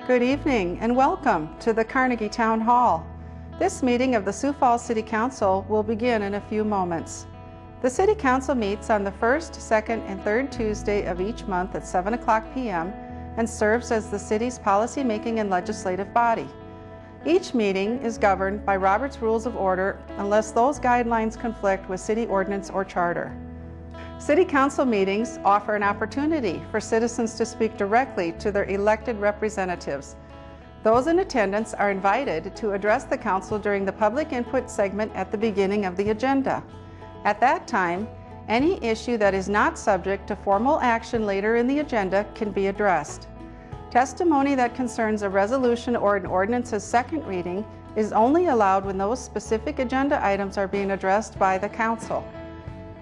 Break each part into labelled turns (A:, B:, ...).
A: Good evening and welcome to the Carnegie Town Hall. This meeting of the Sioux Falls City Council will begin in a few moments. The City Council meets on the first, second, and third Tuesday of each month at 7 p.m. and serves as the city's policy-making and legislative body. Each meeting is governed by Robert's Rules of Order unless those guidelines conflict with city ordinance or charter. City Council meetings offer an opportunity for citizens to speak directly to their elected representatives. Those in attendance are invited to address the Council during the public input segment at the beginning of the agenda. At that time, any issue that is not subject to formal action later in the agenda can be addressed. Testimony that concerns a resolution or an ordinance's second reading is only allowed when those specific agenda items are being addressed by the Council.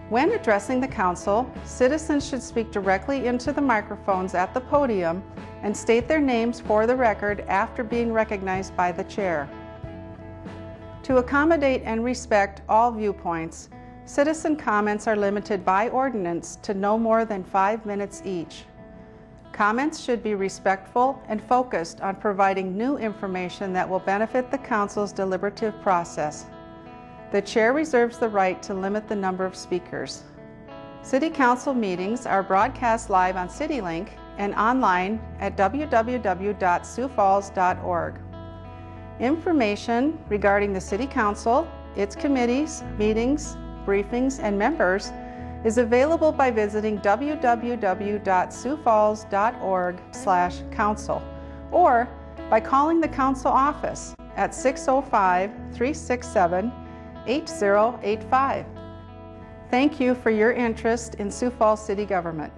A: When addressing the Council, citizens should speak directly into the microphones at the podium and state their names for the record after being recognized by the Chair. To accommodate and respect all viewpoints, citizen comments are limited by ordinance to no more than 5 minutes each. Comments should be respectful and focused on providing new information that will benefit the Council's deliberative process. The Chair reserves the right to limit the number of speakers. City Council meetings are broadcast live on CityLink and online at www.siouxfalls.org. Information regarding the City Council, its committees, meetings, briefings, and members is available by visiting www.siouxfalls.org/council or by calling the Council office at 605-367-8085. Thank you for your interest in Sioux Falls City government.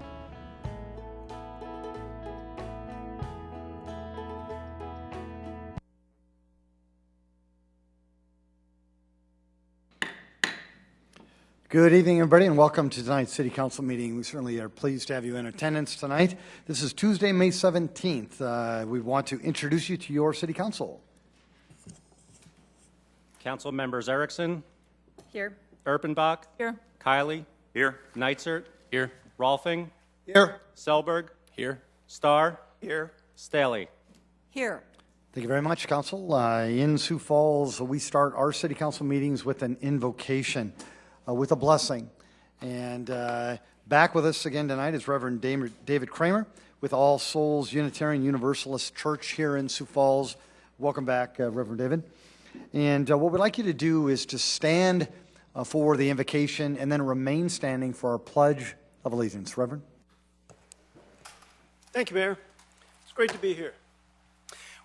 B: Good evening, everybody, and welcome to tonight's City Council meeting. We certainly are pleased to have you in attendance tonight. This is Tuesday, May 17th. We want to introduce you to your City Council.
C: Council members Erickson.
D: Here.
C: Erpenbach.
D: Here.
C: Kiley.
E: Here.
C: Neitzert.
E: Here.
C: Rolfing.
E: Here.
C: Selberg.
E: Here.
C: Starr.
E: Here.
C: Staley.
D: Here.
B: Thank you very much, Council. In Sioux Falls, we start our City Council meetings with an invocation, with a blessing. And back with us again tonight is Reverend David Kramer with All Souls Unitarian Universalist Church here in Sioux Falls. Welcome back, Reverend David. And what we'd like you to do is to stand for the invocation and then remain standing for our Pledge of Allegiance. Reverend?
F: Thank you, Mayor. It's great to be here.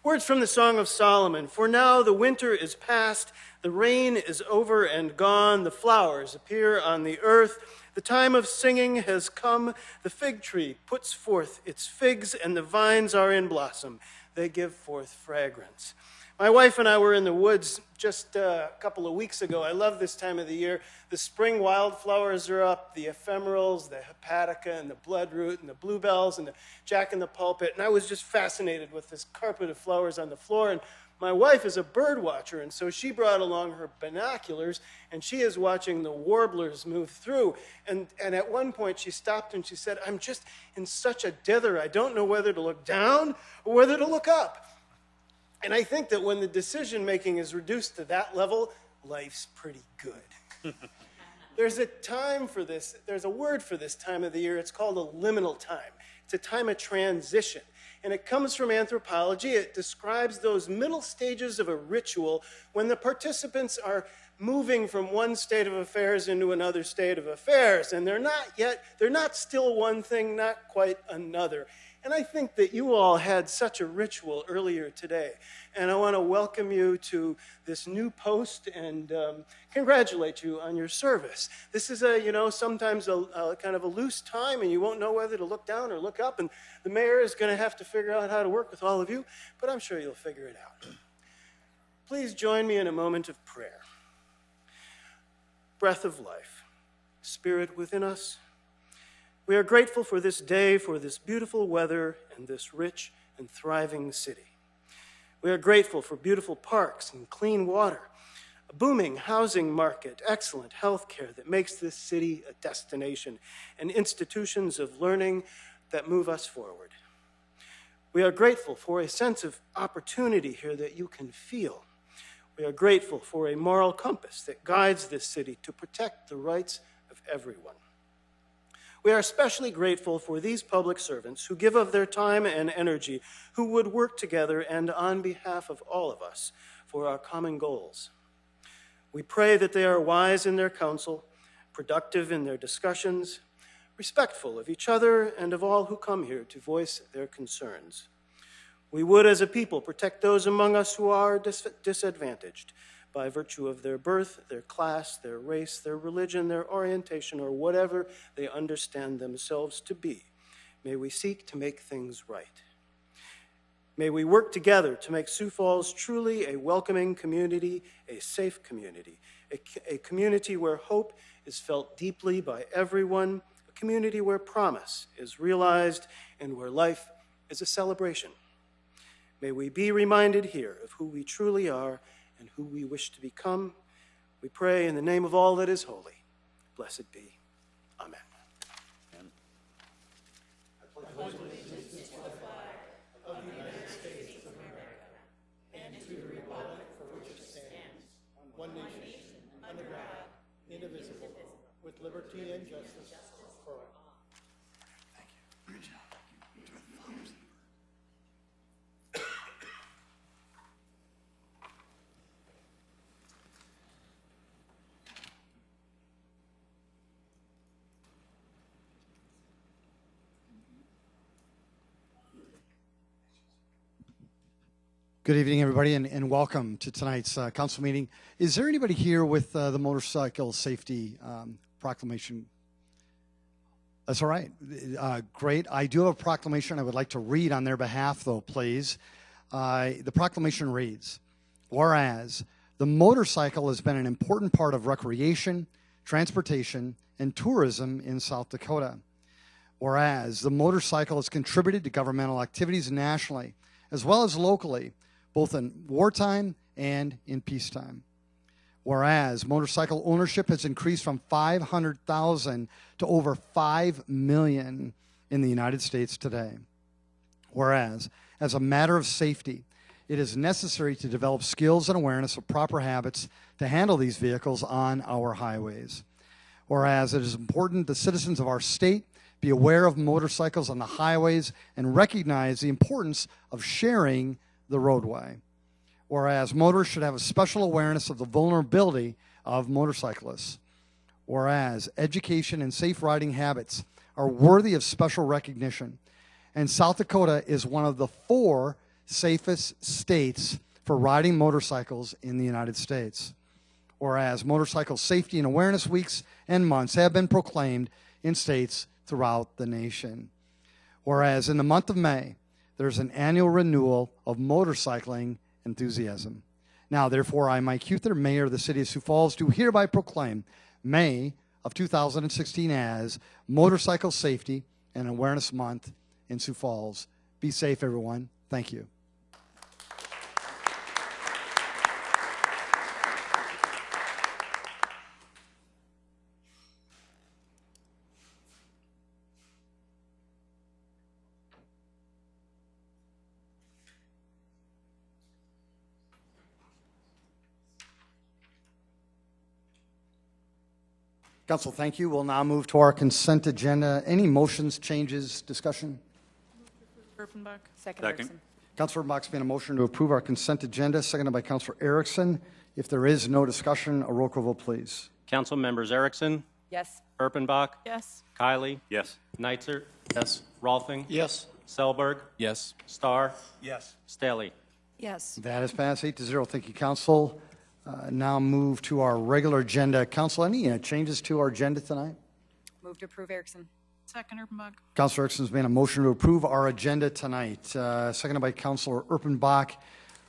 F: Words from the Song of Solomon. For now the winter is past, the rain is over and gone, the flowers appear on the earth, the time of singing has come, the fig tree puts forth its figs, and the vines are in blossom. They give forth fragrance. My wife and I were in the woods just a couple of weeks ago. I love this time of the year. The spring wildflowers are up, the ephemerals, the hepatica, and the bloodroot, and the bluebells, and the jack-in-the-pulpit. And I was just fascinated with this carpet of flowers on the floor. And my wife is a bird watcher, and so she brought along her binoculars, and she is watching the warblers move through. And at one point, she stopped and she said, "I'm just in such a dither. I don't know whether to look down or whether to look up." And I think that when the decision-making is reduced to that level, life's pretty good. There's a time for this. There's a word for this time of the year. It's called a liminal time. It's a time of transition. And it comes from anthropology. It describes those middle stages of a ritual when the participants are moving from one state of affairs into another state of affairs. And they're not still one thing, not quite another. And I think that you all had such a ritual earlier today. And I want to welcome you to this new post and congratulate you on your service. This is sometimes a kind of a loose time, and you won't know whether to look down or look up. And the mayor is going to have to figure out how to work with all of you, but I'm sure you'll figure it out. Please join me in a moment of prayer. Breath of life, Spirit within us. We are grateful for this day, for this beautiful weather, and this rich and thriving city. We are grateful for beautiful parks and clean water, a booming housing market, excellent health care that makes this city a destination, and institutions of learning that move us forward. We are grateful for a sense of opportunity here that you can feel. We are grateful for a moral compass that guides this city to protect the rights of everyone. We are especially grateful for these public servants who give of their time and energy, who would work together and on behalf of all of us for our common goals. We pray that they are wise in their counsel, productive in their discussions, respectful of each other and of all who come here to voice their concerns. We would, as a people, protect those among us who are disadvantaged by virtue of their birth, their class, their race, their religion, their orientation, or whatever they understand themselves to be. May we seek to make things right. May we work together to make Sioux Falls truly a welcoming community, a safe community, a community where hope is felt deeply by everyone, a community where promise is realized and where life is a celebration. May we be reminded here of who we truly are and who we wish to become. We pray in the name of all that is holy. Blessed be. Amen.
D: one nation, under God, indivisible, with liberty and justice for all.
B: Thank you. Good job. Good evening, everybody, and welcome to tonight's council meeting. Is there anybody here with the motorcycle safety proclamation? That's all right. Great. I do have a proclamation I would like to read on their behalf, though, please. The proclamation reads, whereas the motorcycle has been an important part of recreation, transportation, and tourism in South Dakota. Whereas the motorcycle has contributed to governmental activities nationally, as well as locally, both in wartime and in peacetime. Whereas motorcycle ownership has increased from 500,000 to over 5 million in the United States today. Whereas, as a matter of safety, it is necessary to develop skills and awareness of proper habits to handle these vehicles on our highways. Whereas it is important that citizens of our state be aware of motorcycles on the highways and recognize the importance of sharing the roadway. Whereas motorists should have a special awareness of the vulnerability of motorcyclists. Whereas education and safe riding habits are worthy of special recognition. And South Dakota is one of the 4 safest states for riding motorcycles in the United States. Whereas motorcycle safety and awareness weeks and months have been proclaimed in states throughout the nation. Whereas in the month of May, there's an annual renewal of motorcycling enthusiasm. Now, therefore, I, Mike Huther, Mayor of the City of Sioux Falls, do hereby proclaim May of 2016 as Motorcycle Safety and Awareness Month in Sioux Falls. Be safe, everyone. Thank you. Council, thank you. We'll now move to our consent agenda. Any motions, changes, discussion?
E: Erpenbach.
G: Second.
B: Councilor Erpenbach's been a motion to approve our consent agenda, seconded by Councilor Erickson. If there is no discussion, a roll call vote, please.
C: Council members Erickson,
E: Yes.
C: Erpenbach,
E: Yes.
C: Kiley,
G: Yes.
C: Neitzer,
G: Yes.
C: Rolfing,
D: Yes.
C: Selberg,
G: Yes.
C: Starr,
D: Yes.
C: Staley.
E: Yes.
B: That is passed 8-0. Thank you, Council. Now move to our regular agenda. Council, any changes to our agenda tonight?
E: Move to approve Erickson. Second Erpenbach.
B: Councilor Erickson's made a motion to approve our agenda tonight, seconded by Councilor Erpenbach.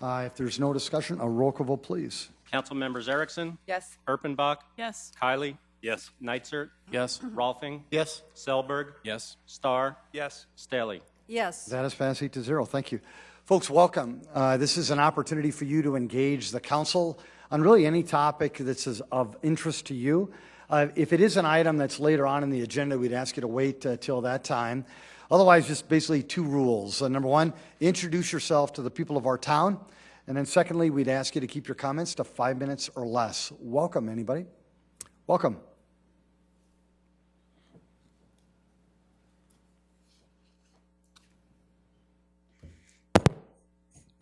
B: If there's no discussion, a roll call vote, please.
C: Council members Erickson,
E: Yes.
C: Erpenbach,
E: Yes.
C: Kiley,
G: Yes.
C: Neitzer,
G: Yes.
C: Rolfing,
D: Yes.
C: Selberg,
G: Yes.
C: Starr,
D: Yes.
C: Staley.
E: Yes.
B: That is passed 8-0. Thank you. Folks, welcome. This is an opportunity for you to engage the council on really any topic that's of interest to you. If it is an item that's later on in the agenda, we'd ask you to wait till that time. Otherwise, just basically 2 rules. Number 1, introduce yourself to the people of our town. And then secondly, we'd ask you to keep your comments to 5 minutes or less. Welcome, anybody. Welcome.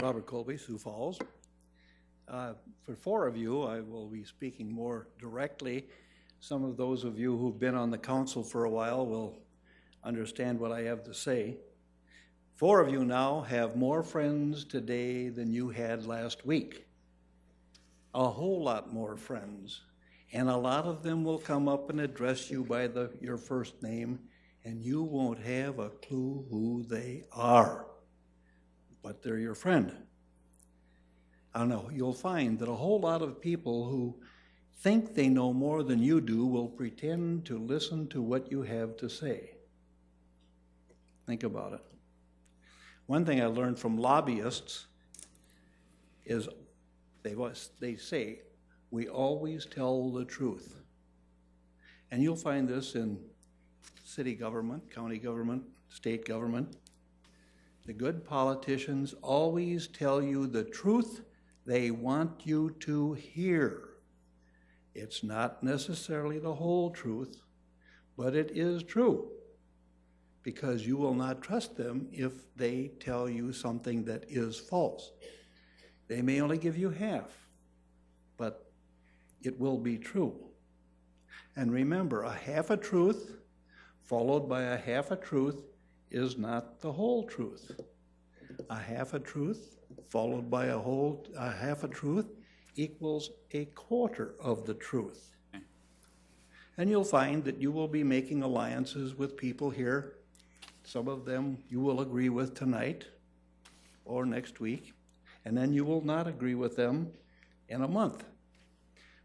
G: Robert Colby, Sioux Falls. For 4 of you, I will be speaking more directly. Some of those of you who've been on the council for a while will understand what I have to say. 4 of you now have more friends today than you had last week. A whole lot more friends. And a lot of them will come up and address you by your first name, and you won't have a clue who they are. But they're your friend. I don't know, you'll find that a whole lot of people who think they know more than you do will pretend to listen to what you have to say. Think about it. One thing I learned from lobbyists is they say, we always tell the truth. And you'll find this in city government, county government, state government. The good politicians always tell you the truth they want you to hear. It's not necessarily the whole truth, but it is true, because you will not trust them if they tell you something that is false. They may only give you half, but it will be true. And remember, a half a truth followed by a half a truth is not the whole truth. A half a truth followed by a half a truth equals a quarter of the truth. And you'll find that you will be making alliances with people here. Some of them you will agree with tonight or next week, and then you will not agree with them in a month.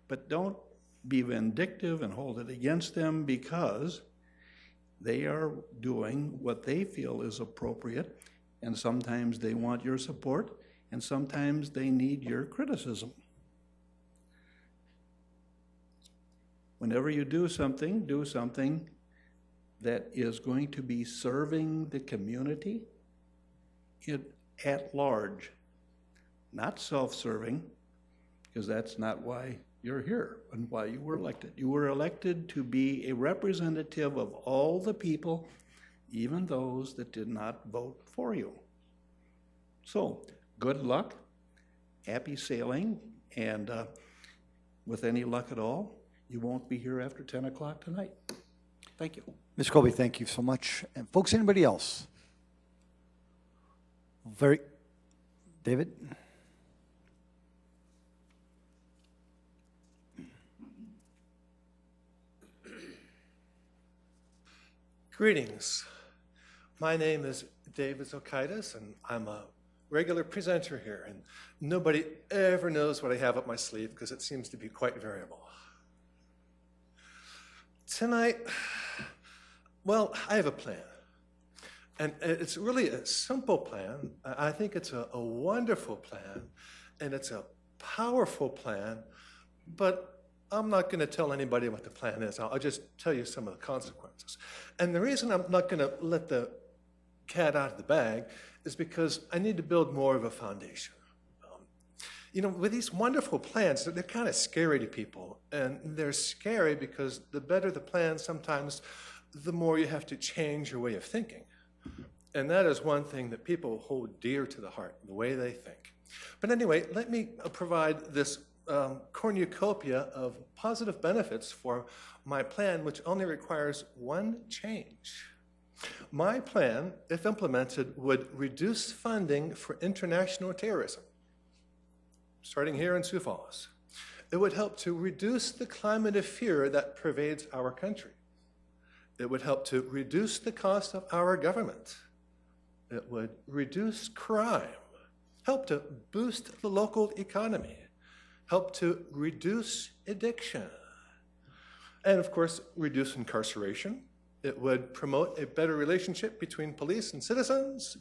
G: But don't be vindictive and hold it against them, because they are doing what they feel is appropriate, and sometimes they want your support, and sometimes they need your criticism. Whenever you do something that is going to be serving the community at large, not self-serving, because that's not why you're here and why you were elected. You were elected to be a representative of all the people, even those that did not vote for you. So, good luck, happy sailing, and with any luck at all, you won't be here after 10 o'clock tonight. Thank you.
B: Ms. Colby, thank you so much. And folks, anybody else? David?
D: Greetings. My name is David Zokaitis, and I'm a regular presenter here, and nobody ever knows what I have up my sleeve because it seems to be quite variable. Tonight, well, I have a plan, and it's really a simple plan. I think it's a wonderful plan, and it's a powerful plan, but I'm not going to tell anybody what the plan is. I'll just tell you some of the consequences. And the reason I'm not going to let the cat out of the bag is because I need to build more of a foundation. You know, with these wonderful plans, they're kind of scary to people. And they're scary because the better the plan, sometimes the more you have to change your way of thinking. And that is one thing that people hold dear to the heart, the way they think. But anyway, let me provide this cornucopia of positive benefits for my plan, which only requires one change. My plan, if implemented, would reduce funding for international terrorism, starting here in Sioux Falls. It would help to reduce the climate of fear that pervades our country. It would help to reduce the cost of our government. It would reduce crime, help to boost the local economy, help to reduce addiction, and of course, reduce incarceration. It would promote a better relationship between police and citizens.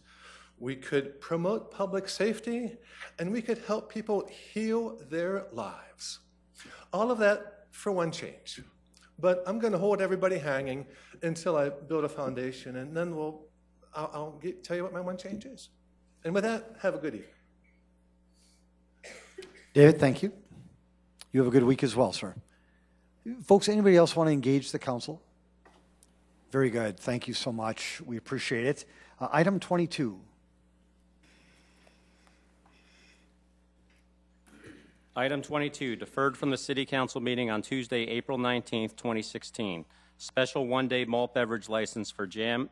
D: We could promote public safety, and we could help people heal their lives. All of that for one change. But I'm going to hold everybody hanging until I build a foundation, and then we'll tell you what my one change is. And with that, have a good evening.
B: David, thank you. You have a good week as well, sir. Folks, anybody else want to engage the council? Very good. Thank you so much. We appreciate it. Item 22.
C: Item 22, deferred from the City Council meeting on Tuesday, April 19th, 2016. Special one-day malt beverage license for JAM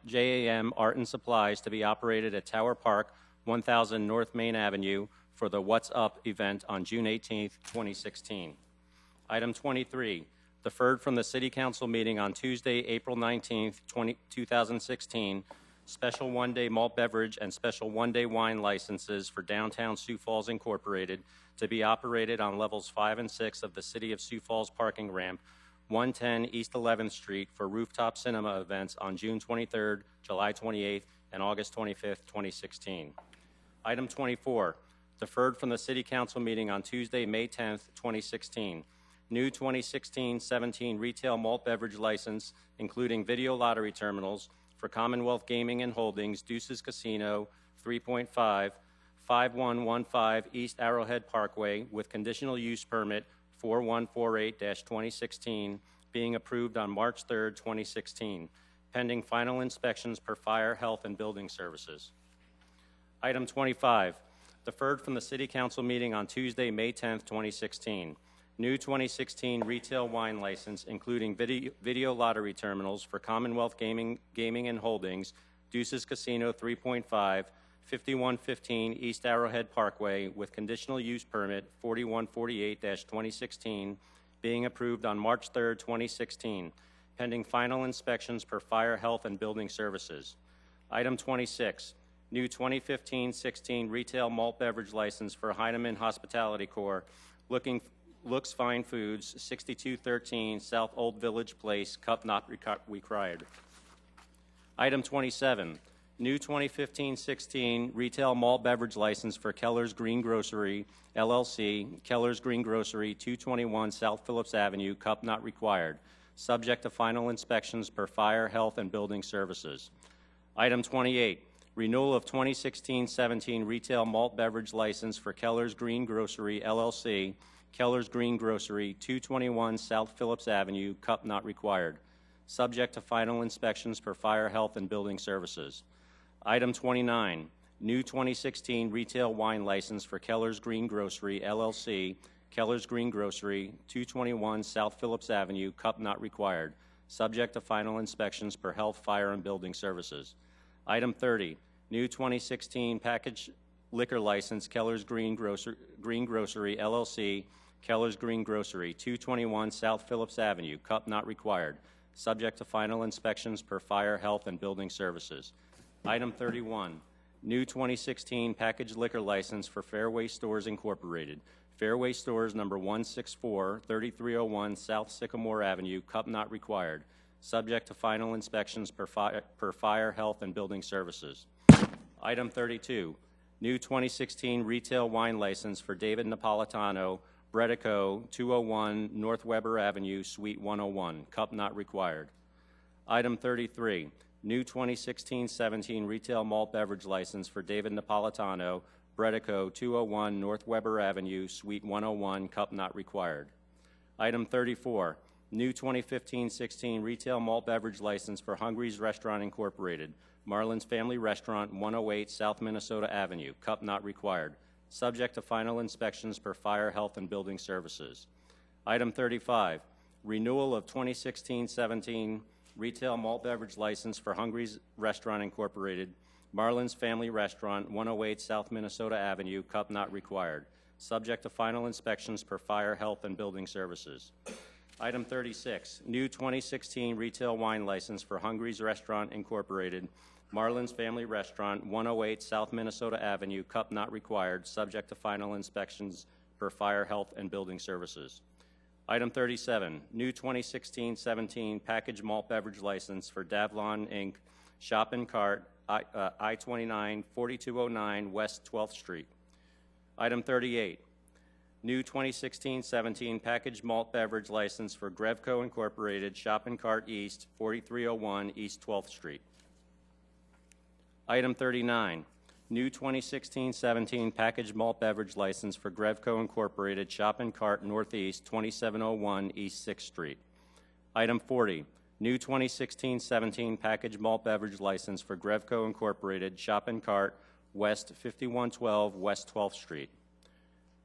C: Art and Supplies to be operated at Tower Park, 1000 North Main Avenue for the What's Up event on June 18th, 2016. Item 23, deferred from the City Council meeting on Tuesday, April 19th, 2016. Special one-day malt beverage and special one-day wine licenses for Downtown Sioux Falls Incorporated to be operated on levels 5 and 6 of the City of Sioux Falls parking ramp, 110 East 11th Street for Rooftop Cinema events on June 23rd, July 28th, and August 25th, 2016. Item 24, deferred from the City Council meeting on Tuesday, May 10th, 2016. New 2016-17 retail malt beverage license, including video lottery terminals, for Commonwealth Gaming and Holdings, Deuces Casino, 3.5, 5115 East Arrowhead Parkway, with conditional use permit 4148-2016, being approved on March 3rd, 2016, pending final inspections per Fire, Health, and Building Services. Item 25, deferred from the City Council meeting on Tuesday, May 10th, 2016. New 2016 retail wine license, including video lottery terminals for Commonwealth Gaming and Holdings, Deuces Casino 3.5, 5115 East Arrowhead Parkway, with conditional use permit 4148-2016, being approved on March 3rd, 2016, pending final inspections per Fire, Health, and Building Services. Item 26, new 2015-16 retail malt beverage license for Heinemann Hospitality Corp., Looks Fine Foods, 6213 South Old Village Place, cup not required. Item 27, new 2015-16 retail malt beverage license for Keller's Green Grocery, LLC, Keller's Green Grocery, 221 South Phillips Avenue, cup not required, subject to final inspections per Fire, Health, and Building Services. Item 28, renewal of 2016-17 retail malt beverage license for Keller's Green Grocery, LLC, Keller's Green Grocery, 221 South Phillips Avenue, cup not required, subject to final inspections for Fire, Health, and Building Services. Item 29, new 2016 retail wine license for Keller's Green Grocery, LLC, Keller's Green Grocery, 221 South Phillips Avenue, cup not required, subject to final inspections per Health, Fire, and Building Services. Item 30, new 2016 packaged liquor license, Keller's Green Grocery, LLC, Keller's Green Grocery, 221 South Phillips Avenue, cup not required, subject to final inspections per Fire, Health, and Building Services. Item 31, new 2016 packaged liquor license for Fairway Stores Incorporated, Fairway Stores number 164, 3301 South Sycamore Avenue, cup not required, subject to final inspections per Fire, Health, and Building Services. Item 32, new 2016 retail wine license for David Napolitano, Bredico, 201 North Weber Avenue, Suite 101, cup not required. Item 33, new 2016-17 retail malt beverage license for David Napolitano, Bredico, 201 North Weber Avenue, Suite 101, cup not required. Item 34, new 2015-16 retail malt beverage license for Hungary's Restaurant Incorporated, Marlins Family Restaurant, 108 South Minnesota Avenue, cup not required, subject to final inspections per Fire, Health, and Building Services. Item 35, renewal of 2016-17 retail malt beverage license for Hungary's Restaurant Incorporated, Marlins Family Restaurant, 108 South Minnesota Avenue, cup not required, subject to final inspections per Fire, Health, and Building Services. Item 36, new 2016 retail wine license for Hungary's Restaurant Incorporated, Marlins Family Restaurant, 108 South Minnesota Avenue, cup not required, subject to final inspections per Fire, Health, and Building Services. Item 37, new 2016-17 packaged malt beverage license for Davlon Inc., Shop and Cart, I-29, 4209 West 12th Street. Item 38, new 2016-17 packaged malt beverage license for Grevco Incorporated, Shop and Cart East, 4301 East 12th Street. Item 39, new 2016-17 packaged malt beverage license for Grevco Incorporated, Shop and Cart Northeast, 2701 East 6th Street. Item 40, new 2016-17 packaged malt beverage license for Grevco Incorporated, Shop and Cart West 5112 West 12th Street.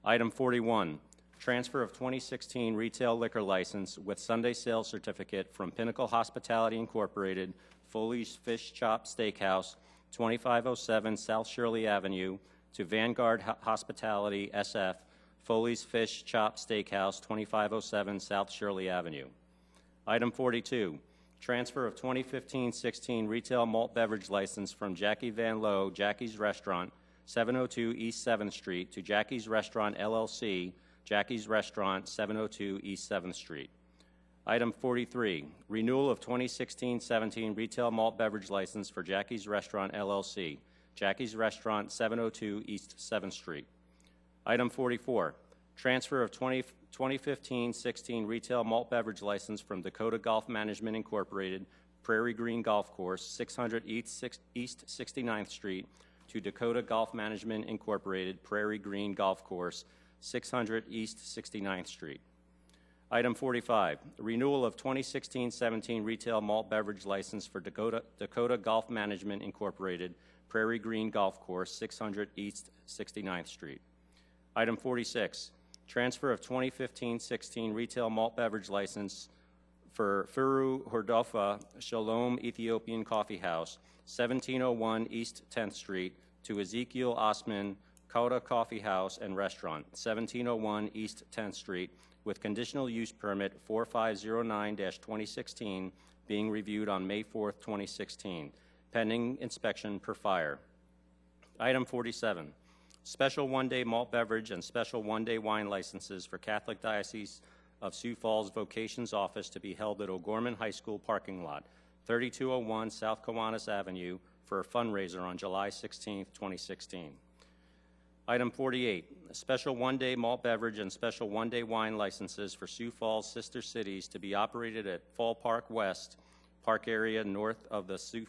C: Item 41, transfer of 2016 retail liquor license with Sunday sales certificate from Pinnacle Hospitality Incorporated, Foley's Fish Chop Steakhouse, 2507 South Shirley Avenue, to Vanguard Hospitality SF, Foley's Fish Chop Steakhouse, 2507 South Shirley Avenue. Item 42, transfer of 2015-16 retail malt beverage license from Jackie Van Lowe, Jackie's Restaurant, 702 East 7th Street, to Jackie's Restaurant LLC, Jackie's Restaurant, 702 East 7th Street. Item 43, renewal of 2016-17 retail malt beverage license for Jackie's Restaurant LLC, Jackie's Restaurant, 702 East 7th Street. Item 44, transfer of 2015-16 retail malt beverage license from Dakota Golf Management Incorporated, Prairie Green Golf Course, 600 East 69th Street, to Dakota Golf Management Incorporated, Prairie Green Golf Course, 600 East 69th Street. Item 45, renewal of 2016-17 retail malt beverage license for Dakota Golf Management Incorporated, Prairie Green Golf Course, 600 East 69th Street. Item 46, transfer of 2015-16 retail malt beverage license for Firu Hordofa Shalom Ethiopian Coffee House, 1701 East 10th Street, to Ezekiel Osman Kauda Coffee House and Restaurant, 1701 East 10th Street, with conditional use permit 4509-2016 being reviewed on May 4th, 2016, pending inspection per fire. Item 47, special one-day malt beverage and special one-day wine licenses for Catholic Diocese of Sioux Falls Vocations Office to be held at O'Gorman High School parking lot, 3201 South Kiwanis Avenue, for a fundraiser on July 16th, 2016. Item 48, special one-day malt beverage and special one-day wine licenses for Sioux Falls sister cities to be operated at Fall Park West, park area north of the Sioux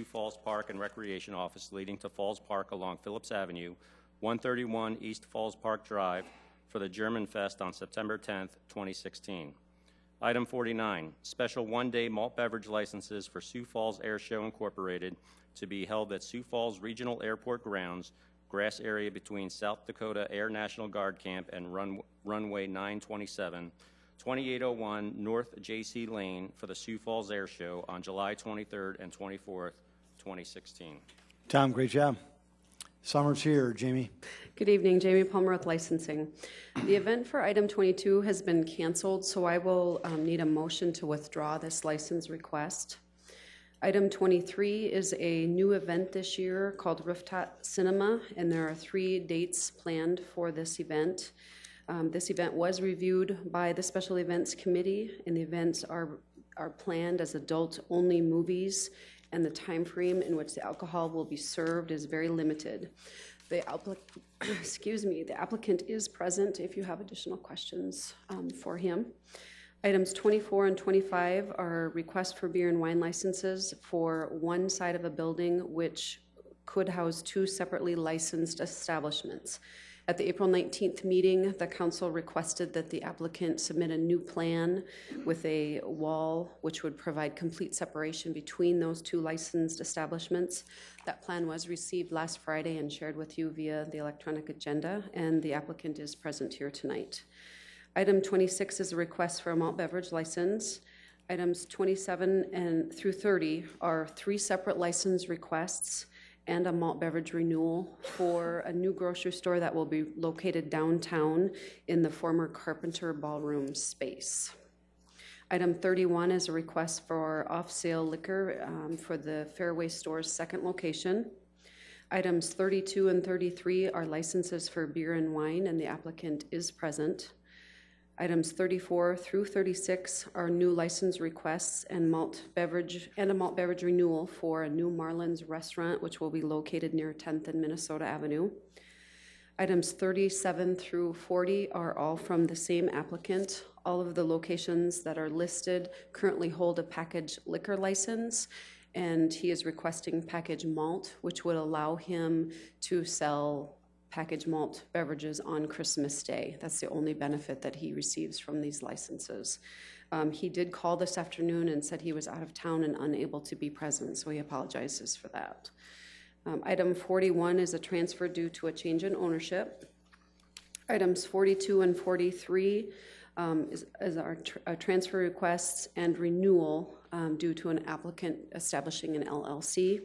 C: Falls Park and Recreation Office leading to Falls Park along Phillips Avenue, 131 East Falls Park Drive, for the German Fest on September 10th, 2016. Item 49, special one-day malt beverage licenses for Sioux Falls Air Show Incorporated to be held at Sioux Falls Regional Airport Grounds, grass area between South Dakota Air National Guard Camp and runway 927, 2801 North J.C. Lane, for the Sioux Falls Air Show on July 23rd and 24th, 2016.
B: Tom, great job. Summer's here. Jamie.
H: Good evening, Jamie Palmer with licensing. The event for item 22 has been canceled, so I will need a motion to withdraw this license request. Item 23 is a new event this year called Rooftop Cinema, and there are 3 dates planned for this event. This event was reviewed by the Special Events Committee, and the events are planned as adult-only movies, and the time frame in which the alcohol will be served is very limited. The applicant is present if you have additional questions for him. Items 24 and 25 are requests for beer and wine licenses for one side of a building which could house 2 separately licensed establishments. At the April 19th meeting, the council requested that the applicant submit a new plan with a wall which would provide complete separation between those 2 licensed establishments. That plan was received last Friday and shared with you via the electronic agenda, and the applicant is present here tonight. Item 26 is a request for a malt beverage license. Items 27 through 30 are 3 separate license requests and a malt beverage renewal for a new grocery store that will be located downtown in the former Carpenter Ballroom space. Item 31 is a request for off-sale liquor for the Fairway Store's 2nd location. Items 32 and 33 are licenses for beer and wine, and the applicant is present. Items 34 through 36 are new license requests and a malt beverage renewal for a new Marlins restaurant, which will be located near 10th and Minnesota Avenue. Items 37 through 40 are all from the same applicant. All of the locations that are listed currently hold a packaged liquor license, and he is requesting packaged malt, which would allow him to sell packaged malt beverages on Christmas Day. That's the only benefit that he receives from these licenses. He did call this afternoon and said he was out of town and unable to be present, so he apologizes for that. Item 41 is a transfer due to a change in ownership. Items 42 and 43 is our transfer requests and renewal due to an applicant establishing an LLC.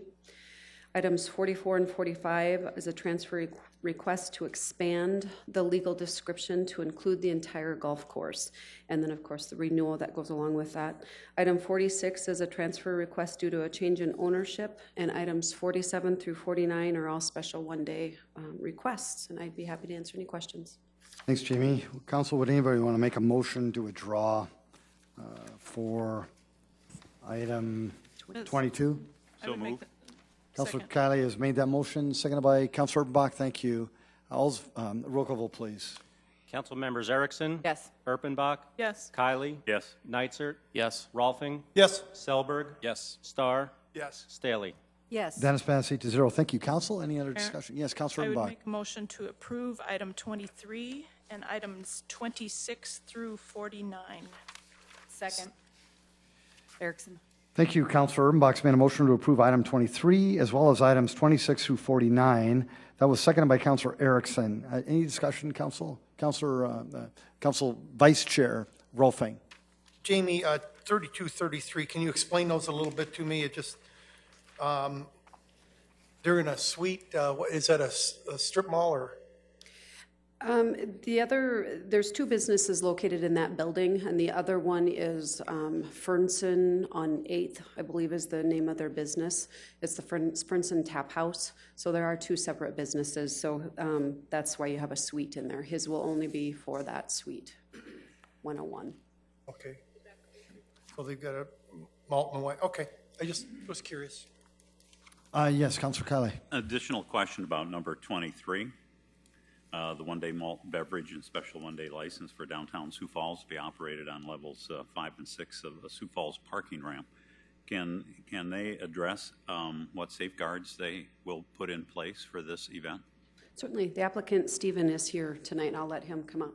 H: Items 44 and 45 is a transfer request to expand the legal description to include the entire golf course, and then of course the renewal that goes along with that. Item 46 is a transfer request due to a change in ownership, and items 47 through 49 are all special one-day requests, and I'd be happy to answer any questions.
B: Thanks, Jamie. Council, would anybody want to make a motion to withdraw for item 22?
E: So moved.
B: Councilor Kiley has made that motion, seconded by Councilor Urbanbach. Thank you. Roll call vote, please.
C: Council members Erickson?
E: Yes.
C: Erpenbach?
E: Yes.
C: Kiley?
I: Yes.
C: Nitzert?
I: Yes.
C: Rolfing?
D: Yes.
C: Selberg?
I: Yes.
C: Starr?
D: Yes.
C: Staley?
E: Yes.
B: That is passed 8-0. Thank you, Council. Any other discussion? Yes, Councilor
E: I would
B: Urbanbach.
E: make a motion to approve item 23 and items 26 through 49. Second. Erickson.
B: Thank you, Councilor Urbanbach's made a motion to approve item 23 as well as items 26 through 49. That was seconded by Councilor Erickson. Any discussion, Council? Council Vice Chair Rolfing.
J: Jamie, 32, 33, can you explain those a little bit to me? It just, they're in a suite, is that a strip mall or?
H: There's two businesses located in that building, and the other one is Fernson on 8th, I believe is the name of their business. It's the Fernson Tap House. So there are two separate businesses, so that's why you have a suite in there. His will only be for that suite, 101.
J: Okay. So they've got a malt and wine. Okay, I just was curious.
B: Yes, Councilor Kiley.
I: Additional question about number 23. The one-day malt beverage and special one-day license for downtown Sioux Falls to be operated on levels 5 and 6 of the Sioux Falls parking ramp. Can they address what safeguards they will put in place for this event?
H: Certainly. The applicant, Stephen, is here tonight, and I'll let him come up.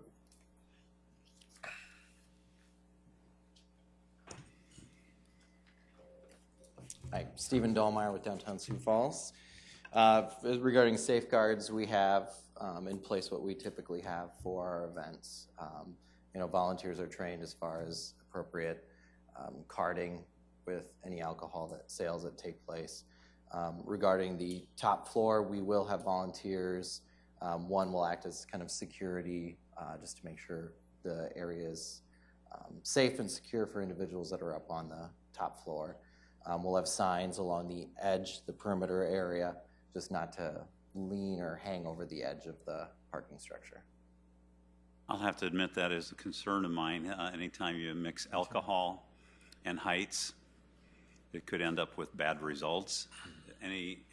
K: Hi, Stephen Dahlmeyer with Downtown Sioux Falls. Regarding safeguards, we have in place what we typically have for our events. Volunteers are trained as far as appropriate carding with any alcohol sales that take place. Regarding the top floor, we will have volunteers. One will act as kind of security just to make sure the area is safe and secure for individuals that are up on the top floor. We'll have signs along the edge, the perimeter area, just not to lean or hang over the edge of the parking structure.
I: I'll have to admit that is a concern of mine. Anytime you mix alcohol and heights, it could end up with bad results. Any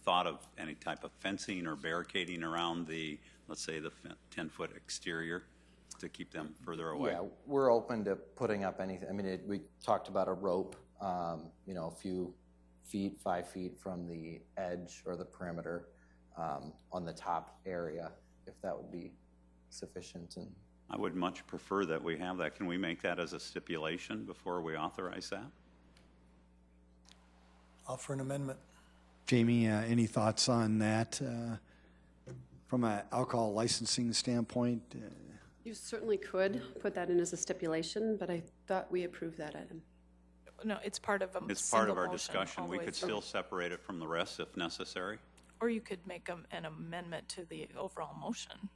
I: thought of any type of fencing or barricading around the, let's say, the 10-foot exterior to keep them further away?
K: Yeah, we're open to putting up anything. I mean, we talked about a rope, a few feet, 5 feet from the edge or the perimeter on the top area, if that would be sufficient. And
I: I would much prefer that we have that. Can we make that as a stipulation before we authorize that?
J: Offer an amendment.
B: Jamie, any thoughts on that from an alcohol licensing standpoint?
H: You certainly could put that in as a stipulation, but I thought we approved that item.
E: No, it's part of a
I: It's part of our
E: single motion
I: discussion. We could
E: always.
I: still separate it from the rest if necessary.
E: Or you could make an amendment to the overall motion,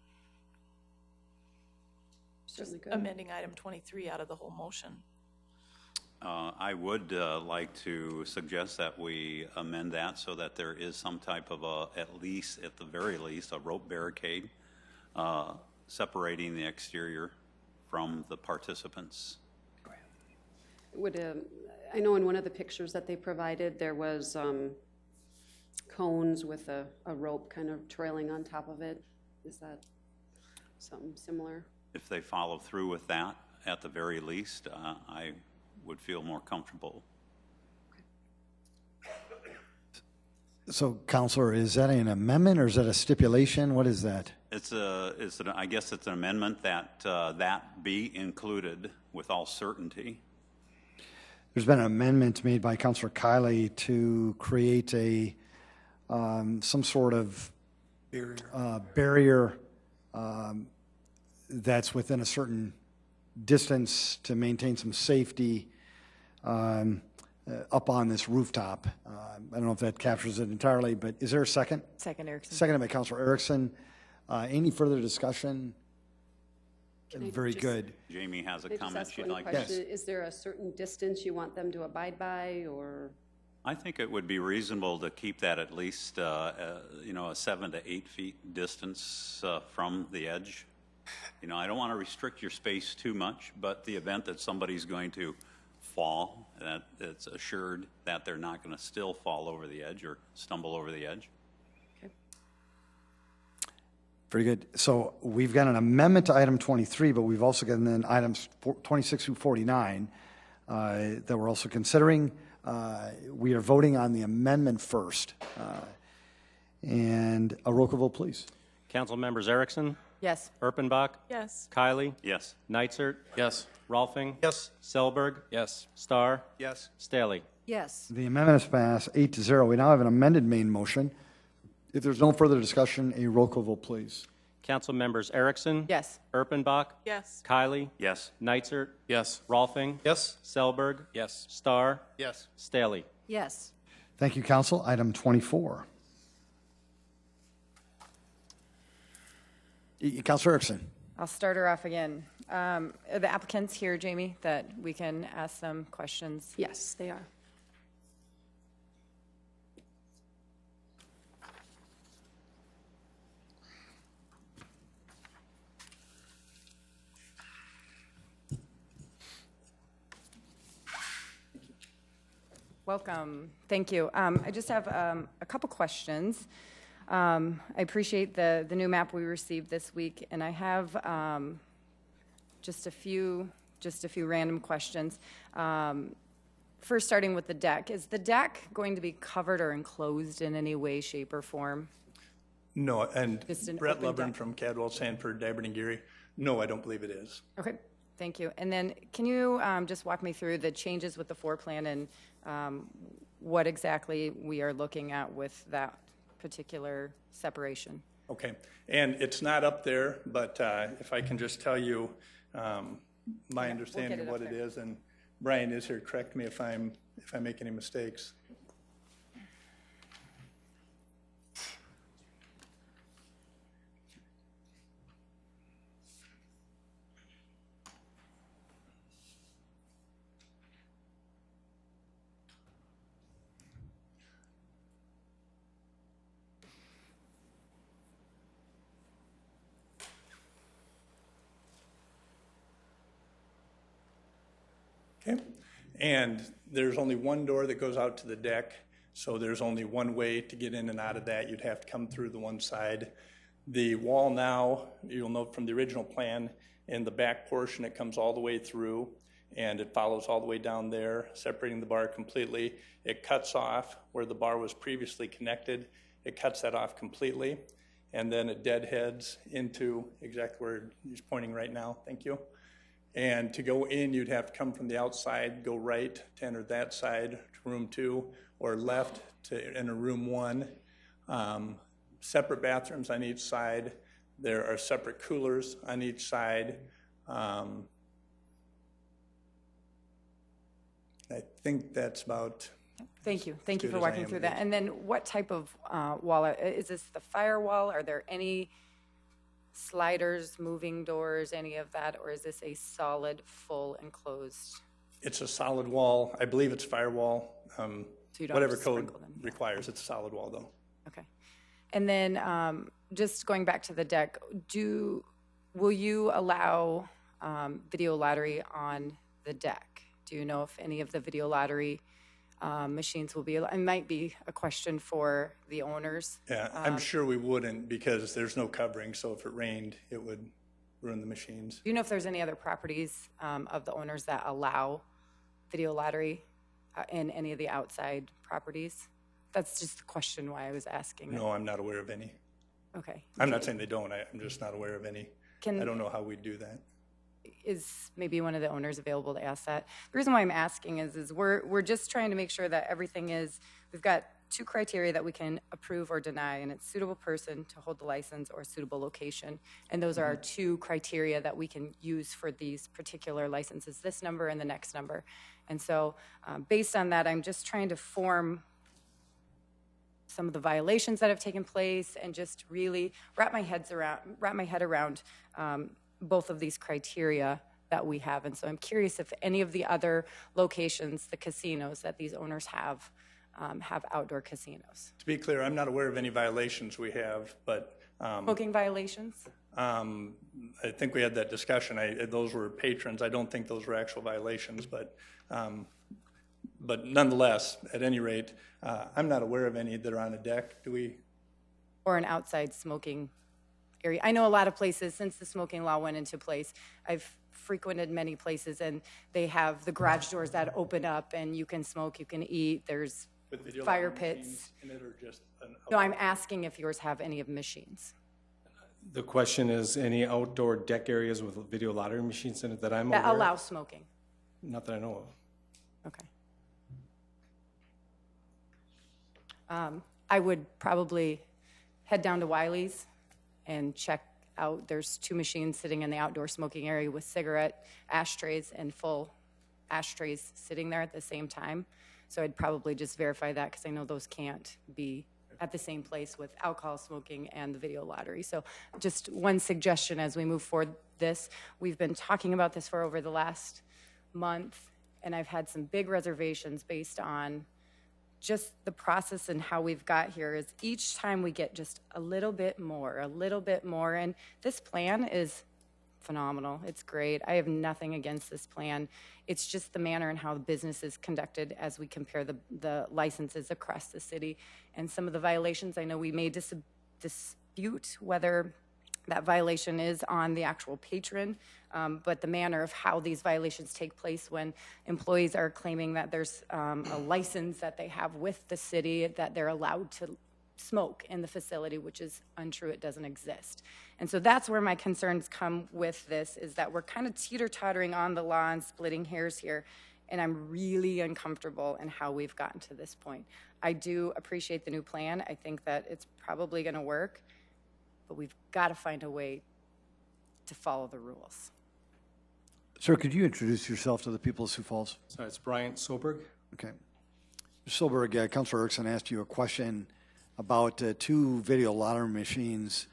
H: Certainly could.
E: amending item 23 out of the whole motion.
I: I would like to suggest that we amend that so that there is some type of at the very least, a rope barricade separating the exterior from the participants.
H: I know in one of the pictures that they provided, there was cones with a rope kind of trailing on top of it. Is that something similar?
I: If they follow through with that, at the very least, I would feel more comfortable.
B: So, Counselor, is that an amendment or is that a stipulation? What is that?
I: I guess it's an amendment that that be included with all certainty.
B: There's been an amendment made by Counselor Kiley to create a some sort of barrier that's within a certain distance to maintain some safety up on this rooftop. I don't know if that captures it entirely, but is there a second?
L: Second, Erickson.
B: Seconded by Counselor Erickson. Any further discussion? Very good.
I: Jamie has a
H: Can I just
I: comment
H: ask
I: she'd
H: one
I: like to.
H: question? Is there a certain distance you want them to abide by, or?
I: I think it would be reasonable to keep that at least, a 7 to 8 feet distance from the edge. I don't want to restrict your space too much, but the event that somebody's going to fall, that it's assured that they're not going to still fall over the edge or stumble over the edge.
H: Okay.
B: Very good. So we've got an amendment to item 23, but we've also got then items 26 through 49 that we're also considering. We are voting on the amendment first. And a roll call vote, please.
C: Council members Erickson,
L: Yes.
C: Erpenbach,
E: Yes.
C: Kiley,
I: Yes.
C: Neitzert,
M: Yes.
C: Rolfing,
J: Yes.
C: Selberg,
M: Yes.
C: Starr,
J: Yes.
C: Staley.
L: Yes.
B: The amendment is passed 8-0. We now have an amended main motion. If there's no further discussion, a roll call vote, please.
C: Council members Erickson,
L: Yes.
C: Erpenbach,
E: Yes.
C: Kiley,
I: Yes.
C: Neitzert,
M: Yes.
C: Rolfing,
J: Yes.
C: Selberg,
M: Yes.
C: Starr,
J: Yes.
C: Staley.
L: Yes.
B: Thank you, Council. Item 24. Councilor Erickson.
L: I'll start her off again. Are the applicants here, Jamie, that we can ask some questions?
H: Yes, they are.
L: Welcome. Thank you. I just have a couple questions. I appreciate the new map we received this week, and I have just a few random questions. First, starting with the deck. Is the deck going to be covered or enclosed in any way, shape, or form?
G: No, and
L: Just an
G: Brett
L: open
G: Lubborn
L: deck.
G: from Cadwell, Sanford, Dibert, and Geary. No, I don't believe it is.
L: Okay, thank you. And then can you just walk me through the changes with the floor plan and what exactly we are looking at with that particular separation?
G: Okay, and it's not up there, but if I can just tell you my understanding of
L: it
G: what
L: up
G: it
L: there.
G: is, and Brian is here, correct me if I make any mistakes. Okay, and there's only one door that goes out to the deck, so there's only one way to get in and out of that. You'd have to come through the one side. The wall now, you'll note from the original plan, in the back portion, it comes all the way through, and it follows all the way down there, separating the bar completely. It cuts off where the bar was previously connected. It cuts that off completely, and then it deadheads into exactly where he's pointing right now. Thank you. And to go in, you'd have to come from the outside, go right to enter that side to room 2, or left to enter room 1. Separate bathrooms on each side. There are separate coolers on each side. I think that's about.
L: Thank you. Thank you
G: good
L: for
G: as I
L: walking
G: am
L: through
G: with
L: that.
G: it.
L: And then what type of wall? Is this the firewall? Are there any sliders, moving doors, any of that? Or is this a solid, full enclosed?
G: It's a solid wall. I believe it's firewall.
L: So you don't
G: Whatever
L: have to
G: code
L: sprinkle them.
G: requires, it's a solid wall though.
L: Okay. And then just going back to the deck, will you allow video lottery on the deck? Do you know if any of the video lottery machines will be? It might be a question for the owners.
G: Yeah, I'm sure we wouldn't because there's no covering, so if it rained, it would ruin the machines.
L: Do you know if there's any other properties of the owners that allow video lottery in any of the outside properties? That's just the question why I was asking.
J: No, I'm not aware of any.
L: Okay.
J: I'm not saying they don't. I'm just not aware of any. I don't know how we do that.
L: Is maybe one of the owners available to ask that? The reason why I'm asking is we're just trying to make sure that everything is, we've got 2 criteria that we can approve or deny, and it's suitable person to hold the license or suitable location. And those are our 2 criteria that we can use for these particular licenses, this number and the next number. And so based on that, I'm just trying to form some of the violations that have taken place and just really wrap my head around both of these criteria that we have. And so I'm curious if any of the other locations, the casinos that these owners have outdoor casinos.
J: To be clear, I'm not aware of any violations we have, but
L: Smoking violations?
J: I think we had that discussion. Those were patrons. I don't think those were actual violations, but nonetheless, at any rate, I'm not aware of any that are on a deck. Do we?
L: Or an outside smoking area. I know a lot of places, since the smoking law went into place, I've frequented many places, and they have the garage doors that open up, and you can smoke, you can eat, there's fire pits.
J: In it or just
L: No, I'm asking if yours have any of machines.
M: The question is, any outdoor deck areas with video lottery machines in it that I'm aware
L: That
M: of?
L: allow smoking.
M: Not that I know of.
L: Okay. I would probably head down to Wiley's and check out. There's 2 machines sitting in the outdoor smoking area with cigarette ashtrays and full ashtrays sitting there at the same time. So I'd probably just verify that, because I know those can't be at the same place with alcohol smoking and the video lottery. So just one suggestion as we move forward this. We've been talking about this for over the last month, and I've had some big reservations based on just the process and how we've got here. Is each time we get just a little bit more, and this plan is phenomenal. It's great. I have nothing against this plan. It's just the manner and how the business is conducted as we compare the licenses across the city. And some of the violations, I know we may dispute whether that violation is on the actual patron, but the manner of how these violations take place when employees are claiming that there's a license that they have with the city that they're allowed to smoke in the facility, which is untrue. It doesn't exist. And so that's where my concerns come with this, is that we're kind of teeter-tottering on the law and splitting hairs here, and I'm really uncomfortable in how we've gotten to this point. I do appreciate the new plan. I think that it's probably going to work, but we've got to find a way to follow the rules.
B: Sir, could you introduce yourself to the people of Sioux Falls?
M: Sorry, it's Brian Soberg.
B: Okay. Mr. Soberg, Councilor Erickson asked you a question about 2 video lottery machines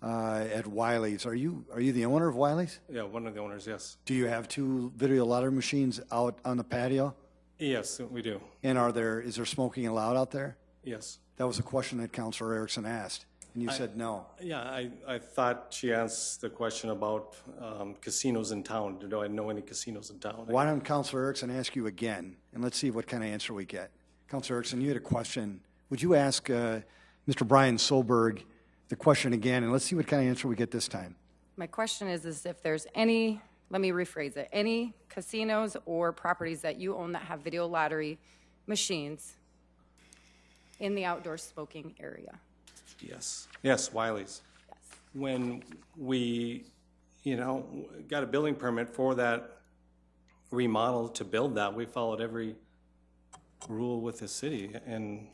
B: at Wiley's. Are you the owner of Wiley's?
M: Yeah, one of the owners, yes.
B: Do you have 2 video lottery machines out on the patio?
M: Yes, we do.
B: And is there smoking allowed out there?
M: Yes.
B: That was a question that Councilor Erickson asked, and you said no.
M: Yeah, I thought she asked the question about casinos in town. Do I know any casinos in town?
B: Why don't Councilor Erickson ask you again, and let's see what kind of answer we get. Councilor Erickson, you had a question. Would you ask Mr. Brian Solberg the question again, and let's see what kind of answer we get this time.
L: My question is if there's any, let me rephrase it, any casinos or properties that you own that have video lottery machines in the outdoor smoking area?
M: Yes. Yes, Wiley's.
L: Yes.
M: When we, got a building permit for that remodel to build that, we followed every rule with the city, and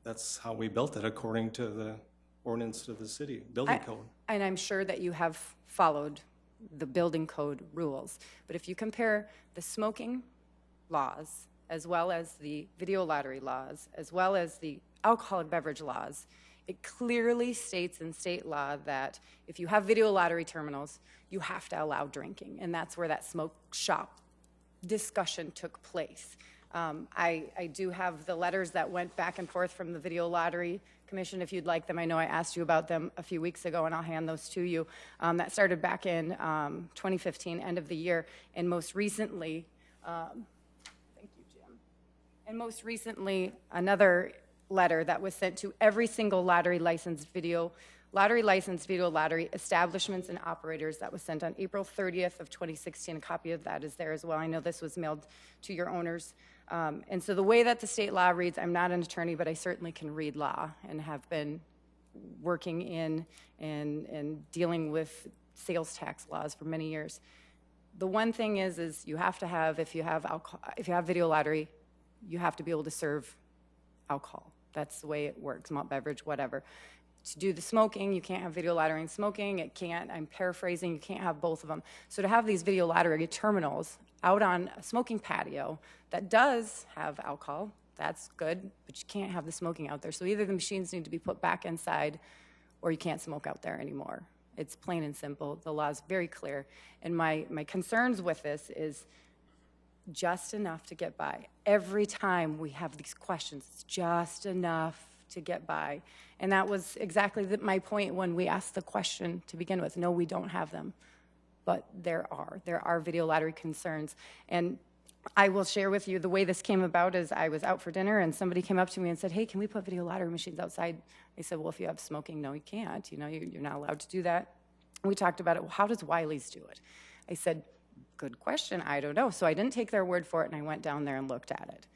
M: that's how we built it according to the ordinance of the city, building code.
L: And I'm sure that you have followed the building code rules. But if you compare the smoking laws, as well as the video lottery laws, as well as the alcoholic beverage laws, it clearly states in state law that if you have video lottery terminals, you have to allow drinking. And that's where that smoke shop discussion took place. I do have the letters that went back and forth from the Video Lottery Commission, if you'd like them. I know I asked you about them a few weeks ago, and I'll hand those to you. That started back in 2015, end of the year, and most recently, thank you, Jim. And most recently, another letter that was sent to every single lottery licensed video lottery license video lottery establishments and operators that was sent on April 30th of 2016. A copy of that is there as well. I know this was mailed to your owners. And so the way that the state law reads, I'm not an attorney, but I certainly can read law and have been working in and dealing with sales tax laws for many years. The one thing is you have to have, if you have alcohol, if you have video lottery, you have to be able to serve alcohol. That's the way it works, malt beverage, whatever. To do the smoking, you can't have video lottery and smoking. It can't, I'm paraphrasing, you can't have both of them. So to have these video lottery terminals out on a smoking patio that does have alcohol, that's good, but you can't have the smoking out there. So either the machines need to be put back inside or you can't smoke out there anymore. It's plain and simple. The law is very clear. And my concerns with this is just enough to get by. Every time we have these questions, it's just enough to get by. And that was exactly my point when we asked the question to begin with. No, we don't have them. But there are video lottery concerns. And I will share with you the way this came about is I was out for dinner and somebody came up to me and said, hey, can we put video lottery machines outside? I said, well, if you have smoking, no, you can't. You know, you're not allowed to do that. We talked about it. Well, how does Wiley's do it? I said, good question. I don't know. So I didn't take their word for it, and I went down there and looked at it.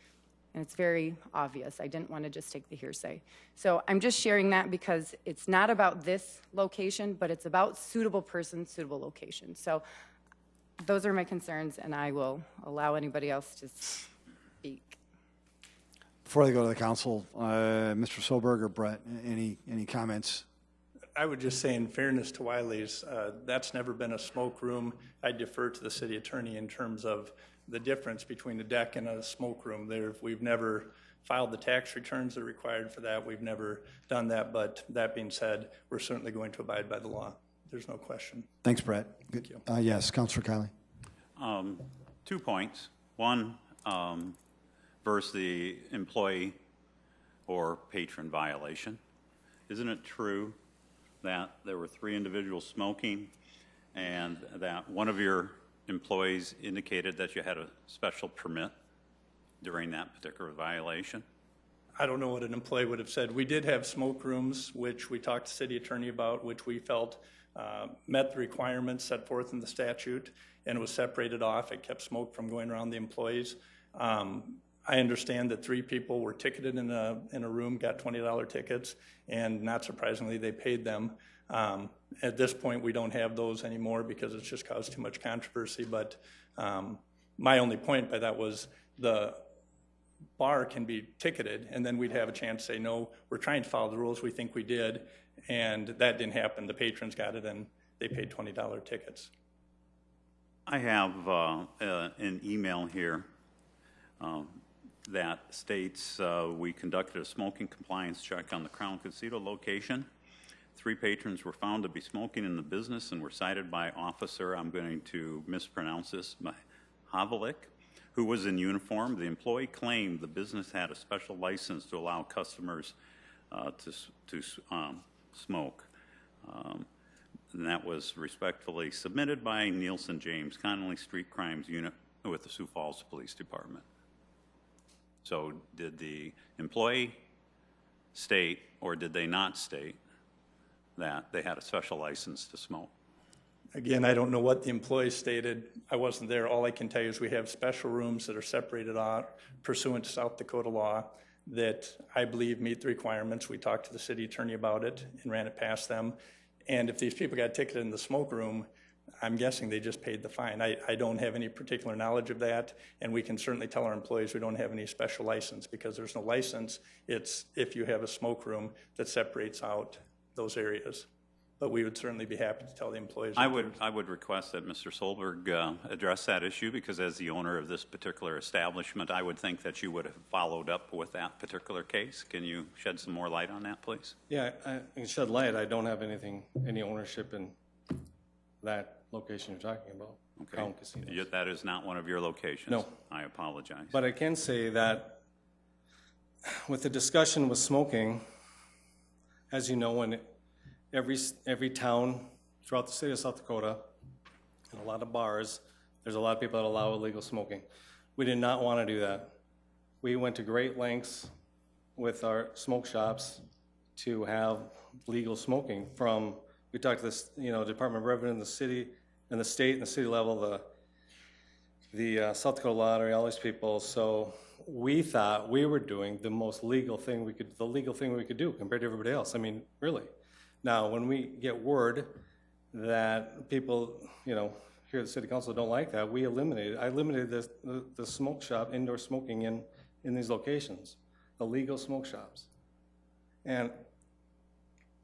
L: And it's very obvious. I didn't want to just take the hearsay. So I'm just sharing that because it's not about this location, but it's about suitable person, suitable location. So those are my concerns, and I will allow anybody else to speak.
B: Before I go to the council, Mr. Solberg or Brett, any comments?
G: I would just say in fairness to Wiley's, that's never been a smoke room. I defer to the city attorney in terms of the difference between a deck and a smoke room. We've never filed the tax returns that are required for that. We've never done that, but that being said, we're certainly going to abide by the law. There's no question.
B: Thanks, Brett.
G: Thank you.
B: Yes, Councilor Kiley.
I: 2 points. One, versus the employee or patron violation. Isn't it true that there were 3 individuals smoking and that one of your employees indicated that you had a special permit during that particular violation?
G: I don't know what an employee would have said. We did have smoke rooms, which we talked to city attorney about, which we felt met the requirements set forth in the statute, and it was separated off. It kept smoke from going around the employees. I understand that 3 people were ticketed in a room, got $20 tickets, and not surprisingly, they paid them. At this point, we don't have those anymore because it's just caused too much controversy. But my only point by that was the bar can be ticketed, and then we'd have a chance to say, no, we're trying to follow the rules, we think we did, and that didn't happen. The patrons got it, and they paid $20 tickets.
I: I have an email here that states we conducted a smoking compliance check on the Crown Casino location. 3 patrons were found to be smoking in the business and were cited by officer, I'm going to mispronounce this, Havalik, who was in uniform. The employee claimed the business had a special license to allow customers to smoke. And that was respectfully submitted by Nielsen James, Connolly Street Crimes Unit with the Sioux Falls Police Department. So did the employee state, or did they not state, that they had a special license to smoke?
G: Again, I don't know what the employee stated. I wasn't there. All I can tell you is we have special rooms that are separated out pursuant to South Dakota law that I believe meet the requirements. We talked to the city attorney about it and ran it past them. And if these people got ticketed in the smoke room, I'm guessing they just paid the fine. I don't have any particular knowledge of that, and we can certainly tell our employees we don't have any special license because there's no license. It's if you have a smoke room that separates out those areas. But we would certainly be happy to tell the employees.
I: I would request that Mr. Solberg address that issue, because as the owner of this particular establishment, I would think that you would have followed up with that particular case. Can you shed some more light on that, please?
M: Yeah, I can shed light. I don't have any ownership in that location you're talking about.
I: Okay.
M: Crown Casinos.
I: That is not one of your locations?
M: No.
I: I apologize.
M: But I can say that with the discussion with smoking, as you know, when every town throughout the state of South Dakota, and a lot of bars, there's a lot of people that allow illegal smoking. We did not want to do that. We went to great lengths with our smoke shops to have legal smoking from, we talked to this, Department of Revenue in the city, and the state and the city level, the South Dakota Lottery, all these people. So we thought we were doing the most legal thing we could, do compared to everybody else. I mean, really. Now, when we get word that people, here at the city council don't like that, I eliminated the smoke shop, indoor smoking in these locations, the legal smoke shops. And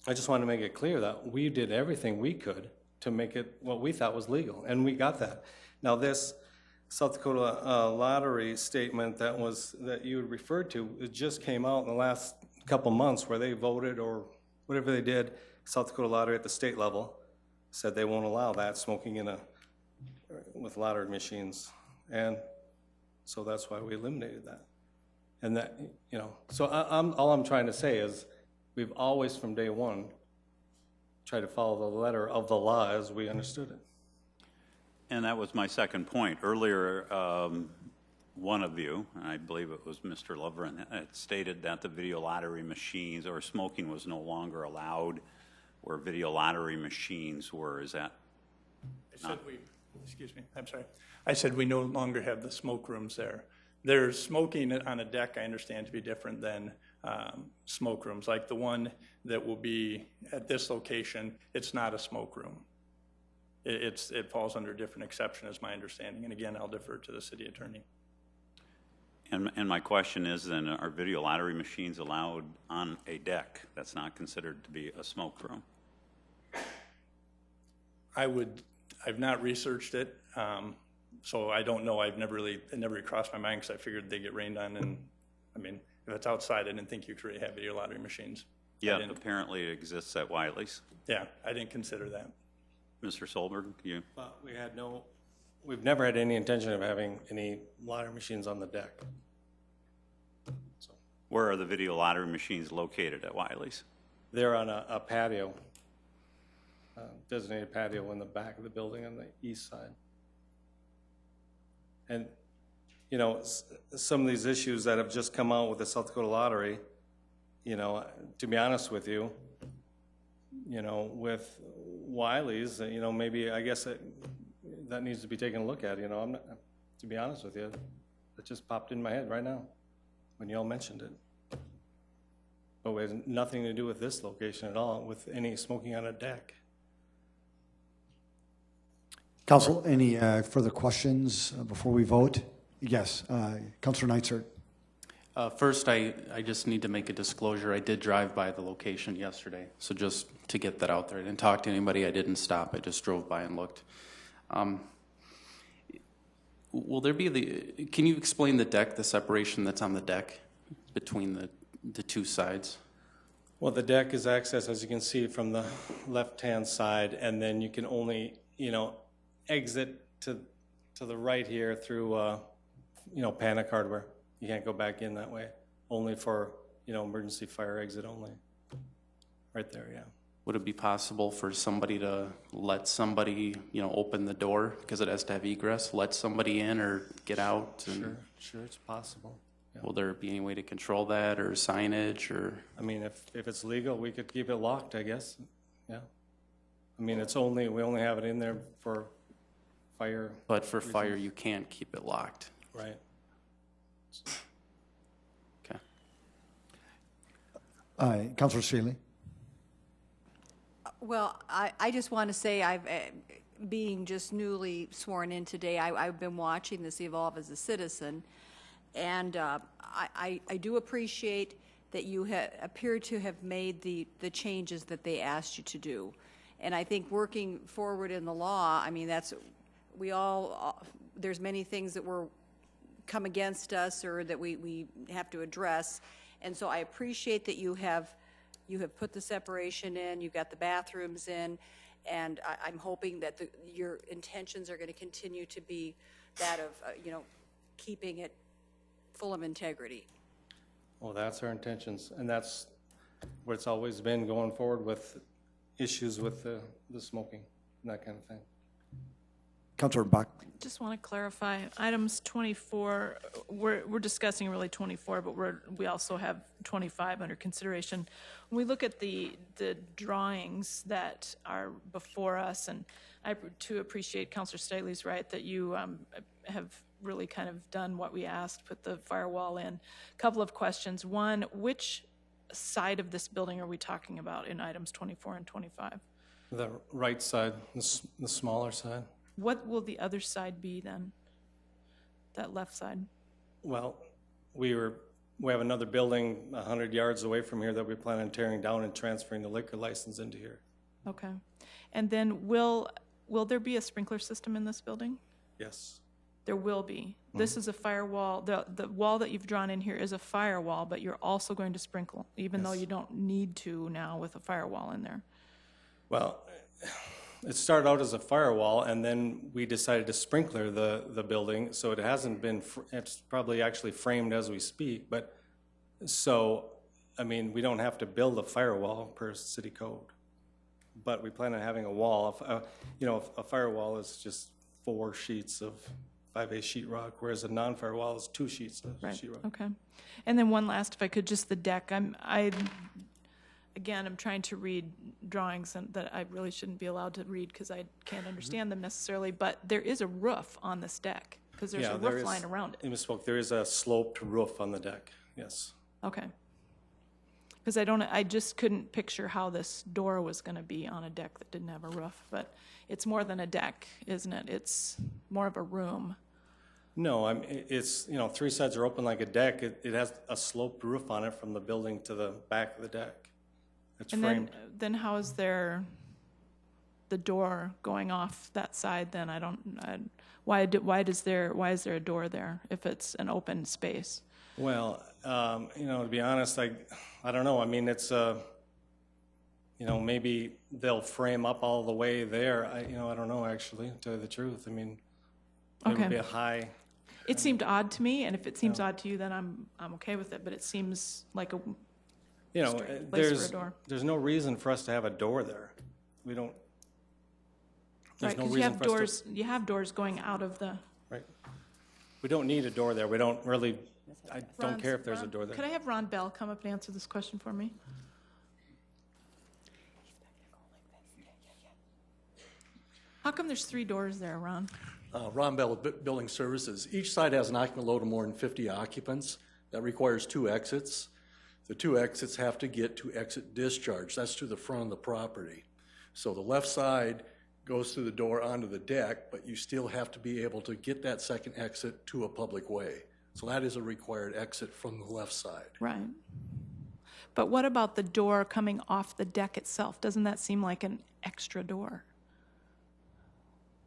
M: I just want to make it clear that we did everything we could to make it what we thought was legal, and we got that. Now, this South Dakota lottery statement that you had referred to, it just came out in the last couple months where they voted or whatever they did. South Dakota Lottery at the state level said they won't allow that smoking with lottery machines, and so that's why we eliminated that. And that, so all I'm trying to say is we've always from day one tried to follow the letter of the law as we understood it.
I: And that was my second point. Earlier, one of you, I believe it was Mr. Lovren, had stated that the video lottery machines or smoking was no longer allowed where video lottery machines were. Is that?
N: I said we no longer have the smoke rooms there. There's smoking on a deck, I understand, to be different than smoke rooms. Like the one that will be at this location, it's not a smoke room. It falls under a different exception, is my understanding. And again, I'll defer to the city attorney.
I: And my question is then, are video lottery machines allowed on a deck that's not considered to be a smoke room?
N: I've not researched it, so I don't know. It never crossed my mind because I figured they get rained on, and I mean, if it's outside, I didn't think you could really have video lottery machines.
I: Yeah, apparently it exists at Wiley's.
N: Yeah, I didn't consider that.
I: Mr. Solberg, you?
M: We've never had any intention of having any lottery machines on the deck. So.
I: Where are the video lottery machines located at Wiley's?
M: They're on a patio, designated patio in the back of the building on the east side. And, some of these issues that have just come out with the South Dakota Lottery, to be honest with you, with Wiley's, maybe I guess that needs to be taken a look at. I'm not, to be honest with you, it just popped in my head right now when y'all mentioned it. But it has nothing to do with this location at all, with any smoking on a deck.
B: Council, any further questions before we vote? Yes, Councilor Neitzer.
O: First, I just need to make a disclosure. I did drive by the location yesterday, so just to get that out there. I didn't talk to anybody. I didn't stop. I just drove by and looked. Will there be can you explain the deck, the separation that's on the deck between the two sides?
M: Well, the deck is accessed, as you can see, from the left-hand side, and then you can only, exit to the right here through, panic hardware. You can't go back in that way. Only for, emergency fire exit only. Right there, yeah.
O: Would it be possible for somebody to let somebody, open the door because it has to have egress, let somebody in or get out? And
M: Sure, it's possible. Yeah.
O: Will there be any way to control that or signage or?
M: I mean, if it's legal, we could keep it locked, I guess. Yeah. I mean, we only have it in there for fire.
O: But for fire, you can't keep it locked.
M: Right.
B: Okay. Councilor Seeley.
P: Well, I just want to say being just newly sworn in today, I've been watching this evolve as a citizen, and I do appreciate that you appear to have made the changes that they asked you to do. And I think working forward in the law, I mean, there's many things that come against us or that we have to address. And so I appreciate that you have put the separation in, you've got the bathrooms in, and I'm hoping that your intentions are going to continue to be that of, keeping it full of integrity.
M: Well, that's our intentions, and that's what it's always been going forward with issues with the smoking and that kind of thing.
B: Councilor Bach.
E: Just want to clarify, items 24, we're discussing really 24, but we also have 25 under consideration. When we look at the drawings that are before us, and I too appreciate Councilor Staley's right that you have really kind of done what we asked, put the firewall in. Couple of questions. One, which side of this building are we talking about in items 24 and 25?
M: The right side, the smaller side.
E: What will the other side be then? That left side?
M: Well, we have another building 100 yards away from here that we plan on tearing down and transferring the liquor license into here.
E: Okay. And then will there be a sprinkler system in this building?
M: Yes.
E: There will be. This is a firewall. The wall that you've drawn in here is a firewall, but you're also going to sprinkle, even though you don't need to now with a firewall in there.
M: Well, it started out as a firewall, and then we decided to sprinkler the building, so it hasn't been, it's probably actually framed as we speak, but so, I mean, we don't have to build a firewall per city code, but we plan on having a wall. A firewall is just 4 sheets of 5A sheetrock, whereas a non-firewall is 2 sheets of sheetrock.
E: Okay. And then one last, if I could, just the deck. Again, I'm trying to read drawings that I really shouldn't be allowed to read because I can't understand them necessarily, but there is a roof on this deck because there's a roof line around it.
M: I misspoke. There is a sloped roof on the deck, yes.
E: Okay. Because I just couldn't picture how this door was going to be on a deck that didn't have a roof, but it's more than a deck, isn't it? It's more of a room.
M: No, it's, 3 sides are open like a deck. It has a sloped roof on it from the building to the back of the deck. It's framed.
E: Then how is there the door going off that side then? Why is there a door there if it's an open space?
M: Well, to be honest, I don't know. I mean, it's maybe they'll frame up all the way there. I don't know, actually, to tell you the truth. I mean, it would be a high.
E: It seemed odd to me, and if it seems odd to you, then I'm okay with it. But it seems like a place for a door.
M: There's no reason for us to have a door there. We don't. There's
E: right,
M: no
E: reason
M: for us to.
E: You have doors going out of the.
M: Right. We don't need a door there. We don't really. I don't care if there's a door there.
E: Could I have Ron Bell come up and answer this question for me? How come there's 3 doors there, Ron?
Q: Ron Bell with Building Services. Each side has an occupant load of more than 50 occupants. That requires 2 exits. The 2 exits have to get to exit discharge. That's to the front of the property. So the left side goes through the door onto the deck, but you still have to be able to get that second exit to a public way. So that is a required exit from the left side.
E: Right. But what about the door coming off the deck itself? Doesn't that seem like an extra door?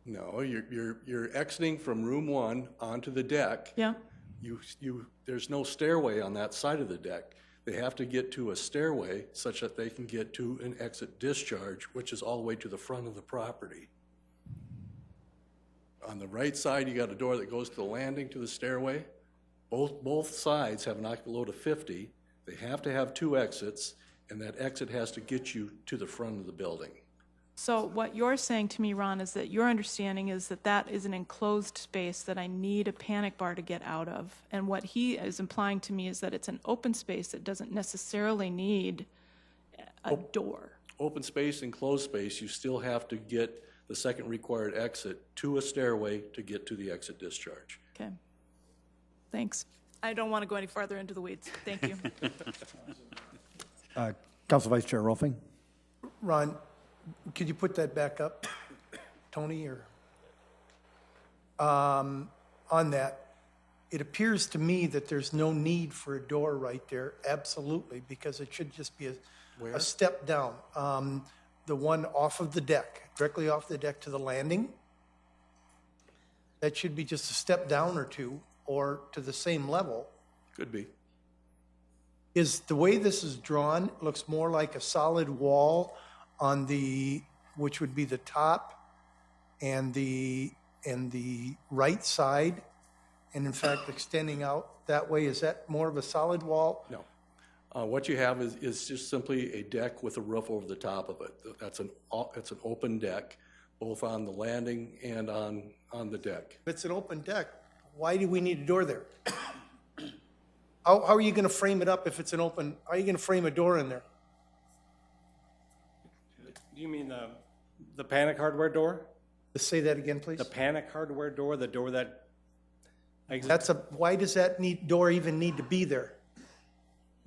Q: No, you're exiting from room 1 onto the deck.
E: Yeah.
Q: There's no stairway on that side of the deck. They have to get to a stairway such that they can get to an exit discharge, which is all the way to the front of the property. On the right side, you got a door that goes to the landing to the stairway. Both sides have an occupant load of 50. They have to have 2 exits, and that exit has to get you to the front of the building.
E: So what you're saying to me, Ron, is that your understanding is that that is an enclosed space that I need a panic bar to get out of. And what he is implying to me is that it's an open space that doesn't necessarily need a door.
Q: Open space and closed space, you still have to get the second required exit to a stairway to get to the exit discharge.
E: Okay. Thanks. I don't want to go any farther into the weeds. Thank you.
B: Council Vice Chair Rolfing.
J: Ron, could you put that back up, Tony, or on that? It appears to me that there's no need for a door right there, absolutely, because it should just be a step down. The one off of the deck, directly off the deck to the landing, that should be just a step down or 2, or to the same level.
Q: Could be.
J: Is the way this is drawn, looks more like a solid wall on which would be the top and the right side, and in fact extending out that way. Is that more of a solid wall?
Q: No. What you have is just simply a deck with a roof over the top of it. It's an open deck. both on the landing and on the deck.
J: If it's an open deck, why do we need a door there? How are you going to frame it up if it's an open, how are you going to frame a door in there?
M: Do you mean the panic hardware door?
J: Let's say that again, please.
M: The panic hardware door, the door that exits?
J: That's why does that door even need to be there?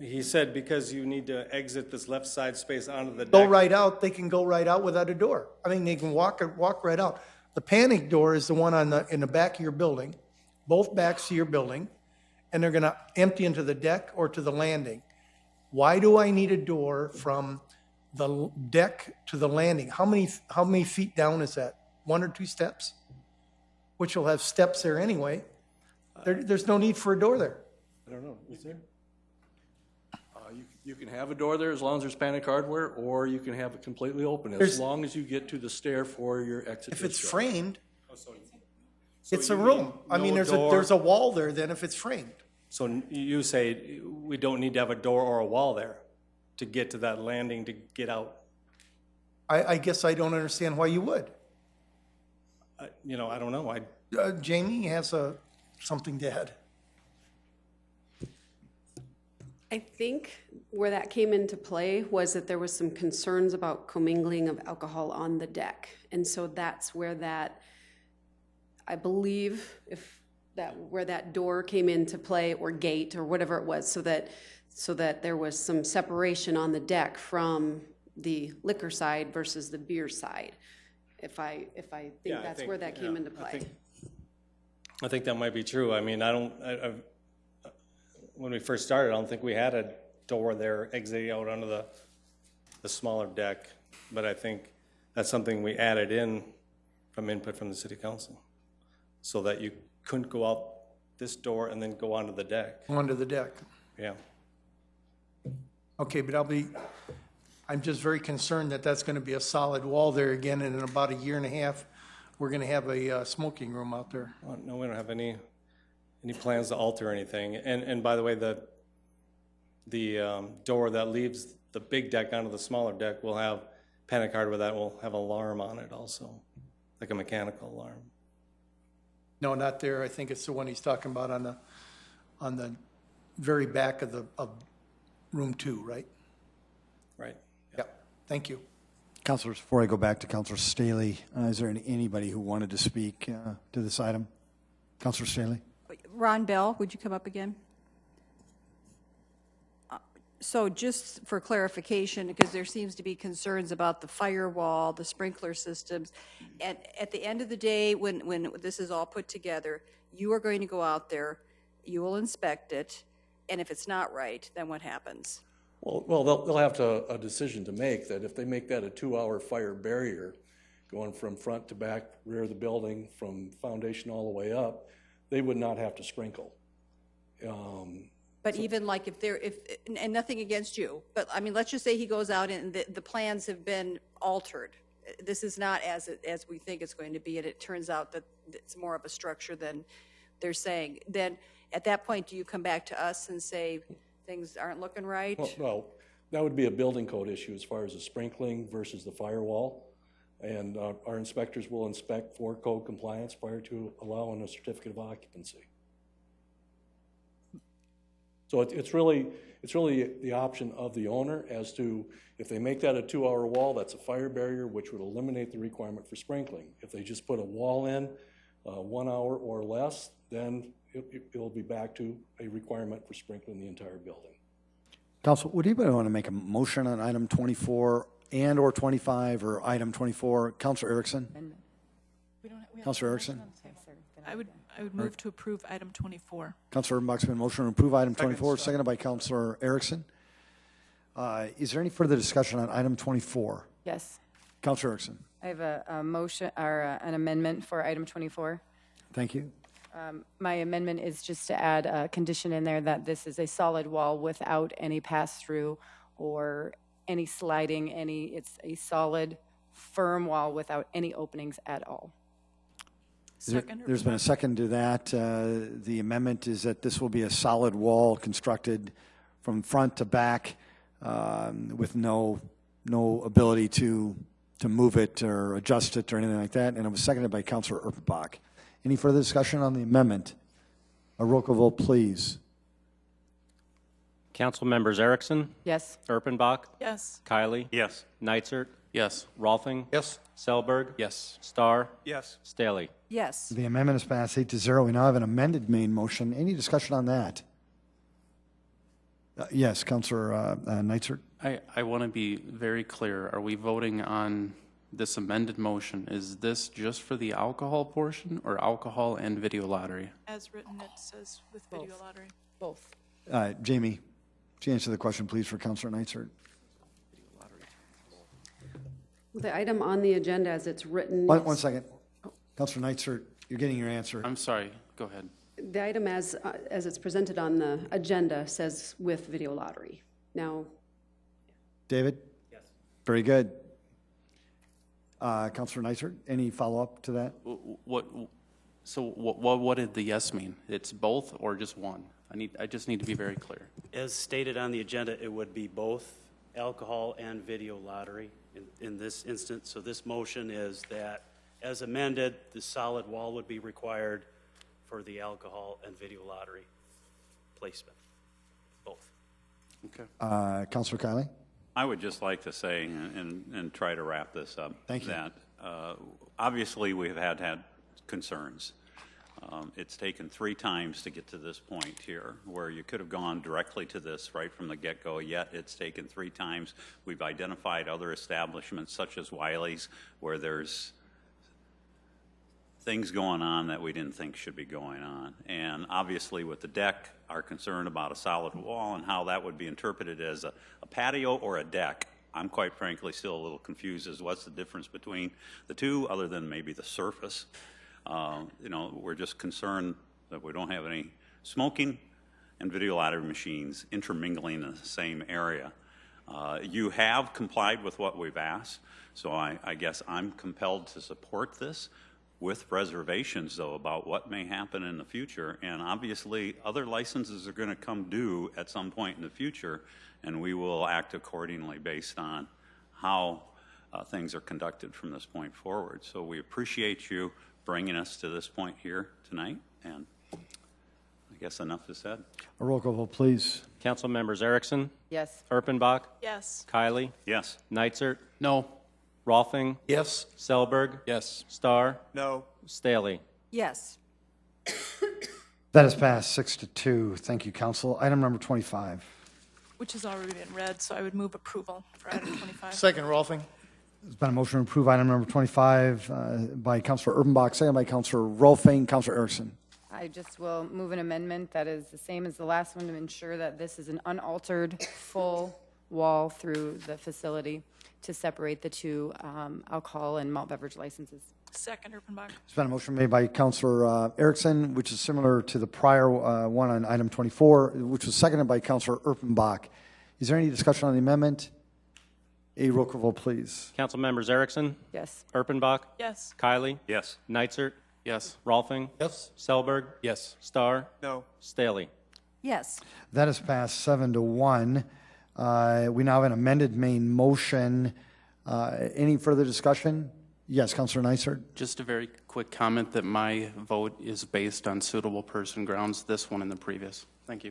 M: He said because you need to exit this left side space onto the deck.
J: Go right out, they can go right out without a door. I mean, they can walk right out. The panic door is the one in the back of your building, both backs of your building, and they're going to empty into the deck or to the landing. Why do I need a door from the deck to the landing? How many feet down is that? 1 or 2 steps? Which will have steps there anyway. There's no need for a door there.
Q: I don't know, is there? You can have a door there as long as there's panic hardware, or you can have it completely open as long as you get to the stair for your exit.
J: If it's framed,
M: so
J: it's a room. I mean, there's a wall there then if it's framed.
M: So you say we don't need to have a door or a wall there to get to that landing to get out?
J: I guess I don't understand why you would.
M: I don't know.
J: Jamie has something to add.
H: I think where that came into play was that there was some concerns about commingling of alcohol on the deck. And so that's where that, I believe, where that door came into play, or gate or whatever it was, so that there was some separation on the deck from the liquor side versus the beer side. If I think that's where that came into play.
M: I think that might be true. I mean, when we first started, I don't think we had a door there exiting out onto the smaller deck, but I think that's something we added in from input from the city council, so that you couldn't go out this door and then go onto the deck.
J: Onto the deck.
M: Yeah.
J: Okay, but I'm just very concerned that that's going to be a solid wall there again, and in about a year and a half, we're going to have a smoking room out there.
M: Well, no, we don't have any plans to alter anything. And by the way, the door that leaves the big deck onto the smaller deck will have panic hardware that will have an alarm on it also, like a mechanical alarm.
J: No, not there. I think it's the one he's talking about on the very back of room 2, right?
M: Right.
J: Yep. Thank you.
B: Councilors, before I go back to Councilor Staley, is there anybody who wanted to speak to this item? Councilor Staley?
P: Ron Bell, would you come up again? So just for clarification, because there seems to be concerns about the firewall, the sprinkler systems, and at the end of the day, when this is all put together, you are going to go out there, you will inspect it, and if it's not right, then what happens?
Q: Well, they'll have a decision to make that if they make that a 2-hour fire barrier, going from front to back, rear of the building, from foundation all the way up, they would not have to sprinkle.
P: But even like and nothing against you, but I mean, let's just say he goes out and the plans have been altered. This is not as we think it's going to be, and it turns out that it's more of a structure than they're saying. Then at that point, do you come back to us and say things aren't looking right?
Q: Well, that would be a building code issue as far as the sprinkling versus the firewall. And our inspectors will inspect for code compliance prior to allowing a certificate of occupancy. So it's really the option of the owner as to if they make that a 2-hour wall, that's a fire barrier, which would eliminate the requirement for sprinkling. If they just put a wall in 1 hour or less, then it will be back to a requirement for sprinkling the entire building.
B: Council, would anybody want to make a motion on item 24 and or 25 or item 24? Councilor Erickson? Councilor Erickson?
E: I would move to approve item 24.
B: Councilor Urbanbach's been motion to approve item 24, seconded by Councilor Erickson. Is there any further discussion on item 24?
L: Yes.
B: Councilor Erickson.
L: I have a motion or an amendment for item 24.
B: Thank you.
L: My amendment is just to add a condition in there that this is a solid wall without any pass-through or any sliding, it's a solid, firm wall without any openings at all.
B: There's been a second to that. The amendment is that this will be a solid wall constructed from front to back with no ability to move it or adjust it or anything like that, and it was seconded by Councilor Erpenbach. Any further discussion on the amendment? A roll call vote, please.
C: Council members Erickson?
L: Yes.
C: Erpenbach?
E: Yes.
C: Kylie?
I: Yes.
C: Nitzert?
O: Yes.
C: Rolfing?
N: Yes.
C: Selberg?
O: Yes.
C: Starr?
N: Yes.
C: Staley?
P: Yes.
B: The amendment is passed 8-0. We now have an amended main motion. Any discussion on that? Yes, Councilor Nitzert.
O: I want to be very clear. Are we voting on this amended motion? Is this just for the alcohol portion or alcohol and video lottery?
E: As written, it says with video lottery.
L: Both.
B: Jamie, to answer the question, please, for Councilor Nitzert.
H: The item on the agenda as it's written.
B: One second. Councilor Nitzert, you're getting your answer.
O: I'm sorry. Go ahead.
H: The item as it's presented on the agenda says with video lottery. Now,
B: David? Yes. Very good. Councilor Nitzert, any follow-up to that?
O: What did the yes mean? It's both or just one? I just need to be very clear.
R: As stated on the agenda, it would be both alcohol and video lottery in this instance. So this motion is that, as amended, the solid wall would be required for the alcohol and video lottery placement, both.
B: Okay. Councilor Kiley?
I: I would just like to say, and try to wrap this up,
B: Thank you.
I: that obviously we've had concerns. It's taken 3 times to get to this point here, where you could have gone directly to this right from the get-go, yet it's taken 3 times. We've identified other establishments, such as Wiley's, where there's things going on that we didn't think should be going on. And obviously with the deck, our concern about a solid wall and how that would be interpreted as a patio or a deck. I'm quite frankly still a little confused as what's the difference between the two, other than maybe the surface. We're just concerned that we don't have any smoking and video lottery machines intermingling in the same area. You have complied with what we've asked, so I guess I'm compelled to support this, with reservations, though, about what may happen in the future. And obviously, other licenses are going to come due at some point in the future, and we will act accordingly based on how things are conducted from this point forward. So we appreciate you bringing us to this point here tonight, and I guess enough is said.
B: A roll call vote, please.
C: Council members Erickson?
L: Yes.
C: Erpenbach?
E: Yes.
C: Kylie?
I: Yes.
C: Nitzert?
O: No.
C: Rolfing?
N: Yes.
C: Selberg?
O: Yes.
C: Starr?
N: No.
C: Staley?
P: Yes.
B: That is passed 6-2. Thank you, Council. Item number 25.
E: Which has already been read, so I would move approval for item 25.
N: Second, Rolfing.
B: There's been a motion to approve item number 25 by Councilor Erpenbach, second by Councilor Rolfing. Councilor Erickson.
L: I just will move an amendment that is the same as the last one to ensure that this is an unaltered full wall through the facility to separate the two alcohol and malt beverage licenses.
E: Second, Erpenbach.
B: There's been a motion made by Councilor Erickson, which is similar to the prior one on item 24, which was seconded by Councilor Erpenbach. Is there any discussion on the amendment? A roll call vote, please.
C: Council members Erickson?
L: Yes.
C: Erpenbach?
E: Yes.
C: Kylie?
I: Yes.
C: Nitzert?
O: Yes.
C: Rolfing?
N: Yes.
C: Selberg?
O: Yes.
C: Starr?
N: No.
C: Staley?
P: Yes.
B: That is passed 7-1. We now have an amended main motion. Any further discussion? Yes, Councilor Nitzert.
O: Just a very quick comment that my vote is based on suitable person grounds, this one and the previous. Thank you.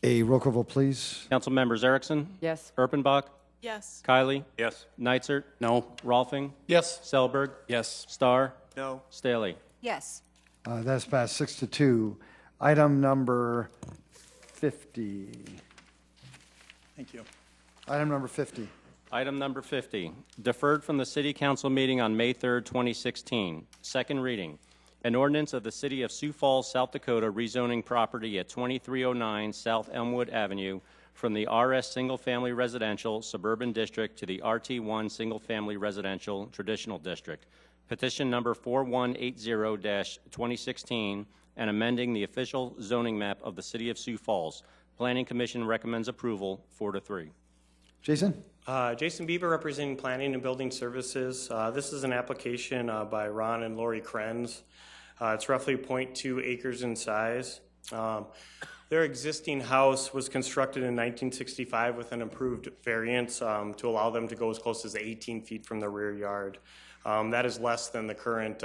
B: A roll call vote, please.
C: Council members Erickson?
L: Yes.
C: Erpenbach?
E: Yes.
C: Kylie?
I: Yes.
C: Nitzert?
O: No.
C: Rolfing?
N: Yes.
C: Selberg?
O: Yes.
C: Starr?
N: No.
C: Staley?
P: Yes.
B: That is passed 6-2. Item number 50.
N: Thank you.
B: Item number 50.
C: Item number 50, deferred from the City Council meeting on May 3rd, 2016. Second reading. An ordinance of the City of Sioux Falls, South Dakota, rezoning property at 2309 South Elmwood Avenue from the RS Single Family Residential Suburban District to the RT1 Single Family Residential Traditional District. Petition number 4180-2016, and amending the official zoning map of the City of Sioux Falls. Planning Commission recommends approval 4-3.
B: Jason?
S: Jason Bieber, representing Planning and Building Services. This is an application by Ron and Lori Krenz. It's roughly 0.2 acres in size. Their existing house was constructed in 1965 with an improved variance to allow them to go as close as 18 feet from the rear yard. That is less than the current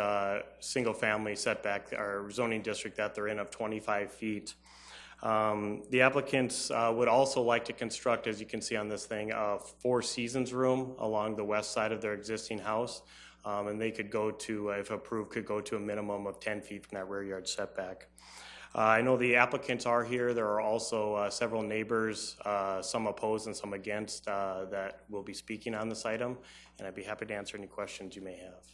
S: single-family setback or zoning district that they're in of 25 feet. The applicants would also like to construct, as you can see on this thing, a Four Seasons room along the west side of their existing house. And they could go to, if approved, could go to a minimum of 10 feet from that rear yard setback. I know the applicants are here. There are also several neighbors, some opposed and some against, that will be speaking on this item. And I'd be happy to answer any questions you may have.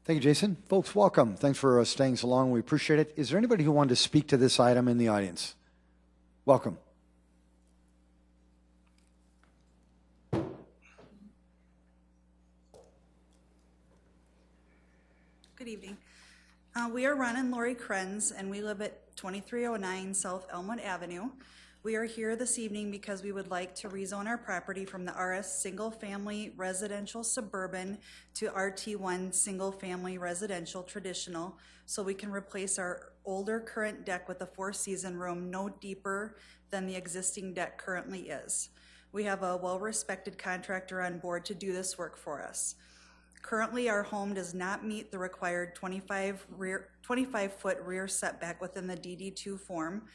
B: Thank you, Jason. Folks, welcome. Thanks for staying so long. We appreciate it. Is there anybody who wanted to speak to this item in the audience? Welcome.
T: Good evening. We are Ron and Lori Krenz, and we live at 2309 South Elmwood Avenue. We are here this evening because we would like to rezone our property from the RS Single Family Residential Suburban to RT1 Single Family Residential Traditional, so we can replace our older current deck with a four-season room no deeper than the existing deck currently is. We have a well-respected contractor on board to do this work for us. Currently, our home does not meet the required 25-foot rear setback within the DD2 form.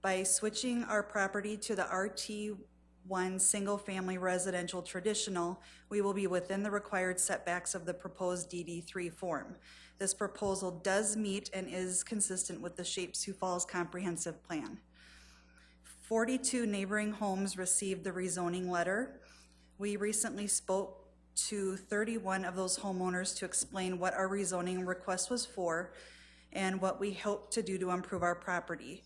T: By switching our property to the RT1 single-family residential traditional, we will be within the required setbacks of the proposed DD3 form. This proposal does meet and is consistent with the Shape Sioux Falls Comprehensive Plan. 42 neighboring homes received the rezoning letter. We recently spoke to 31 of those homeowners to explain what our rezoning request was for and what we hope to do to improve our property.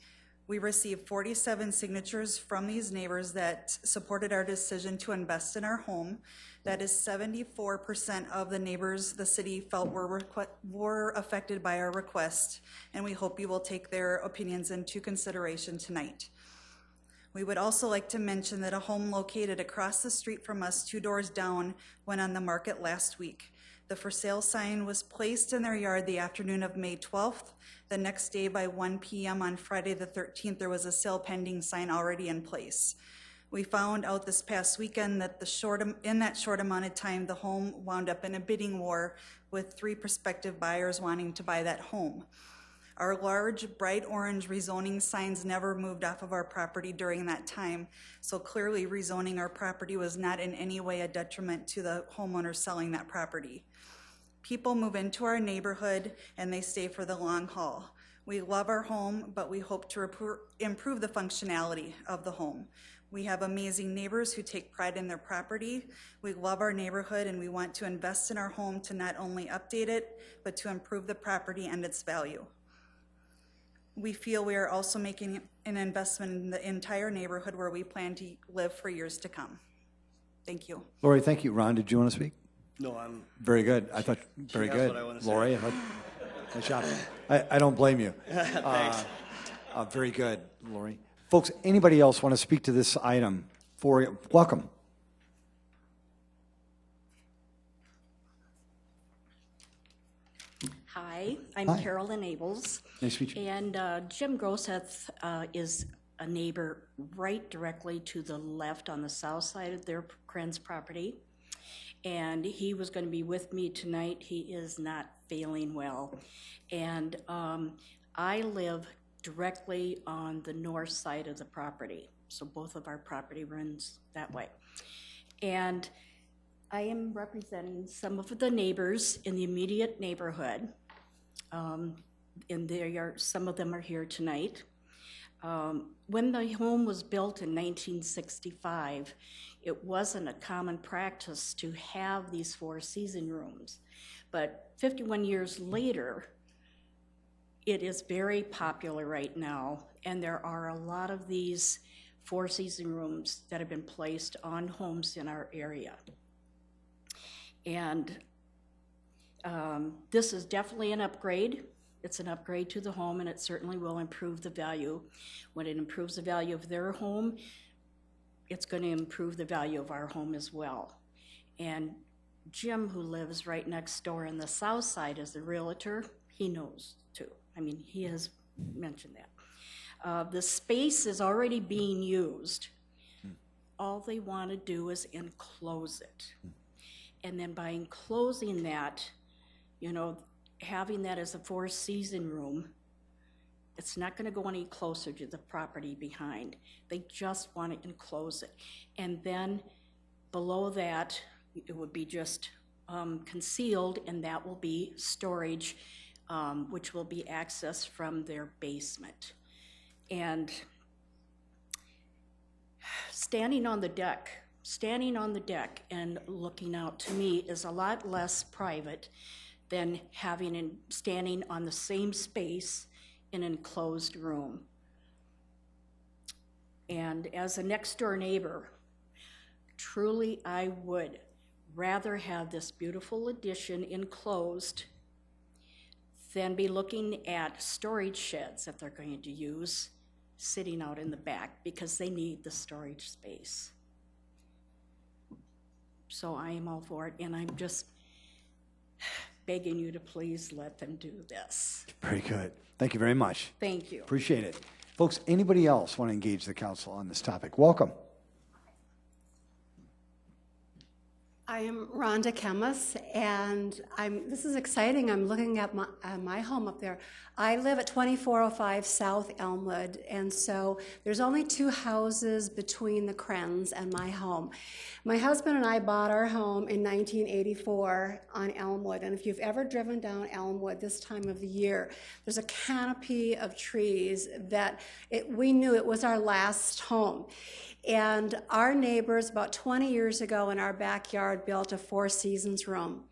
T: We received 47 signatures from these neighbors that supported our decision to invest in our home. That is 74% of the neighbors the city felt were affected by our request, and we hope you will take their opinions into consideration tonight. We would also like to mention that a home located across the street from us, 2 doors down, went on the market last week. The for sale sign was placed in their yard the afternoon of May 12th. The next day by 1 p.m. on Friday the 13th, there was a sale pending sign already in place. We found out this past weekend that in that short amount of time, the home wound up in a bidding war with 3 prospective buyers wanting to buy that home. Our large, bright orange rezoning signs never moved off of our property during that time, so clearly rezoning our property was not in any way a detriment to the homeowner selling that property. People move into our neighborhood and they stay for the long haul. We love our home, but we hope to improve the functionality of the home. We have amazing neighbors who take pride in their property. We love our neighborhood and we want to invest in our home to not only update it, but to improve the property and its value. We feel we are also making an investment in the entire neighborhood where we plan to live for years to come. Thank you.
B: Lori, thank you. Ron, did you want to speak?
Q: No, I'm.
B: Very good. I thought, very good. Lori, nice job. I don't blame you.
S: Thanks.
B: Very good, Lori. Folks, anybody else want to speak to this item? Welcome.
U: Hi, I'm
B: Hi.
U: Carolyn Abels.
B: Nice to meet you.
U: And Jim Groseth is a neighbor right directly to the left on the south side of their Krenz property. And he was going to be with me tonight. He is not feeling well. And I live directly on the north side of the property. So both of our property runs that way. And I am representing some of the neighbors in the immediate neighborhood. Some of them are here tonight. When the home was built in 1965, it wasn't a common practice to have these four-season rooms. But 51 years later, it is very popular right now, and there are a lot of these four-season rooms that have been placed on homes in our area. And this is definitely an upgrade. It's an upgrade to the home, and it certainly will improve the value. When it improves the value of their home, it's going to improve the value of our home as well. And Jim, who lives right next door on the south side as the realtor, he knows too. I mean, he has mentioned that. The space is already being used. All they want to do is enclose it. And then by enclosing that, you know, having that as a four-season room, it's not going to go any closer to the property behind. They just want to enclose it. And then below that, it would be just concealed, and that will be storage, which will be accessed from their basement. And standing on the deck and looking out, to me, is a lot less private than standing on the same space in an enclosed room. And as a next door neighbor, truly I would rather have this beautiful addition enclosed than be looking at storage sheds that they're going to use sitting out in the back, because they need the storage space. So I am all for it, and I'm just begging you to please let them do this.
B: Very good. Thank you very much.
U: Thank you.
B: Appreciate it. Folks, anybody else want to engage the council on this topic? Welcome.
A: I am Rhonda Kemis, and this is exciting. I'm looking at my home up there. I live at 2405 South Elmwood, and so there's only 2 houses between the Krenz and my home. My husband and I bought our home in 1984 on Elmwood, and if you've ever driven down Elmwood this time of the year, there's a canopy of trees that we knew it was our last home. And our neighbors, about 20 years ago in our backyard, built a 4 Seasons room.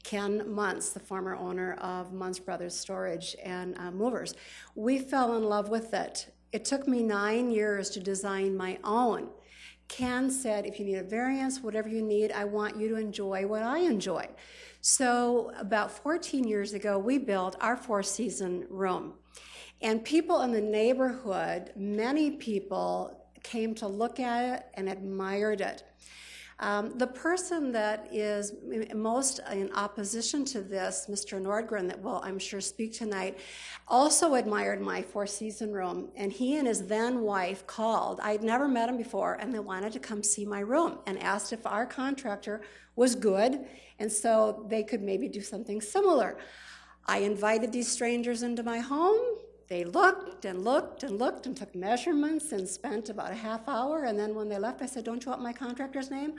A: Ken Muntz, the former owner of Muntz Brothers Storage and Movers. We fell in love with it. It took me 9 years to design my own. Ken said, if you need a variance, whatever you need, I want you to enjoy what I enjoy. So about 14 years ago, we built our 4 Season room. And people in the neighborhood, many people, came to look at it and admired it. The person that is most in opposition to this, Mr. Nordgren, that will, I'm sure, speak tonight, also admired my 4 Season room, and he and his then wife called. I'd never met him before, and they wanted to come see my room and asked if our contractor was good, and so they could maybe do something similar. I invited these strangers into my home. They looked and looked and looked and took measurements and spent about a half hour, and then when they left, I said, don't you want my contractor's name?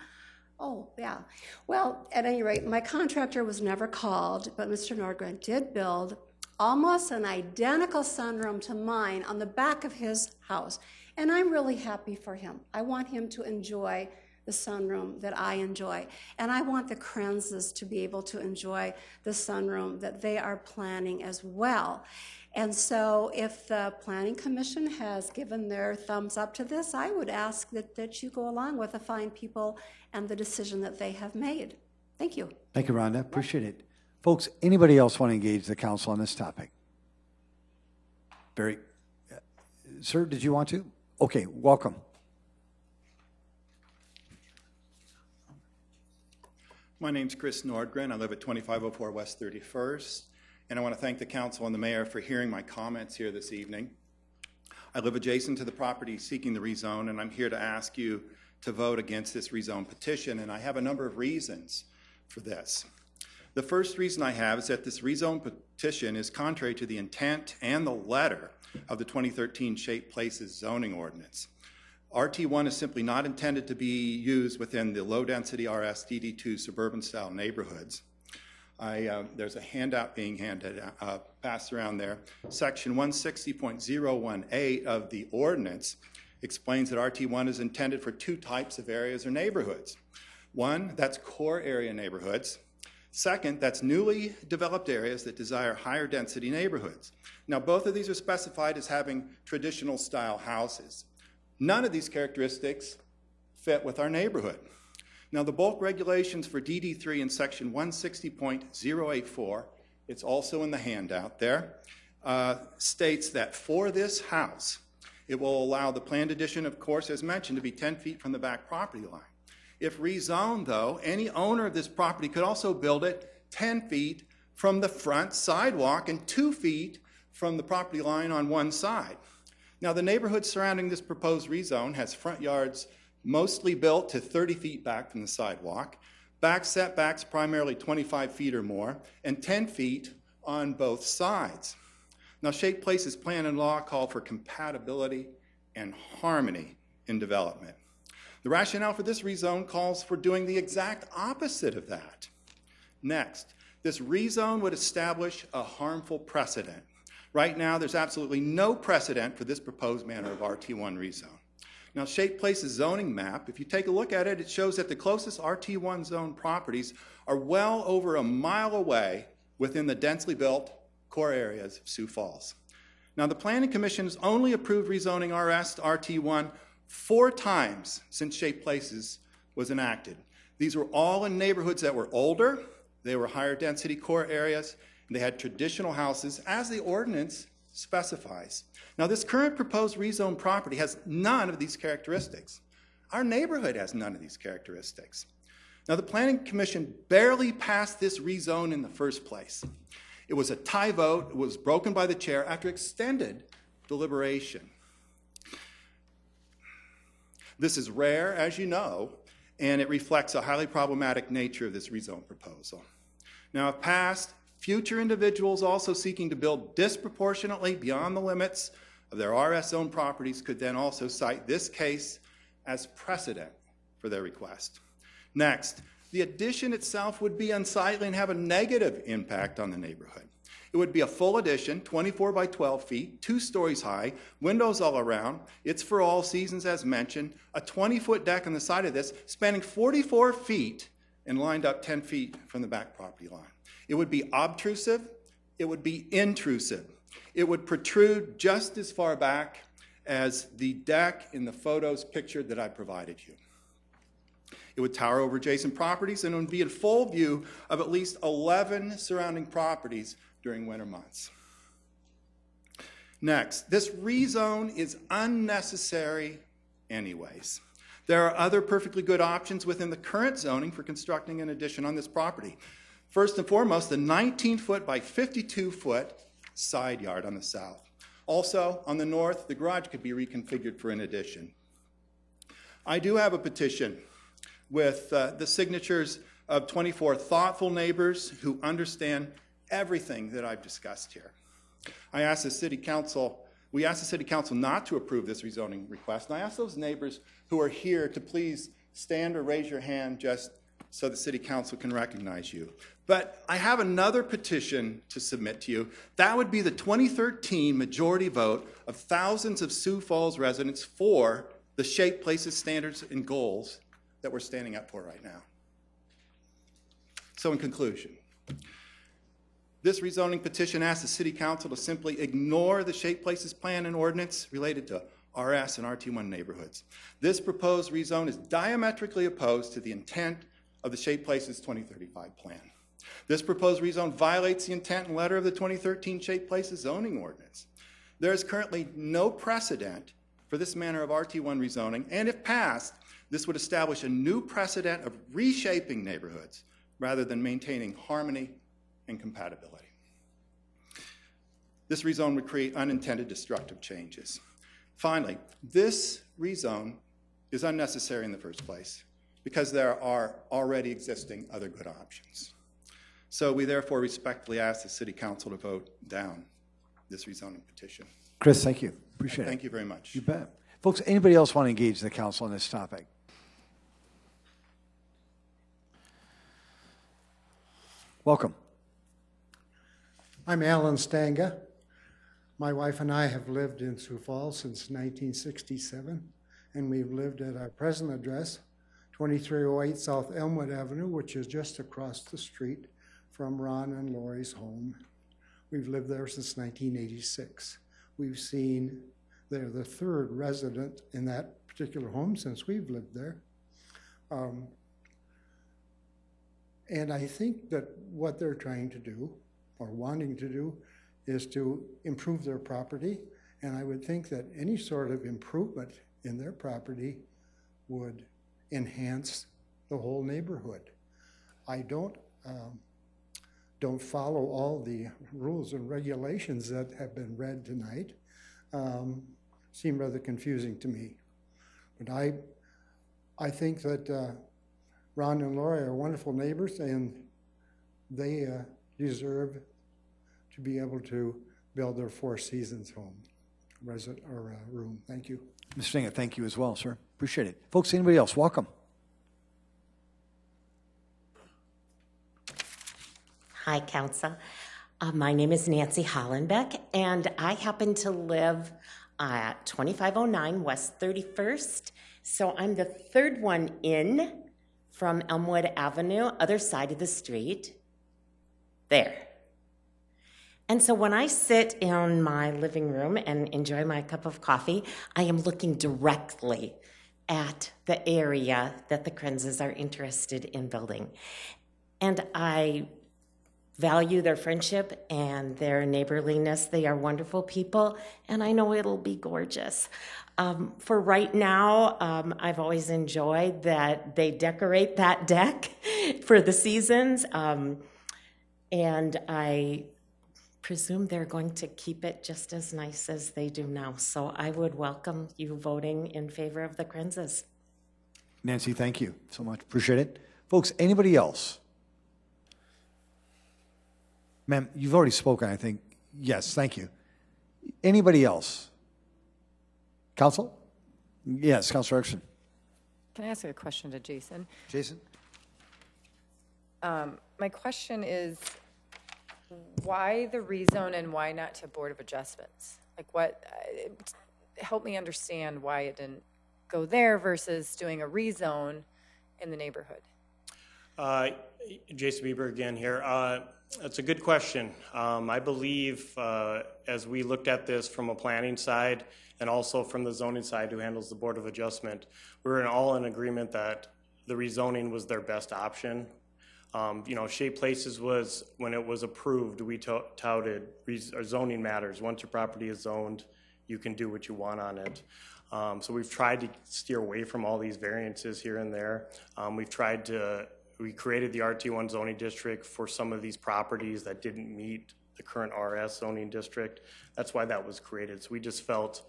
A: Oh, yeah. Well, at any rate, my contractor was never called, but Mr. Nordgren did build almost an identical sunroom to mine on the back of his house, and I'm really happy for him. I want him to enjoy the sunroom that I enjoy, and I want the Krenzes to be able to enjoy the sunroom that they are planning as well. And so if the Planning Commission has given their thumbs up to this, I would ask that you go along with the fine people and the decision that they have made. Thank you.
B: Thank you, Rhonda. Appreciate it. Folks, anybody else want to engage the council on this topic? Sir, did you want to? Okay, welcome.
V: My name's Chris Nordgren. I live at 2504 West 31st. And I want to thank the council and the mayor for hearing my comments here this evening. I live adjacent to the property seeking the rezone, and I'm here to ask you to vote against this rezone petition, and I have a number of reasons for this. The first reason I have is that this rezone petition is contrary to the intent and the letter of the 2013 Shaped Places zoning ordinance. RT1 is simply not intended to be used within the low-density RS DD2 suburban-style neighborhoods. There's a handout being passed around there. Section 160.018 of the ordinance explains that RT1 is intended for 2 types of areas or neighborhoods. One, that's core area neighborhoods. Second, that's newly developed areas that desire higher density neighborhoods. Now, both of these are specified as having traditional style houses. None of these characteristics fit with our neighborhood. Now, the bulk regulations for DD3 in section 160.084, it's also in the handout there, states that for this house, it will allow the planned addition, of course, as mentioned, to be 10 feet from the back property line. If rezoned, though, any owner of this property could also build it 10 feet from the front sidewalk and 2 feet from the property line on one side. Now, the neighborhood surrounding this proposed rezone has front yards mostly built to 30 feet back from the sidewalk, back setbacks primarily 25 feet or more, and 10 feet on both sides. Now, Shape Place's plan and law call for compatibility and harmony in development. The rationale for this rezone calls for doing the exact opposite of that. Next, this rezone would establish a harmful precedent. Right now, there's absolutely no precedent for this proposed manner of RT1 rezone. Now, Shape Place's zoning map, if you take a look at it, it shows that the closest RT1 zone properties are well over a mile away within the densely built core areas of Sioux Falls. Now, the Planning Commission has only approved rezoning RS to RT1 4 times since Shape Places was enacted. These were all in neighborhoods that were older, they were higher density core areas, and they had traditional houses as the ordinance specifies. Now, this current proposed rezone property has none of these characteristics. Our neighborhood has none of these characteristics. Now, the Planning Commission barely passed this rezone in the first place. It was a tie vote. It was broken by the chair after extended deliberation. This is rare, as you know, and it reflects a highly problematic nature of this rezone proposal. Now, if passed, future individuals also seeking to build disproportionately beyond the limits of their RS-owned properties could then also cite this case as precedent for their request. Next, the addition itself would be unsightly and have a negative impact on the neighborhood. It would be a full addition, 24 by 12 feet, 2 stories high, windows all around. It's for all seasons, as mentioned. A 20-foot deck on the side of this, spanning 44 feet and lined up 10 feet from the back property line. It would be obtrusive. It would be intrusive. It would protrude just as far back as the deck in the photos pictured that I provided you. It would tower over adjacent properties and it would be in full view of at least 11 surrounding properties during winter months. Next, this rezone is unnecessary anyways. There are other perfectly good options within the current zoning for constructing an addition on this property. First and foremost, the 19-foot by 52-foot side yard on the south. Also, on the north, the garage could be reconfigured for an addition. I do have a petition with the signatures of 24 thoughtful neighbors who understand everything that I've discussed here. We asked the City Council not to approve this rezoning request, and I ask those neighbors who are here to please stand or raise your hand just so the City Council can recognize you. But I have another petition to submit to you. That would be the 2013 majority vote of thousands of Sioux Falls residents for the Shape Places standards and goals that we're standing up for right now. So in conclusion, this rezoning petition asks the City Council to simply ignore the Shape Places plan and ordinance related to RS and RT1 neighborhoods. This proposed rezone is diametrically opposed to the intent of the Shape Places 2035 plan. This proposed rezone violates the intent and letter of the 2013 Shape Places zoning ordinance. There is currently no precedent for this manner of RT1 rezoning, and if passed, this would establish a new precedent of reshaping neighborhoods rather than maintaining harmony and compatibility. This rezone would create unintended destructive changes. Finally, this rezone is unnecessary in the first place because there are already existing other good options. So we therefore respectfully ask the City Council to vote down this rezoning petition.
B: Chris, thank you. Appreciate it.
V: Thank you very much.
B: You bet. Folks, anybody else want to engage the council on this topic? Welcome.
D: I'm Alan Stanga. My wife and I have lived in Sioux Falls since 1967, and we've lived at our present address, 2308 South Elmwood Avenue, which is just across the street from Ron and Lori's home. We've lived there since 1986. We've seen they're the third resident in that particular home since we've lived there. And I think that what they're trying to do, or wanting to do, is to improve their property. And I would think that any sort of improvement in their property would enhance the whole neighborhood. I don't follow all the rules and regulations that have been read tonight, seem rather confusing to me. But I think that Ron and Lori are wonderful neighbors, and they deserve to be able to build their Four Seasons home, room. Thank you.
B: Mr. Stange, thank you as well, sir. Appreciate it. Folks, anybody else? Welcome.
F: Hi, Council. My name is Nancy Hollenbeck, and I happen to live at 2509 West 31st. So I'm the third one in from Elmwood Avenue, other side of the street. There. And so when I sit in my living room and enjoy my cup of coffee, I am looking directly at the area that the Krenzes are interested in building. And I value their friendship and their neighborliness. They are wonderful people, and I know it'll be gorgeous. For right now, I've always enjoyed that they decorate that deck for the seasons, and I presume they're going to keep it just as nice as they do now. So I would welcome you voting in favor of the Krenzes.
B: Nancy, thank you so much. Appreciate it. Folks, anybody else? Ma'am, you've already spoken, I think. Yes, thank you. Anybody else? Council? Yes, Councilor Erickson.
L: Can I ask a question to Jason?
B: Jason?
L: My question is, why the rezone and why not to Board of Adjustments? Like what, help me understand why it didn't go there versus doing a rezone in the neighborhood.
S: Jason Bieber again here. That's a good question. I believe as we looked at this from a planning side and also from the zoning side who handles the Board of Adjustment, we were all in agreement that the rezoning was their best option. Shade Places was, when it was approved, we touted zoning matters. Once your property is zoned, you can do what you want on it. So we've tried to steer away from all these variances here and there. We created the RT1 zoning district for some of these properties that didn't meet the current RS zoning district. That's why that was created. So we just felt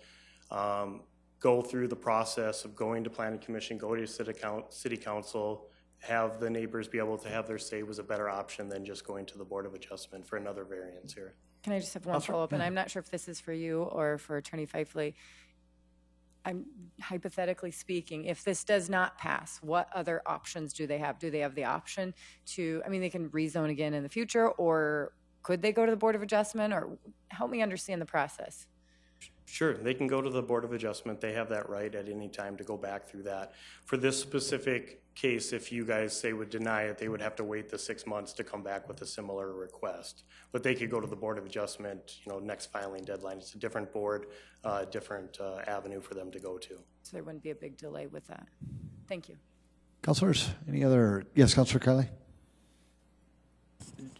S: go through the process of going to Planning Commission, go to City Council, have the neighbors be able to have their say was a better option than just going to the Board of Adjustment for another variance here.
L: Can I just have one follow-up? And I'm not sure if this is for you or for Attorney Fifley. I'm hypothetically speaking, if this does not pass, what other options do they have? Do they have the option to, they can rezone again in the future, or could they go to the Board of Adjustment, or help me understand the process?
S: Sure, they can go to the Board of Adjustment. They have that right at any time to go back through that. For this specific case, if you guys say would deny it, they would have to wait the 6 months to come back with a similar request. But they could go to the Board of Adjustment, next filing deadline. It's a different board, different avenue for them to go to.
L: So there wouldn't be a big delay with that. Thank you.
B: Councilors, any other? Yes, Councilor Kelly.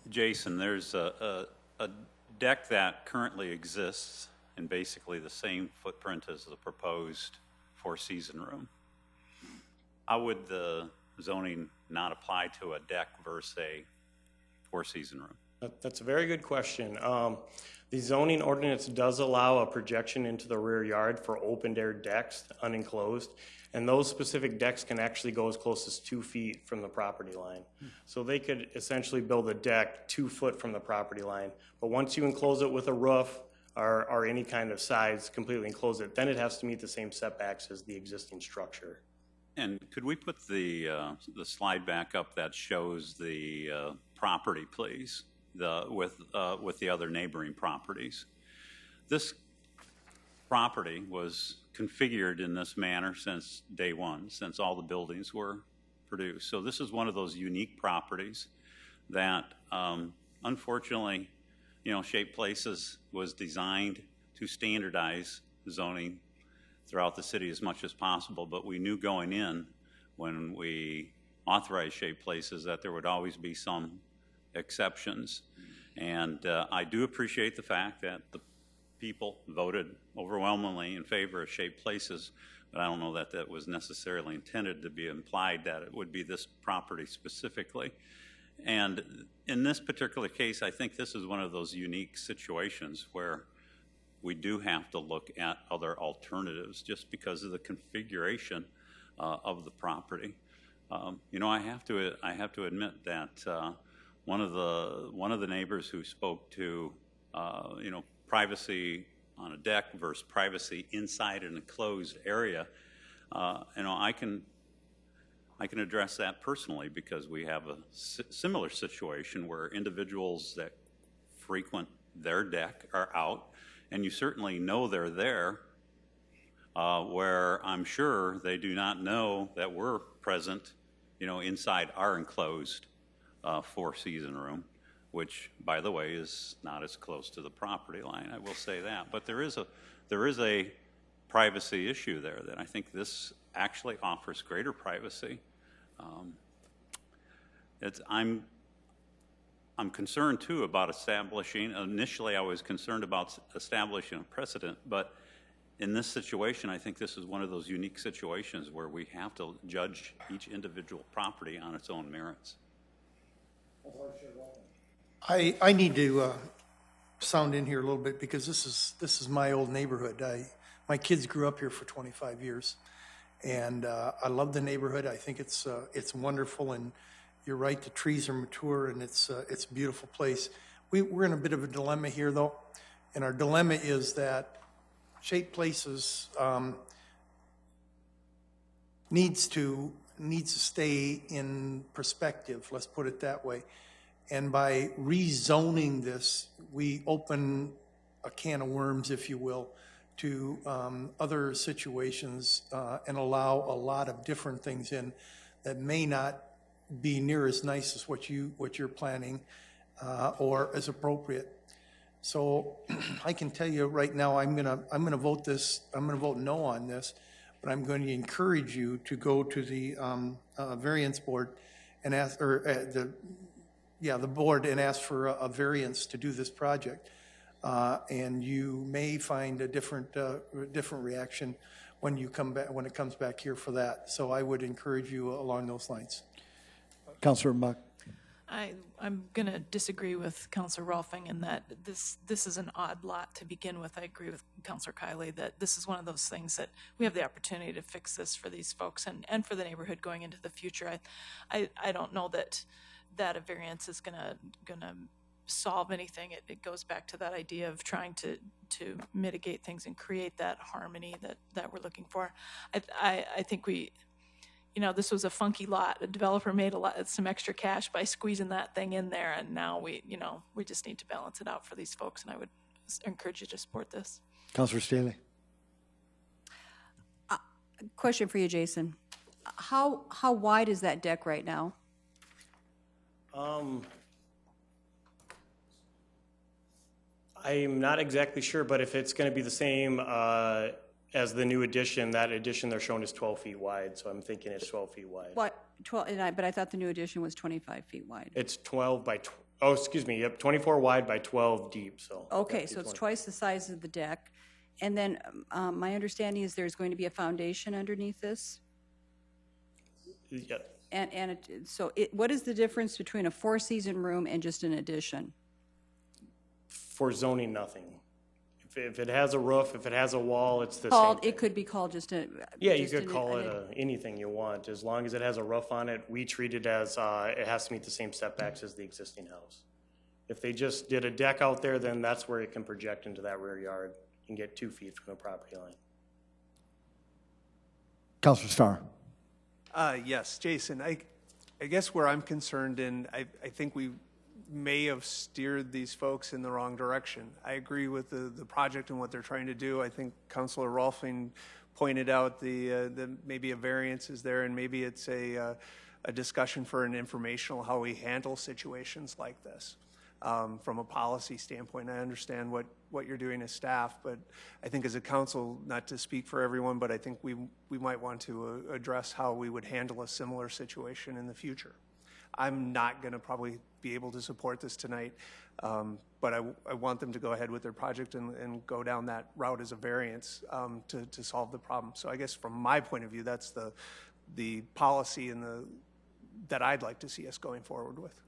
I: Jason, there's a deck that currently exists in basically the same footprint as the proposed four-season room. How would the zoning not apply to a deck versus a four-season room?
S: That's a very good question. The zoning ordinance does allow a projection into the rear yard for open-air decks, unenclosed, and those specific decks can actually go as close as 2 feet from the property line. So they could essentially build a deck 2 foot from the property line, but once you enclose it with a roof or any kind of size, completely enclose it, then it has to meet the same setbacks as the existing structure.
I: And could we put the slide back up that shows the property, please, with the other neighboring properties? This property was configured in this manner since day one, since all the buildings were produced. So this is one of those unique properties that, unfortunately, Shade Places was designed to standardize zoning throughout the city as much as possible, but we knew going in when we authorized Shade Places that there would always be some exceptions. And I do appreciate the fact that the people voted overwhelmingly in favor of Shade Places, but I don't know that that was necessarily intended to be implied that it would be this property specifically. And in this particular case, I think this is one of those unique situations where we do have to look at other alternatives just because of the configuration of the property. You know, I have to admit that one of the neighbors who spoke to you know, privacy on a deck versus privacy inside an enclosed area, you know, I can address that personally because we have a similar situation where individuals that frequent their deck are out, and you certainly know they're there, where I'm sure they do not know that we're present, you know, inside our enclosed four-season room, which, by the way, is not as close to the property line. I will say that, but there is a privacy issue there that I think this actually offers greater privacy. I'm concerned too about establishing. Initially, I was concerned about establishing a precedent, but in this situation, I think this is one of those unique situations where we have to judge each individual property on its own merits.
J: I need to sound in here a little bit because this is my old neighborhood. My kids grew up here for 25 years, and I love the neighborhood. I think it's wonderful, and you're right, the trees are mature, and it's a beautiful place. We're in a bit of a dilemma here, though, and our dilemma is that Shaped Places needs to stay in perspective. Let's put it that way. And by rezoning this, we open a can of worms, if you will, to other situations and allow a lot of different things in that may not be near as nice as what you're planning or as appropriate. So I can tell you right now, I'm gonna vote no on this, but I'm going to encourage you to go to the variance board and ask, or the board, and ask for a variance to do this project. And you may find a different reaction when you come back, when it comes back here for that. So I would encourage you along those lines.
B: Councilor Buck.
E: I'm going to disagree with Councilor Rolfing in that this is an odd lot to begin with. I agree with Councilor Kiley that this is one of those things that we have the opportunity to fix this for these folks and for the neighborhood going into the future. I don't know that a variance is going to solve anything. It goes back to that idea of trying to mitigate things and create that harmony that we're looking for. I think this was a funky lot. A developer made some extra cash by squeezing that thing in there, and now we just need to balance it out for these folks, and I would encourage you to support this.
B: Councilor Staley.
P: Question for you, Jason. How wide is that deck right now?
S: I'm not exactly sure, but if it's going to be the same as the new addition, that addition they're showing is 12 feet wide, so I'm thinking it's 12 feet wide.
P: What, 12, but I thought the new addition was 25 feet wide.
S: It's 12 by, yep, 24 wide by 12 deep, so.
P: Okay, so it's twice the size of the deck. And then my understanding is there's going to be a foundation underneath this?
S: Yeah.
P: What is the difference between a four-season room and just an addition?
S: For zoning, nothing. If it has a roof, if it has a wall, it's the same thing.
P: It could be called just a...
S: Yeah, you could call it anything you want. As long as it has a roof on it, we treat it as it has to meet the same setbacks as the existing house. If they just did a deck out there, then that's where it can project into that rear yard and get 2 feet from the property line.
B: Councilor Starr.
G: Yes, Jason, I guess where I'm concerned, and I think we may have steered these folks in the wrong direction. I agree with the project and what they're trying to do. I think Councilor Rolfing pointed out the maybe a variance is there, and maybe it's a discussion for an informational how we handle situations like this. From a policy standpoint, I understand what you're doing as staff, but I think as a council, not to speak for everyone, but I think we might want to address how we would handle a similar situation in the future. I'm not going to probably be able to support this tonight, but I want them to go ahead with their project and go down that route as a variance to solve the problem. So I guess from my point of view, that's the policy and that I'd like to see us going forward with.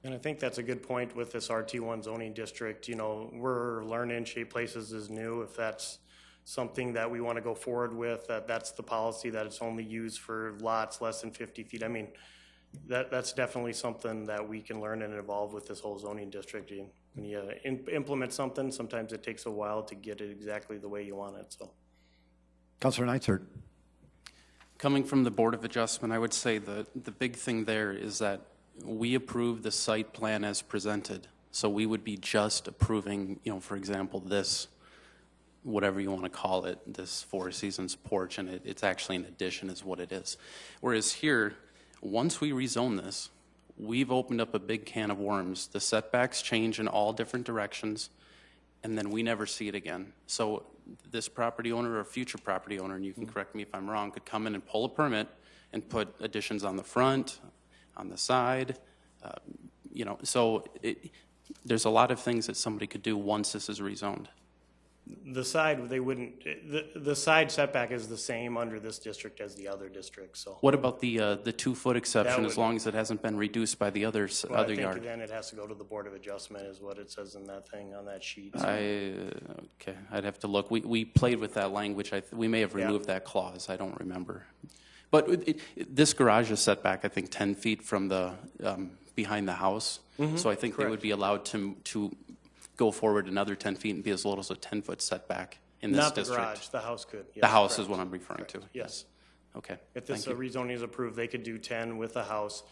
S: And I think that's a good point with this RT1 zoning district. You know, we're learning Shape Places is new. If that's something that we want to go forward with, that's the policy, that it's only used for lots less than 50 feet. I mean, that's definitely something that we can learn and evolve with this whole zoning district. When you implement something, sometimes it takes a while to get it exactly the way you want it. So,
B: Councilor Neitzer.
O: Coming from the Board of Adjustment, I would say the big thing there is that we approve the site plan as presented. So we would be just approving, you know, for example, this, whatever you want to call it, this Four Seasons porch, and it's actually an addition is what it is. Whereas here, once we rezone this, we've opened up a big can of worms. The setbacks change in all different directions, and then we never see it again. So this property owner or future property owner, and you can correct me if I'm wrong, could come in and pull a permit and put additions on the front, on the side, you know, so there's a lot of things that somebody could do once this is rezoned.
S: the side, they wouldn't, the side setback is the same under this district as the other district, so.
O: What about the 2-foot exception,
S: That
O: as
S: would-
O: long as it hasn't been reduced by the other
S: Well,
O: other
S: I think
O: yard?
S: then it has to go to the Board of Adjustment is what it says in that thing, on that sheet.
O: Okay, I'd have to look. We played with that language. We may have removed that clause. I don't remember. But this garage is set back, I think, 10 feet from the behind the house.
S: Mhm,
O: So I think they would be allowed to go forward another 10 feet and be as little as a 10-foot setback in this
S: Not the
O: district.
S: garage, the house could.
O: The
S: yes,
O: house
S: correct.
O: is what I'm referring to.
S: Yes.
O: Okay.
S: If this
O: thank you.
S: rezoning is approved, they could do 10 with the house,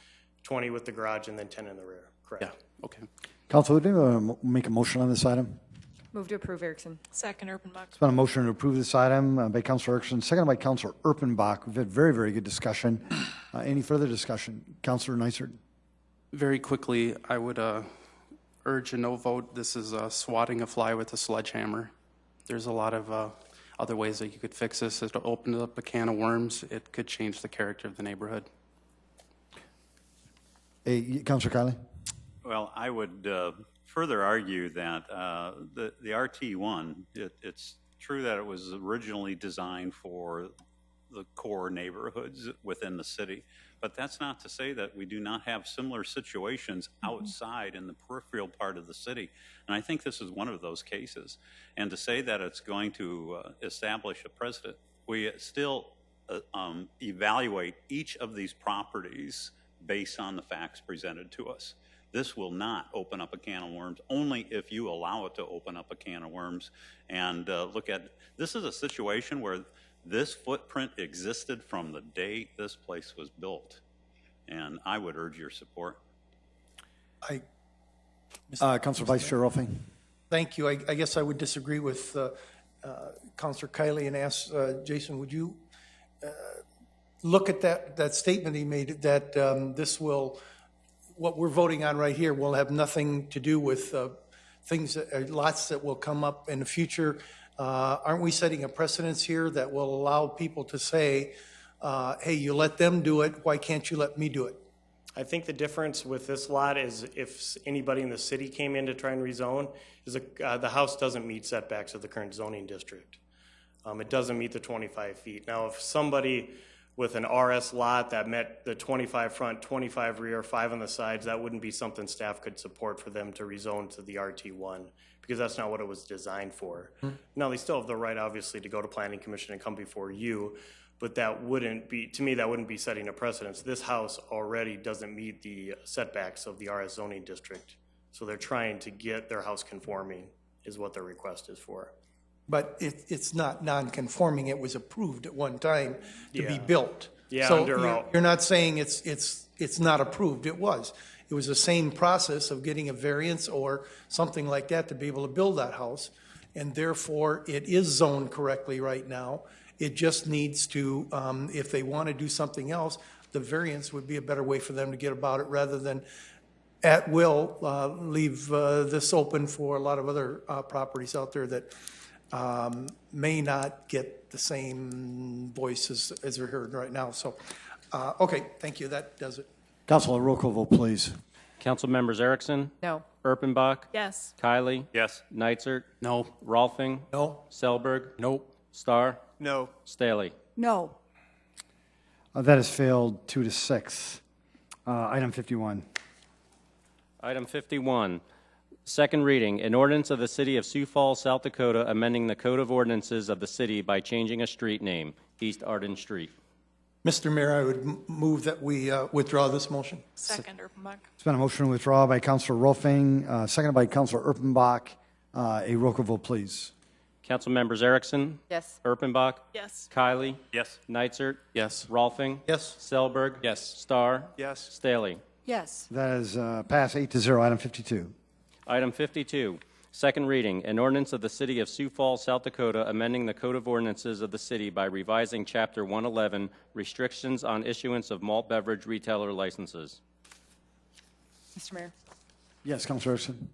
S: 20 with the garage, and then 10 in the rear. Correct.
O: Yeah, okay.
B: Council, would you make a motion on this item?
L: Move to approve, Erickson.
E: Second, Erpenbach.
B: It's been a motion to approve this item by Councilor Erickson, seconded by Councilor Erpenbach. We've had very, very good discussion. Any further discussion? Councilor Neisert.
O: Very quickly, I would urge a no vote. This is swatting a fly with a sledgehammer. There's a lot of other ways that you could fix this. It opened up a can of worms. It could change the character of the neighborhood.
B: Hey, Councilor Kiley.
I: Well, I would further argue that the RT1, it's true that it was originally designed for the core neighborhoods within the city, but that's not to say that we do not have similar situations outside in the peripheral part of the city. And I think this is one of those cases. And to say that it's going to establish a precedent, we still evaluate each of these properties based on the facts presented to us. This will not open up a can of worms, only if you allow it to open up a can of worms. And look at, this is a situation where this footprint existed from the day this place was built. And I would urge your support.
B: Councilor Vice Chair Ruffing.
J: Thank you. I guess I would disagree with Councilor Kiley and ask Jason, would you look at that statement he made that this will, what we're voting on right here will have nothing to do with things, lots that will come up in the future. Aren't we setting a precedence here that will allow people to say, hey, you let them do it, why can't you let me do it?
S: I think the difference with this lot is if anybody in the city came in to try and rezone, is the house doesn't meet setbacks of the current zoning district. It doesn't meet the 25 feet. Now, if somebody with an RS lot that met the 25 front, 25 rear, 5 on the sides, that wouldn't be something staff could support for them to rezone to the RT1, because that's not what it was designed for. Now, they still have the right, obviously, to go to Planning Commission and come before you, but that wouldn't be, to me, that wouldn't be setting a precedence. This house already doesn't meet the setbacks of the RS zoning district. So they're trying to get their house conforming is what their request is for.
J: But it's not non-conforming. It was approved at one time to be built.
S: Yeah,
J: so you're not saying it's not approved. It was. It was the same process of getting a variance or something like that to be able to build that house, and therefore it is zoned correctly right now. It just needs to, if they want to do something else, the variance would be a better way for them to get about it rather than at will leave this open for a lot of other properties out there that may not get the same voice as they're hearing right now. So, okay, thank you. That does it.
B: Council, roll call vote, please.
C: Council members Erickson?
L: No.
C: Erpenbach?
E: Yes.
C: Kiley?
I: Yes.
C: Neitzer?
O: No.
C: Rolfing?
J: No.
C: Selberg?
O: Nope.
C: Starr?
G: No.
C: Staley?
P: No.
B: That has failed 2-6. Item 51.
C: Item 51, second reading, an ordinance of the City of Sioux Falls, South Dakota, amending the Code of Ordinances of the city by changing a street name, East Arden Street.
J: Mr. Mayor, I would move that we withdraw this motion.
E: Second, Erpenbach.
B: It's been a motion to withdraw by Councilor Rolfing, seconded by Councilor Erpenbach. A roll call vote, please.
C: Council members Erickson?
L: Yes.
C: Erpenbach?
E: Yes.
C: Kiley?
I: Yes.
C: Neitzert?
O: Yes.
C: Rolfing?
J: Yes.
C: Selberg?
O: Yes.
C: Starr?
G: Yes.
C: Staley?
P: Yes.
B: That is passed 8-0. Item 52.
C: Item 52, second reading, an ordinance of the City of Sioux Falls, South Dakota, amending the Code of Ordinances of the city by revising Chapter 111, restrictions on issuance of malt beverage retailer licenses.
L: Mr. Mayor.
B: Yes, Councilor Erickson.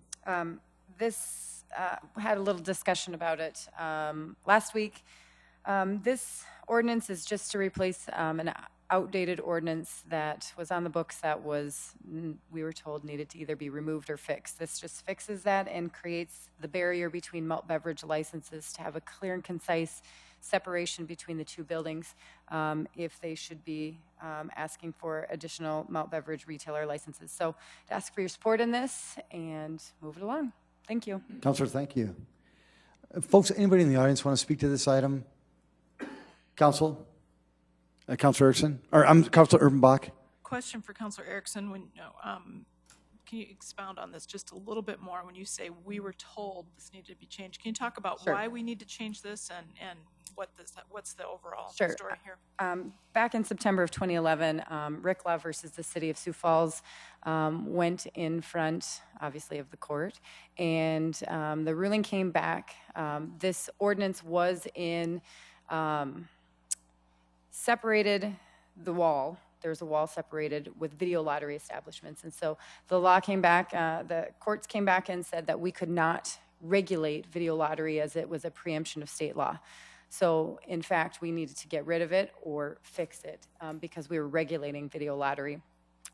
L: This had a little discussion about it last week. This ordinance is just to replace an outdated ordinance that was on the books that was, we were told, needed to either be removed or fixed. This just fixes that and creates the barrier between malt beverage licenses to have a clear and concise separation between the two buildings if they should be asking for additional malt beverage retailer licenses. So to ask for your support in this and move it along. Thank you.
B: Councilor, thank you. Folks, anybody in the audience want to speak to this item? Council? Councilor Erickson? Or Councilor Erpenbach?
E: Question for Councilor Erickson. Can you expound on this just a little bit more? When you say we were told this needed to be changed, can you talk about why we need to change this and what's the overall story here?
L: Back in September of 2011, Rick Love versus the City of Sioux Falls went in front, obviously, of the court, and the ruling came back. This ordinance was in separated the wall. There's a wall separated with video lottery establishments. And so the law came back, the courts came back and said that we could not regulate video lottery as it was a preemption of state law. So in fact, we needed to get rid of it or fix it because we were regulating video lottery,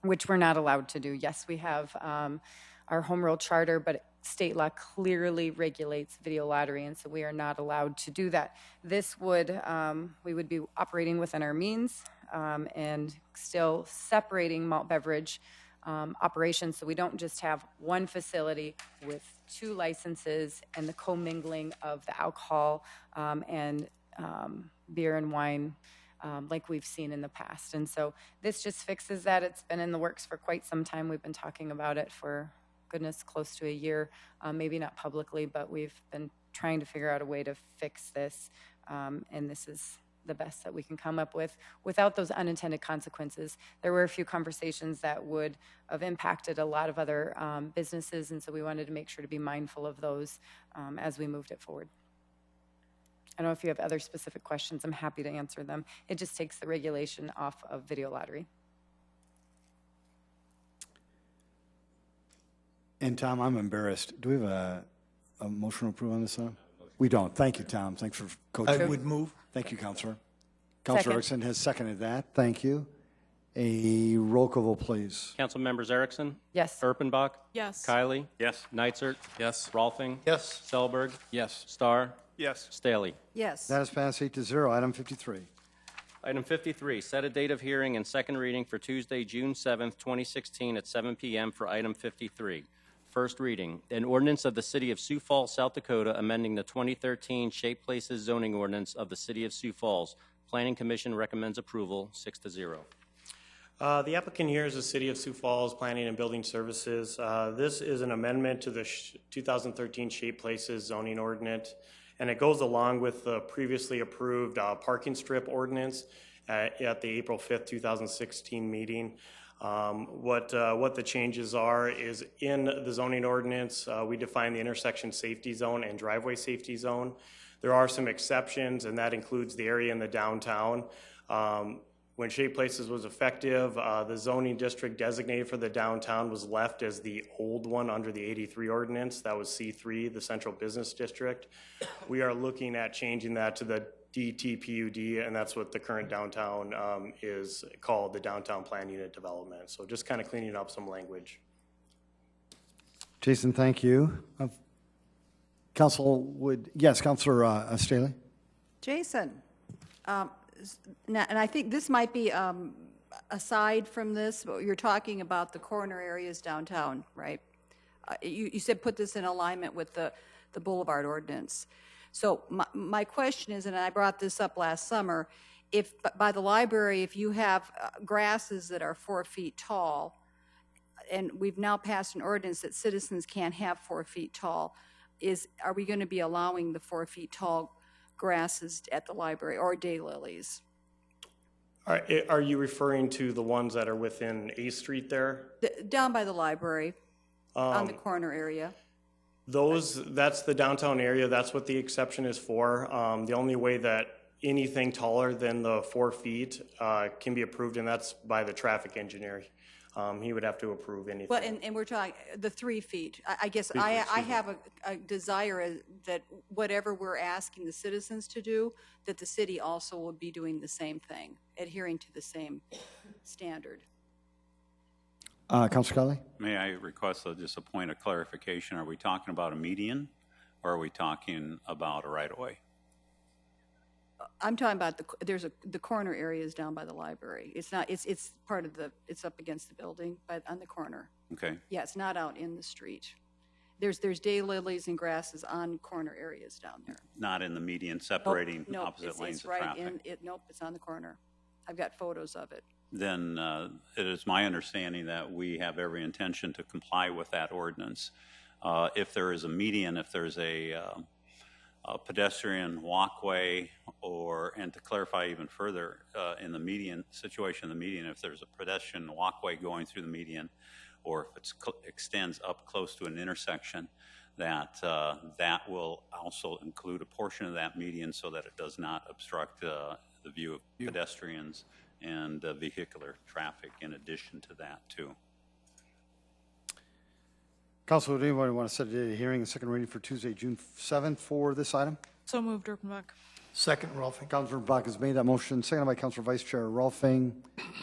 L: which we're not allowed to do. Yes, we have our home rule charter, but state law clearly regulates video lottery, and so we are not allowed to do that. This would, we would be operating within our means and still separating malt beverage operations, so we don't just have one facility with two licenses and the commingling of the alcohol and beer and wine like we've seen in the past. And so this just fixes that. It's been in the works for quite some time. We've been talking about it for, goodness, close to a year, maybe not publicly, but we've been trying to figure out a way to fix this, and this is the best that we can come up with without those unintended consequences. There were a few conversations that would have impacted a lot of other businesses, and so we wanted to make sure to be mindful of those as we moved it forward. I don't know if you have other specific questions. I'm happy to answer them. It just takes the regulation off of video lottery.
B: And Tom, I'm embarrassed. Do we have a motion to approve on this one? We don't. Thank you, Tom. Thanks for coaching.
J: I would move.
B: Thank you, Councilor. Councilor Erickson has seconded that. Thank you. A roll call vote, please.
C: Council members Erickson?
L: Yes.
C: Erpenbach?
E: Yes.
C: Kiley?
I: Yes.
C: Neitzert?
O: Yes.
C: Rolfing?
J: Yes.
C: Selberg?
O: Yes.
C: Starr?
G: Yes.
C: Staley?
P: Yes.
B: That is passed 8-0. Item 53.
C: Item 53, set a date of hearing and second reading for Tuesday, June 7th, 2016 at 7 p.m. for item 53. First reading, an ordinance of the City of Sioux Falls, South Dakota, amending the 2013 Shaped Places zoning ordinance of the City of Sioux Falls. Planning Commission recommends approval, 6-0.
S: The applicant here is the City of Sioux Falls Planning and Building Services. This is an amendment to the 2013 Shaped Places zoning ordinance, and it goes along with the previously approved parking strip ordinance at the April 5th, 2016 meeting. What the changes are is in the zoning ordinance, we define the intersection safety zone and driveway safety zone. There are some exceptions, and that includes the area in the downtown. When Shaped Places was effective, the zoning district designated for the downtown was left as the old one under the 83 ordinance. That was C3, the Central Business District. We are looking at changing that to the DTPUD, and that's what the current downtown is called, the Downtown Plan Unit Development. So just kind of cleaning up some language.
B: Jason, thank you. Councilor Staley.
P: Jason, now, and I think this might be aside from this, you're talking about the corner areas downtown, right? You said put this in alignment with the Boulevard Ordinance. So my question is, and I brought this up last summer, if by the library, if you have grasses that are 4 feet tall, and we've now passed an ordinance that citizens can't have 4 feet tall, are we going to be allowing the 4 feet tall grasses at the library or daylilies?
S: Are you referring to the ones that are within A Street there?
P: Down by the library, on the corner area.
S: That's the downtown area. That's what the exception is for. The only way that anything taller than the 4 feet can be approved, and that's by the traffic engineer. He would have to approve anything.
P: But and we're talking the 3 feet. I guess I have a desire that whatever we're asking the citizens to do, that the city also will be doing the same thing, adhering to the same standard.
B: Councilor Kelly?
I: May I request just a point of clarification? Are we talking about a median, or are we talking about a right-of-way?
P: I'm talking about the corner areas down by the library. It's not. It's part of the. It's up against the building, but on the corner.
I: Okay.
P: Yeah, it's not out in the street. There's daylilies and grasses on corner areas down there.
I: Not in the median separating opposite lanes
P: it's
I: of
P: right
I: traffic.
P: Nope, it's on the corner. I've got photos of it.
I: Then it is my understanding that we have every intention to comply with that ordinance. If there is a median, if there's a pedestrian walkway, and to clarify even further, in the median situation, if there's a pedestrian walkway going through the median, or if it extends up close to an intersection, that will also include a portion of that median so that it does not obstruct the view of pedestrians and vehicular traffic in addition to that, too.
B: Council, would anybody want to set a date of hearing and second reading for Tuesday, June 7th for this item?
E: So moved, Erpenbach.
J: Second, Rolfing.
B: Councilor Bach has made that motion, seconded by Councilor Vice Chair Rolfing.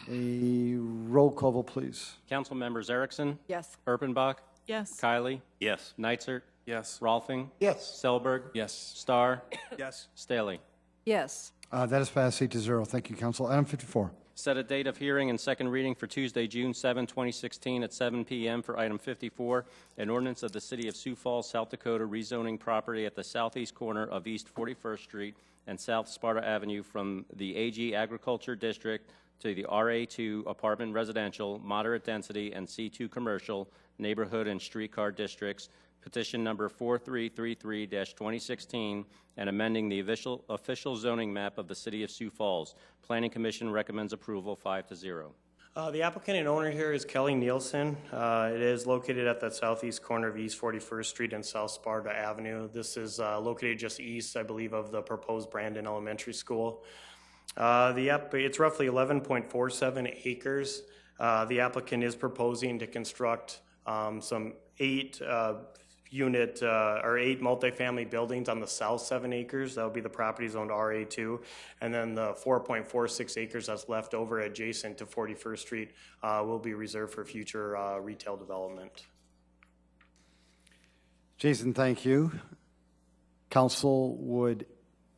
B: A roll call vote, please.
C: Council members Erickson?
P: Yes.
C: Erpenbach?
E: Yes.
C: Kylie?
I: Yes.
C: Neitzert?
O: Yes.
C: Rolfing?
J: Yes.
C: Selberg?
O: Yes.
C: Starr?
G: Yes.
C: Staley?
P: Yes.
B: That is passed 8-0. Thank you, Council. Item 54.
C: Set a date of hearing and second reading for Tuesday, June 7, 2016 at 7 p.m. for item 54, an ordinance of the City of Sioux Falls, South Dakota, rezoning property at the southeast corner of East 41st Street and South Sparta Avenue from the AG Agriculture District to the RA2 Apartment Residential, Moderate Density, and C2 Commercial, Neighborhood and Streetcar Districts, petition number 4333-2016, and amending the official zoning map of the City of Sioux Falls. Planning Commission recommends approval 5-0.
S: The applicant and owner here is Kelly Nielsen. It is located at the southeast corner of East 41st Street and South Sparta Avenue. This is located just east, I believe, of the proposed Brandon Elementary School. It's roughly 11.47 acres. The applicant is proposing to construct some 8 multifamily buildings on the south 7 acres. That would be the property zoned RA2. And then the 4.46 acres that's left over adjacent to 41st Street will be reserved for future retail development.
B: Jason, thank you. Council, would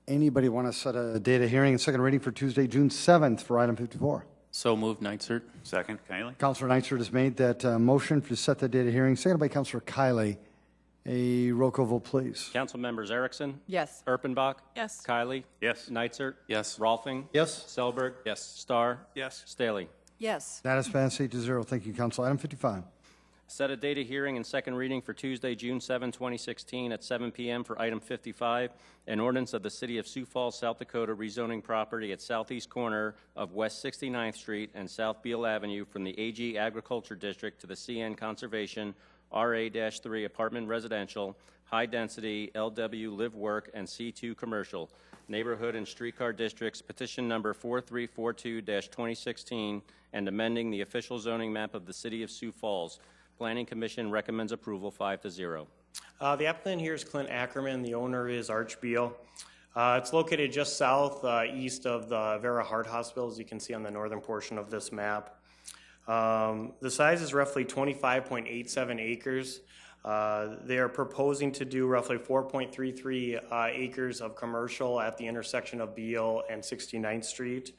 B: anybody want to set a date of hearing and second reading for Tuesday, June 7th for item 54?
O: So moved, Neitzert.
I: Second, Kylie.
B: Councilor Neitzert has made that motion to set the date of hearing, seconded by Councilor Kylie. A roll call vote, please.
C: Council members Erickson?
P: Yes.
C: Erpenbach?
E: Yes.
C: Kylie?
I: Yes.
C: Neitzert?
O: Yes.
C: Rolfing?
J: Yes.
C: Selberg?
O: Yes.
C: Starr?
G: Yes.
C: Staley?
P: Yes.
B: That is passed 8-0. Thank you, Council. Item 55.
C: Set a date of hearing and second reading for Tuesday, June 7, 2016 at 7 p.m. for item 55, an ordinance of the City of Sioux Falls, South Dakota, rezoning property at southeast corner of West 69th Street and South Beale Avenue from the AG Agriculture District to the CN Conservation RA-3 Apartment Residential, High Density, LW Live Work, and C2 Commercial, Neighborhood and Streetcar Districts, petition number 4342-2016, and amending the official zoning map of the City of Sioux Falls. Planning Commission recommends approval 5-0.
S: The applicant here is Clint Ackerman. The owner is Arch Beal. It's located just south east of the Vera Heart Hospital, as you can see on the northern portion of this map. The size is roughly 25.87 acres. They are proposing to do roughly 4.33 acres of commercial at the intersection of Beale and 69th Street.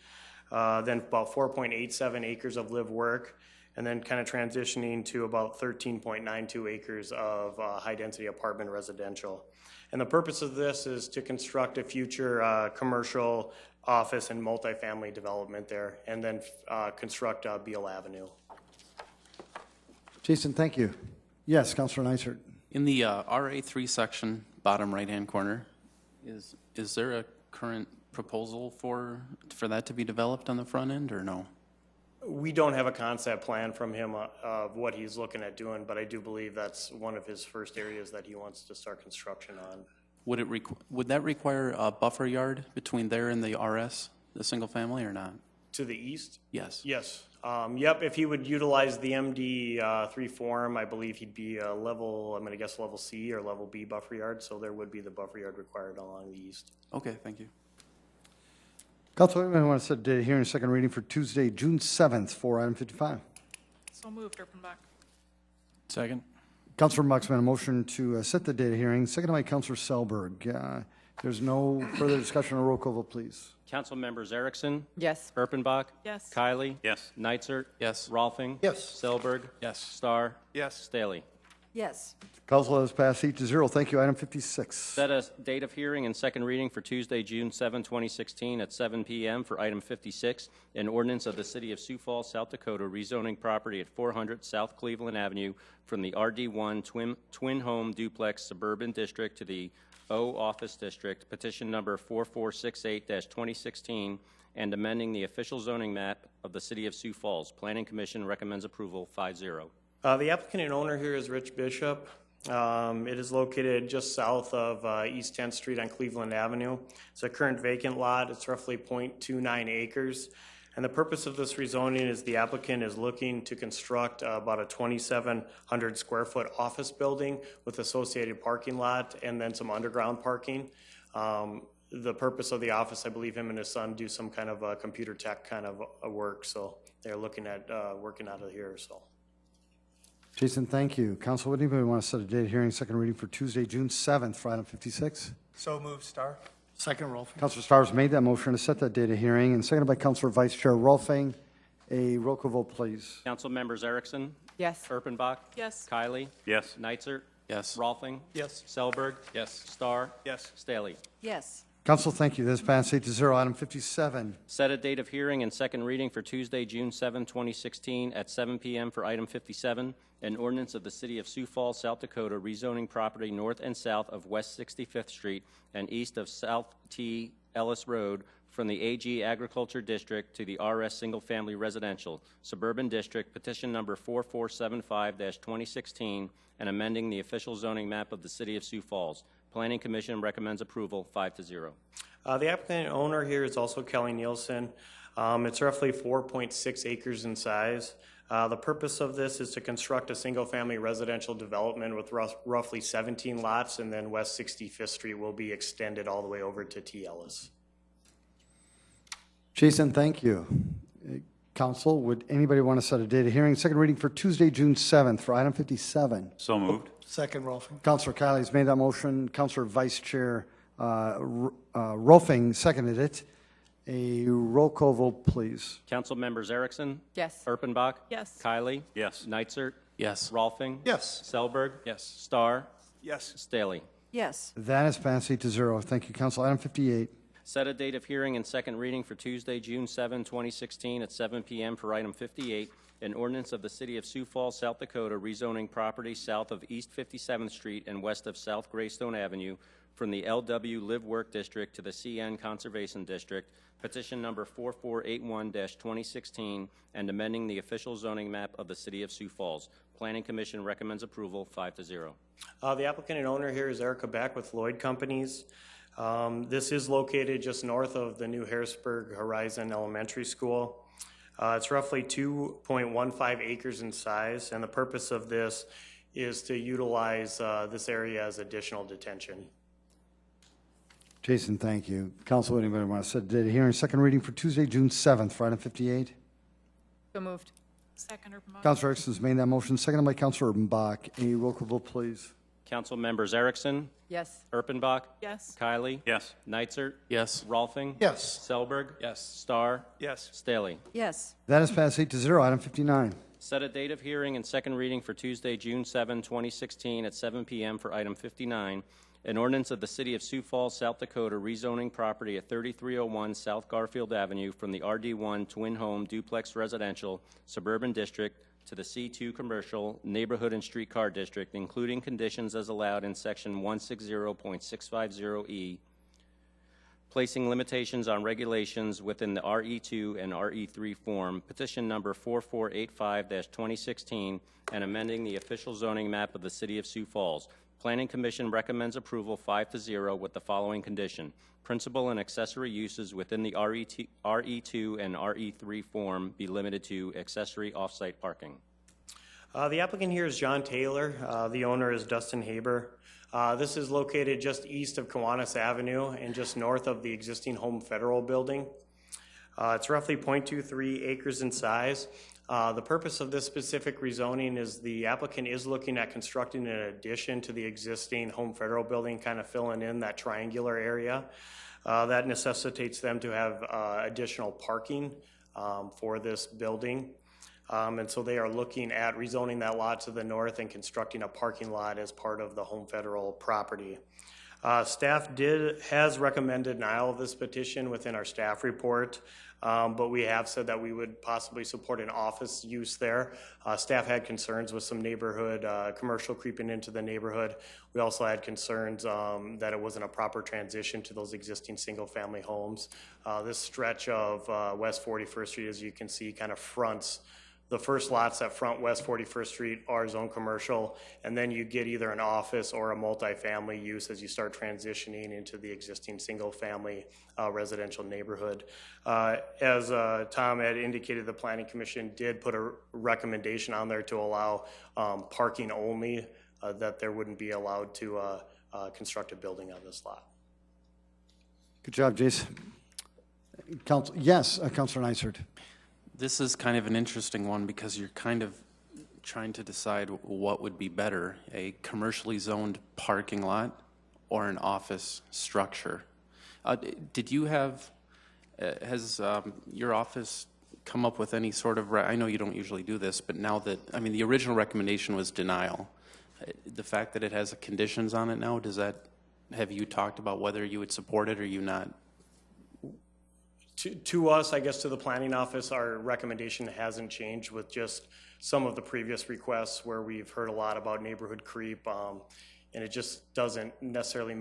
S: then about 4.87 acres of live work, and then kind of transitioning to about 13.92 acres of high-density apartment residential. And the purpose of this is to construct a future commercial office and multifamily development there, and then construct Beale Avenue.
B: Jason, thank you. Yes, Councilor Neisert.
O: In the RA3 section, bottom right-hand corner, is there a current proposal for that to be developed on the front end, or no?
S: We don't have a concept plan from him of what he's looking at doing, but I do believe that's one of his first areas that he wants to start construction on.
O: Would that require a buffer yard between there and the RS, the single family, or not?
S: To the east?
O: Yes.
S: Yes. Yep, if he would utilize the MD3 form, I believe he'd be a level, I'm going to guess level C or level B buffer yard, so there would be the buffer yard required along the east.
O: Okay, thank you.
B: Councilor, anyone want to set a date of hearing, second reading for Tuesday, June 7th for item 55?
E: So moved, Erpenbach.
O: Second.
B: Councilor Muxman, a motion to set the date of hearing, seconded by Councilor Selberg. There's no further discussion or roll call vote, please.
C: Council members Erickson?
L: Yes.
C: Erpenbach?
E: Yes.
C: Kylie?
I: Yes.
C: Neitzer?
O: Yes.
C: Rolfing?
J: Yes.
C: Selberg?
O: Yes.
C: Starr?
G: Yes.
C: Staley?
P: Yes.
B: Council has passed 8-0. Thank you. Item 56.
C: Set a date of hearing and second reading for Tuesday, June 7, 2016 at 7 p.m. for item 56, an ordinance of the City of Sioux Falls, South Dakota, rezoning property at 400 South Cleveland Avenue from the RD1 Twin Home Duplex Suburban District to the O Office District, petition number 4468-2016, and amending the official zoning map of the City of Sioux Falls. Planning Commission recommends approval 5-0.
S: The applicant and owner here is Rich Bishop. It is located just south of East 10th Street on Cleveland Avenue. It's a current vacant lot. It's roughly 0.29 acres. And the purpose of this rezoning is the applicant is looking to construct about a 2,700 square foot office building with associated parking lot and then some underground parking. The purpose of the office, I believe him and his son do some kind of computer tech kind of work. So they're looking at working out of here. So.
B: Jason, thank you. Council, would anybody want to set a date of hearing, second reading for Tuesday, June 7th for item 56?
J: So moved, Starr. Second, Rolfing.
B: Councilor Stars made that motion to set that date of hearing, and seconded by Councilor Vice Chair Rolfing. A roll call vote, please.
C: Council members Erickson?
L: Yes.
C: Erpenbach?
E: Yes.
C: Kylie?
I: Yes.
C: Neitzer?
O: Yes.
C: Rolfing?
J: Yes.
C: Selberg?
O: Yes.
C: Starr?
G: Yes.
C: Staley?
P: Yes.
B: Council, thank you. This passed 8-0. Item 57.
C: Set a date of hearing and second reading for Tuesday, June 7, 2016 at 7 p.m. for item 57, an ordinance of the City of Sioux Falls, South Dakota, rezoning property north and south of West 65th Street and east of South T. Ellis Road from the AG Agriculture District to the RS Single Family Residential Suburban District, petition number 4475-2016, and amending the official zoning map of the City of Sioux Falls. Planning Commission recommends approval 5-0.
S: The applicant and owner here is also Kelly Nielsen. It's roughly 4.6 acres in size. The purpose of this is to construct a single-family residential development with roughly 17 lots, and then West 65th Street will be extended all the way over to T. Ellis.
B: Jason, thank you. Council, would anybody want to set a date of hearing, second reading for Tuesday, June 7th for item 57?
I: So moved.
J: Second, Rolfing.
B: Councilor Kiley has made that motion. Councilor Vice Chair Rolfing seconded it. A roll call vote, please.
C: Council members Erickson?
L: Yes.
C: Erpenbach?
E: Yes.
C: Kylie?
I: Yes.
C: Neitzer?
O: Yes.
C: Rolfing?
J: Yes.
C: Selberg?
O: Yes.
C: Starr?
G: Yes.
C: Staley?
P: Yes.
B: That is passed 8-0. Thank you, Council. Item 58.
C: Set a date of hearing and second reading for Tuesday, June 7, 2016 at 7 p.m. for item 58, an ordinance of the City of Sioux Falls, South Dakota, rezoning property south of East 57th Street and west of South Greystone Avenue from the LW Live Work District to the CN Conservation District, petition number 4481-2016, and amending the official zoning map of the City of Sioux Falls. Planning Commission recommends approval 5-0.
S: The applicant and owner here is Erica Beck with Lloyd Companies. This is located just north of the new Harrisburg Horizon Elementary School. It's roughly 2.15 acres in size, and the purpose of this is to utilize this area as additional detention.
B: Jason, thank you. Council, would anybody want to set a date of hearing, second reading for Tuesday, June 7th for item 58?
L: So moved.
E: Second, Erpenbach.
B: Councilor Erickson has made that motion, seconded by Councilor Urbanbach. A roll call vote, please.
C: Council members Erickson,
L: Yes.
C: Erpenbach,
E: Yes.
C: Kylie,
I: Yes.
C: Neitzert,
O: Yes.
C: Rolfing,
J: Yes.
C: Selberg,
N: Yes.
C: Starr,
G: Yes.
C: Staley.
P: Yes.
B: That is passed 8-0. Item 59.
C: Set a date of hearing and second reading for Tuesday, June 7, 2016 at 7 p.m. for item 59, an ordinance of the City of Sioux Falls, South Dakota, rezoning property at 3301 South Garfield Avenue from the RD1 Twin Home Duplex Residential Suburban District to the C2 Commercial Neighborhood and Streetcar District, including conditions as allowed in Section 160.650E, placing limitations on regulations within the RE2 and RE3 form, petition number 4485-2016, and amending the official zoning map of the City of Sioux Falls. Planning Commission recommends approval 5-0 with the following condition. Principal and accessory uses within the RE2 and RE3 form be limited to accessory off-site parking.
S: The applicant here is John Taylor. The owner is Dustin Haber. This is located just east of Kiwanis Avenue and just north of the existing Home Federal building. It's roughly 0.23 acres in size. The purpose of this specific rezoning is the applicant is looking at constructing an addition to the existing Home Federal building, kind of filling in that triangular area. That necessitates them to have additional parking for this building. And so they are looking at rezoning that lot to the north and constructing a parking lot as part of the Home Federal property. Staff has recommended denial of this petition within our staff report, but we have said that we would possibly support an office use there. Staff had concerns with some neighborhood commercial creeping into the neighborhood. We also had concerns that it wasn't a proper transition to those existing single-family homes. This stretch of West 41st Street, as you can see, kind of fronts. The first lots that front West 41st Street are zone commercial, and then you get either an office or a multifamily use as you start transitioning into the existing single-family residential neighborhood. As Tom had indicated, the Planning Commission did put a recommendation on there to allow parking only, that there wouldn't be allowed to construct a building on this lot.
B: Good job, Jason. Yes, Councilor Neitzert.
O: This is kind of an interesting one because you're kind of trying to decide what would be better, a commercially zoned parking lot or an office structure. Did you have, has your office come up with any sort of, I know you don't usually do this, but now that, I mean, the original recommendation was denial. The fact that it has conditions on it now, does that, have you talked about whether you would support it or you not?
S: To us, I guess to the planning office, our recommendation hasn't changed with just some of the previous requests where we've heard a lot about neighborhood creep, and it just doesn't necessarily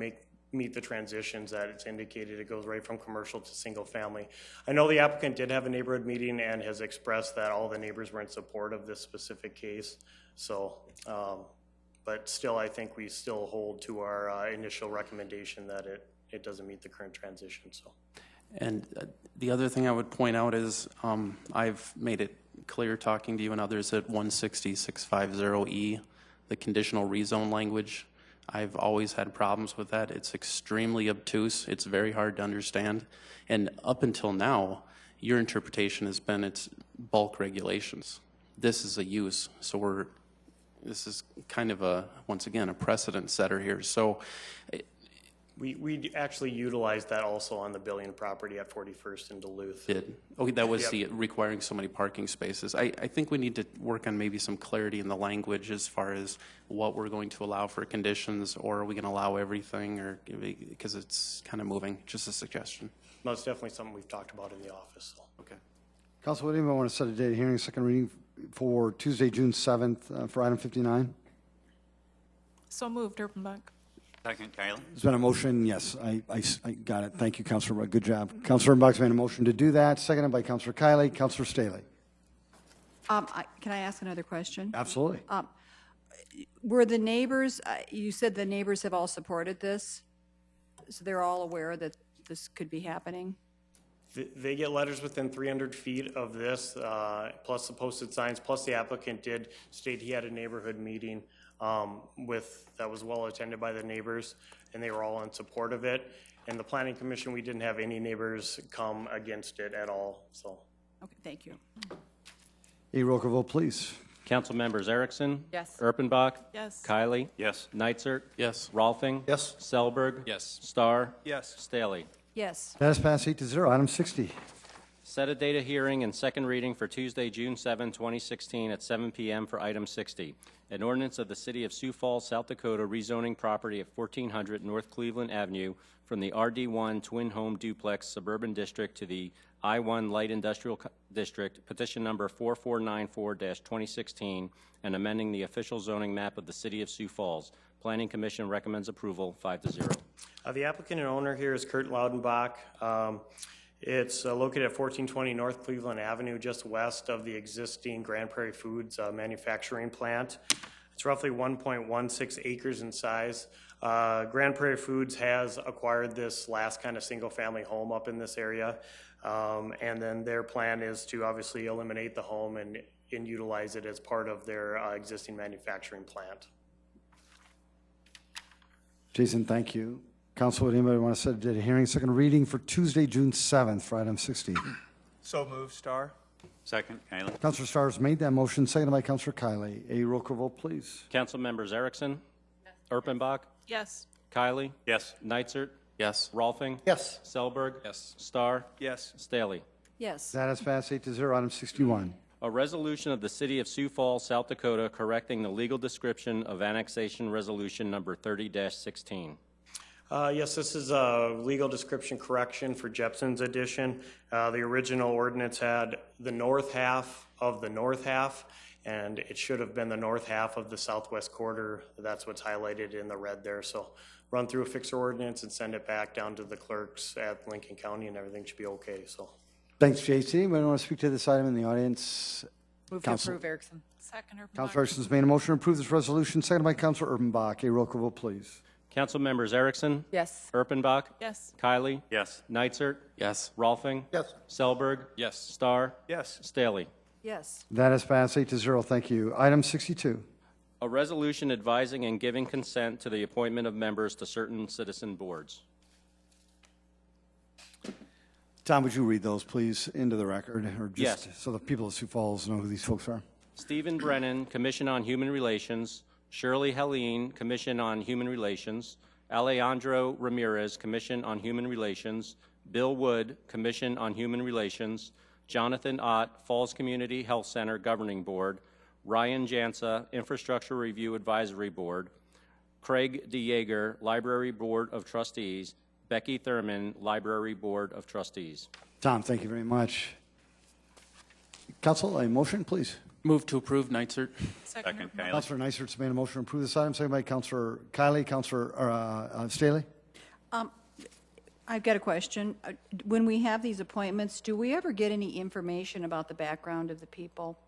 S: meet the transitions that it's indicated. It goes right from commercial to single family. I know the applicant did have a neighborhood meeting and has expressed that all the neighbors were in support of this specific case. So, but still, I think we still hold to our initial recommendation that it doesn't meet the current transition. So.
O: And the other thing I would point out is I've made it clear talking to you and others at 160.650E, the conditional rezone language. I've always had problems with that. It's extremely obtuse. It's very hard to understand. And up until now, your interpretation has been it's bulk regulations. This is a use. So this is kind of a, once again, a precedent setter here. So
S: We actually utilized that also on the Billion property at 41st in Duluth.
O: Did. Okay, that was
S: Yep.
O: the requiring so many parking spaces. I think we need to work on maybe some clarity in the language as far as what we're going to allow for conditions, or are we going to allow everything, or because it's kind of moving. Just a suggestion.
S: No, it's definitely something we've talked about in the office. So.
O: Okay.
B: Council, would anyone want to set a date of hearing, second reading for Tuesday, June 7th for item 59?
E: So moved, Erpenbach.
I: Second, Kylie.
B: There's been a motion. Yes, I got it. Thank you, Councilor. Good job. Councilor Buck's made a motion to do that. Seconded by Councilor Kiley. Councilor Staley.
P: Can I ask another question?
B: Absolutely.
P: Were the neighbors, you said the neighbors have all supported this? So they're all aware that this could be happening?
S: They get letters within 300 feet of this, plus the posted signs, plus the applicant did state he had a neighborhood meeting that was well attended by the neighbors, and they were all in support of it. And the Planning Commission, we didn't have any neighbors come against it at all. So.
P: Okay, thank you.
B: A roll call vote, please.
C: Council members Erickson.
L: Yes.
C: Erpenbach.
E: Yes.
C: Kylie.
I: Yes.
C: Nitzert.
O: Yes.
C: Rolfing.
J: Yes.
C: Selberg.
O: Yes.
C: Starr.
G: Yes.
C: Staley.
P: Yes.
B: That is passed 8-0. Item 60.
C: Set a date of hearing and second reading for Tuesday, June 7, 2016 at 7 p.m. for item 60. An ordinance of the City of Sioux Falls, South Dakota, rezoning property at 1400 North Cleveland Avenue from the RD1 Twin Home Duplex Suburban District to the I-1 Light Industrial District, petition number 4494-2016, and amending the official zoning map of the City of Sioux Falls. Planning Commission recommends approval 5-0.
S: The applicant and owner here is Kurt Laudenbach. It's located at 1420 North Cleveland Avenue, just west of the existing Grand Prairie Foods manufacturing plant. It's roughly 1.16 acres in size. Grand Prairie Foods has acquired this last kind of single-family home up in this area, and then their plan is to obviously eliminate the home and utilize it as part of their existing manufacturing plant.
B: Jason, thank you. Council, would anybody want to set a date of hearing, second reading for Tuesday, June 7th for item 60?
G: So moved, Starr.
I: Second, Kylie.
B: Councilor Starr has made that motion, seconded by Councilor Kylie. A roll call vote, please.
C: Council members Erickson. Erpenbach.
E: Yes.
C: Kylie.
I: Yes.
C: Nitzert.
O: Yes.
C: Rolfing.
J: Yes.
C: Selberg.
O: Yes.
C: Starr.
G: Yes.
C: Staley.
P: Yes.
B: That has passed 8-0. Item 61.
C: A resolution of the City of Sioux Falls, South Dakota, correcting the legal description of annexation resolution number 30-16.
S: Yes, this is a legal description correction for Jepson's edition. The original ordinance had the north half of the north half, and it should have been the north half of the southwest quarter. That's what's highlighted in the red there. So run through a fixer ordinance and send it back down to the clerks at Lincoln County, and everything should be okay. So.
B: Thanks, JC. Anyone want to speak to this item in the audience?
L: Move to approve, Erickson.
E: Second, Erpenbach.
B: Councilor Erickson's made a motion to approve this resolution, seconded by Councilor Erpenbach. A roll call vote, please.
C: Council members Erickson.
L: Yes.
C: Erpenbach.
E: Yes.
C: Kylie.
I: Yes.
C: Nitzert.
O: Yes.
C: Rolfing.
J: Yes.
C: Selberg.
O: Yes.
C: Starr.
G: Yes.
C: Staley.
P: Yes.
B: That has passed 8-0. Thank you. Item 62.
C: A resolution advising and giving consent to the appointment of members to certain citizen boards.
B: Tom, would you read those, please, into the record, or just
C: Yes.
B: so the people of Sioux Falls know who these folks are?
C: Stephen Brennan, Commission on Human Relations. Shirley Helene, Commission on Human Relations. Alejandro Ramirez, Commission on Human Relations. Bill Wood, Commission on Human Relations. Jonathan Ott, Falls Community Health Center Governing Board. Ryan Jansa, Infrastructure Review Advisory Board. Craig DeYager, Library Board of Trustees. Becky Thurman, Library Board of Trustees.
B: Tom, thank you very much. Council, a motion, please.
O: Move to approve, Nitzert.
S: Second, Kylie.
B: Councilor Nicert's made a motion to approve this item, seconded by Councilor Kylie. Councilor Staley?
P: I've got a question. When we have these appointments, do we ever get any information about the background of the people?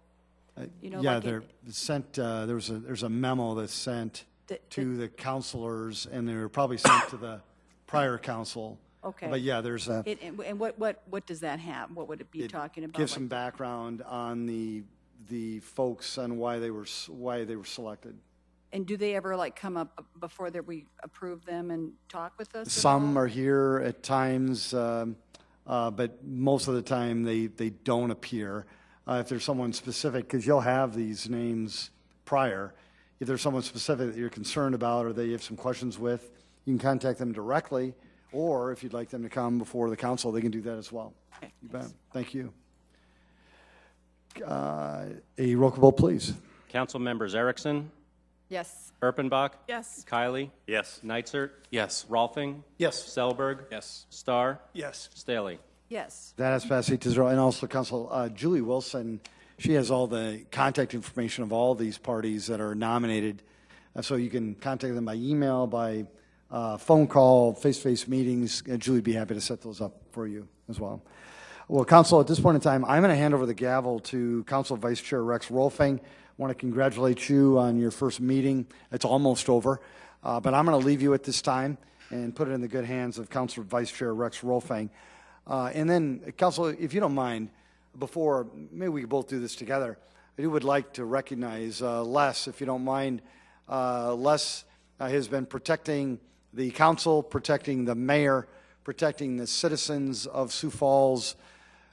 B: Yeah, they're sent. There's a memo that's sent to the councilors, and they're probably sent to the prior council.
P: Okay.
B: But yeah, there's a.
P: And what does that have? What would it be talking about?
B: Give some background on the folks and why they were selected.
P: And do they ever come up before that we approve them and talk with us?
B: Some are here at times, but most of the time they don't appear. If there's someone specific, because you'll have these names prior, if there's someone specific that you're concerned about or that you have some questions with, you can contact them directly, or if you'd like them to come before the council, they can do that as well.
P: Okay,
B: you bet. Thank you. A roll call vote, please.
C: Council members Erickson.
L: Yes.
C: Erpenbach.
E: Yes.
C: Kylie.
I: Yes.
C: Nitzert.
O: Yes.
C: Rolfing.
J: Yes.
C: Selberg.
O: Yes.
C: Starr.
G: Yes.
C: Staley.
P: Yes.
B: That has passed 8-0. And also, Council Julie Wilson, she has all the contact information of all these parties that are nominated. So you can contact them by email, by phone call, face-to-face meetings. Julie would be happy to set those up for you as well. Well, Council, at this point in time, I'm going to hand over the gavel to Council Vice Chair Rex Rolfing. I want to congratulate you on your first meeting. It's almost over, but I'm going to leave you at this time and put it in the good hands of Council Vice Chair Rex Rolfing. And then, Council, if you don't mind, before, maybe we could both do this together, I would like to recognize Les, if you don't mind. Les has been protecting the council, protecting the mayor, protecting the citizens of Sioux Falls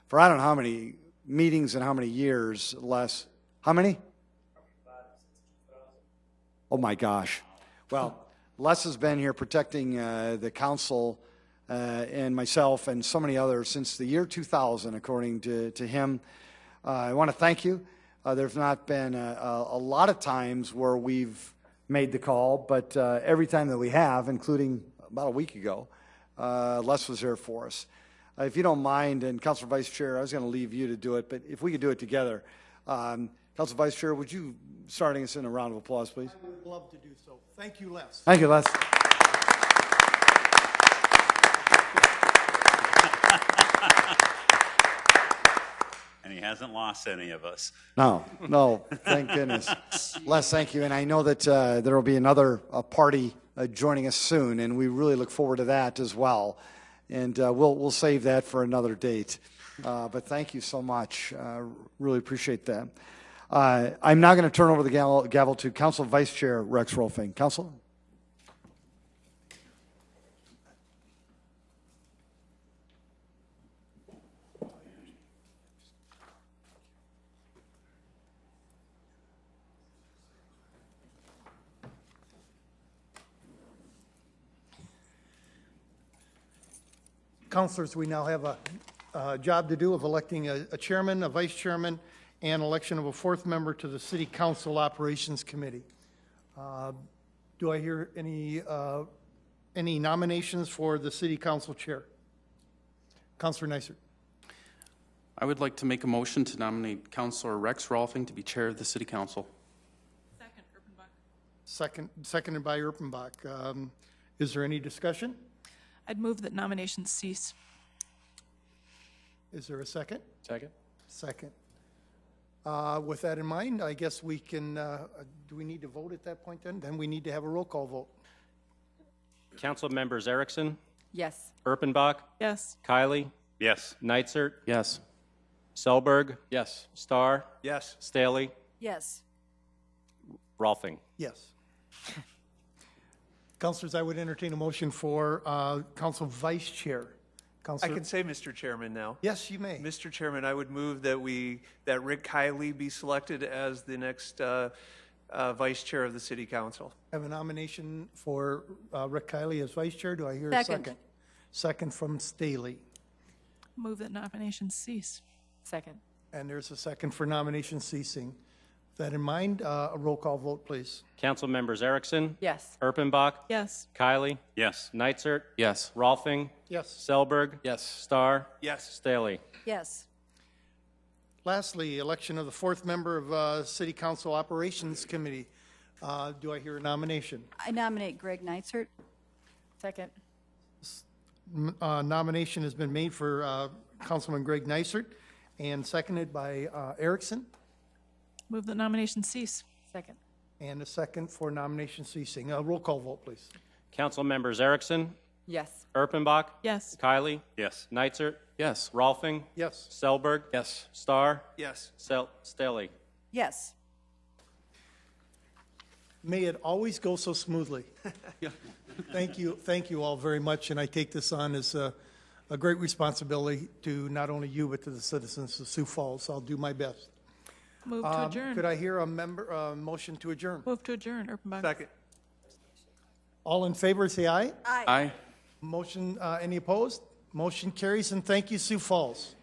B: for I don't know how many meetings and how many years, Les. How many? Oh, my gosh. Well, Les has been here protecting the council and myself and so many others since the year 2000, according to him. I want to thank you. There's not been a lot of times where we've made the call, but every time that we have, including about a week ago, Les was there for us. If you don't mind, and Councilor Vice Chair, I was going to leave you to do it, but if we could do it together. Councilor Vice Chair, would you starting us in a round of applause, please?
J: I would love to do so. Thank you, Les.
B: Thank you, Les.
I: And he hasn't lost any of us.
B: No, thank goodness. Les, thank you. And I know that there will be another party joining us soon, and we really look forward to that as well. And we'll save that for another date. But thank you so much. Really appreciate that. I'm now going to turn over the gavel to Council Vice Chair Rex Rolfing. Council?
J: Councilors, we now have a job to do of electing a chairman, a vice chairman, and election of a fourth member to the City Council Operations Committee. Do I hear any nominations for the City Council Chair? Councilor Neisert.
O: I would like to make a motion to nominate Councilor Rex Rolfing to be chair of the City Council.
E: Second, Erpenbach.
J: Seconded by Erpenbach. Is there any discussion?
E: I'd move that nominations cease.
J: Is there a second?
O: Second.
J: Second. With that in mind, I guess we can, do we need to vote at that point then? Then we need to have a roll call vote.
C: Council members Erickson,
L: Yes.
C: Erpenbach,
E: Yes.
C: Kiley,
I: Yes.
C: Nitzert,
O: Yes.
C: Selberg,
O: Yes.
C: Starr,
G: Yes.
C: Staley,
P: Yes.
C: Rolfing.
J: Yes. Councilors, I would entertain a motion for Council Vice Chair.
G: I can say Mr. Chairman now.
J: Yes, you may.
G: Mr. Chairman, I would move that Rick Kiley be selected as the next Vice Chair of the City Council.
J: I have a nomination for Rick Kiley as Vice Chair. Do I hear a second? Second from Staley.
E: Move that nominations cease.
L: Second.
J: And there's a second for nomination ceasing. With that in mind, a roll call vote, please.
C: Council members Erickson,
L: Yes.
C: Erpenbach,
E: Yes.
C: Kiley,
I: Yes.
C: Nitzert,
O: Yes.
C: Rolfing,
J: Yes.
C: Selberg,
O: Yes.
C: Starr,
G: Yes.
C: Staley.
P: Yes.
J: Lastly, election of the fourth member of City Council Operations Committee. Do I hear a nomination?
P: I nominate Greg Nitzert.
L: Second.
J: Nomination has been made for Councilman Greg Neisert and seconded by Erickson.
E: Move that nominations cease.
L: Second.
J: And a second for nomination ceasing. A roll call vote, please.
C: Council members Erickson,
L: Yes.
C: Erpenbach,
E: Yes.
C: Kiley,
I: Yes.
C: Nitzert,
O: Yes.
C: Rolfing,
J: Yes.
C: Selberg,
O: Yes.
C: Starr,
G: Yes.
C: Staley.
P: Yes.
J: May it always go so smoothly. Thank you all very much, and I take this on as a great responsibility to not only you, but to the citizens of Sioux Falls. I'll do my best.
E: Move to adjourn.
J: Could I hear a motion to adjourn?
E: Move to adjourn, Erpenbach.
G: Second.
J: All in favor, say aye.
E: Aye.
O: Aye.
J: Motion, any opposed? Motion carries, and thank you, Sioux Falls.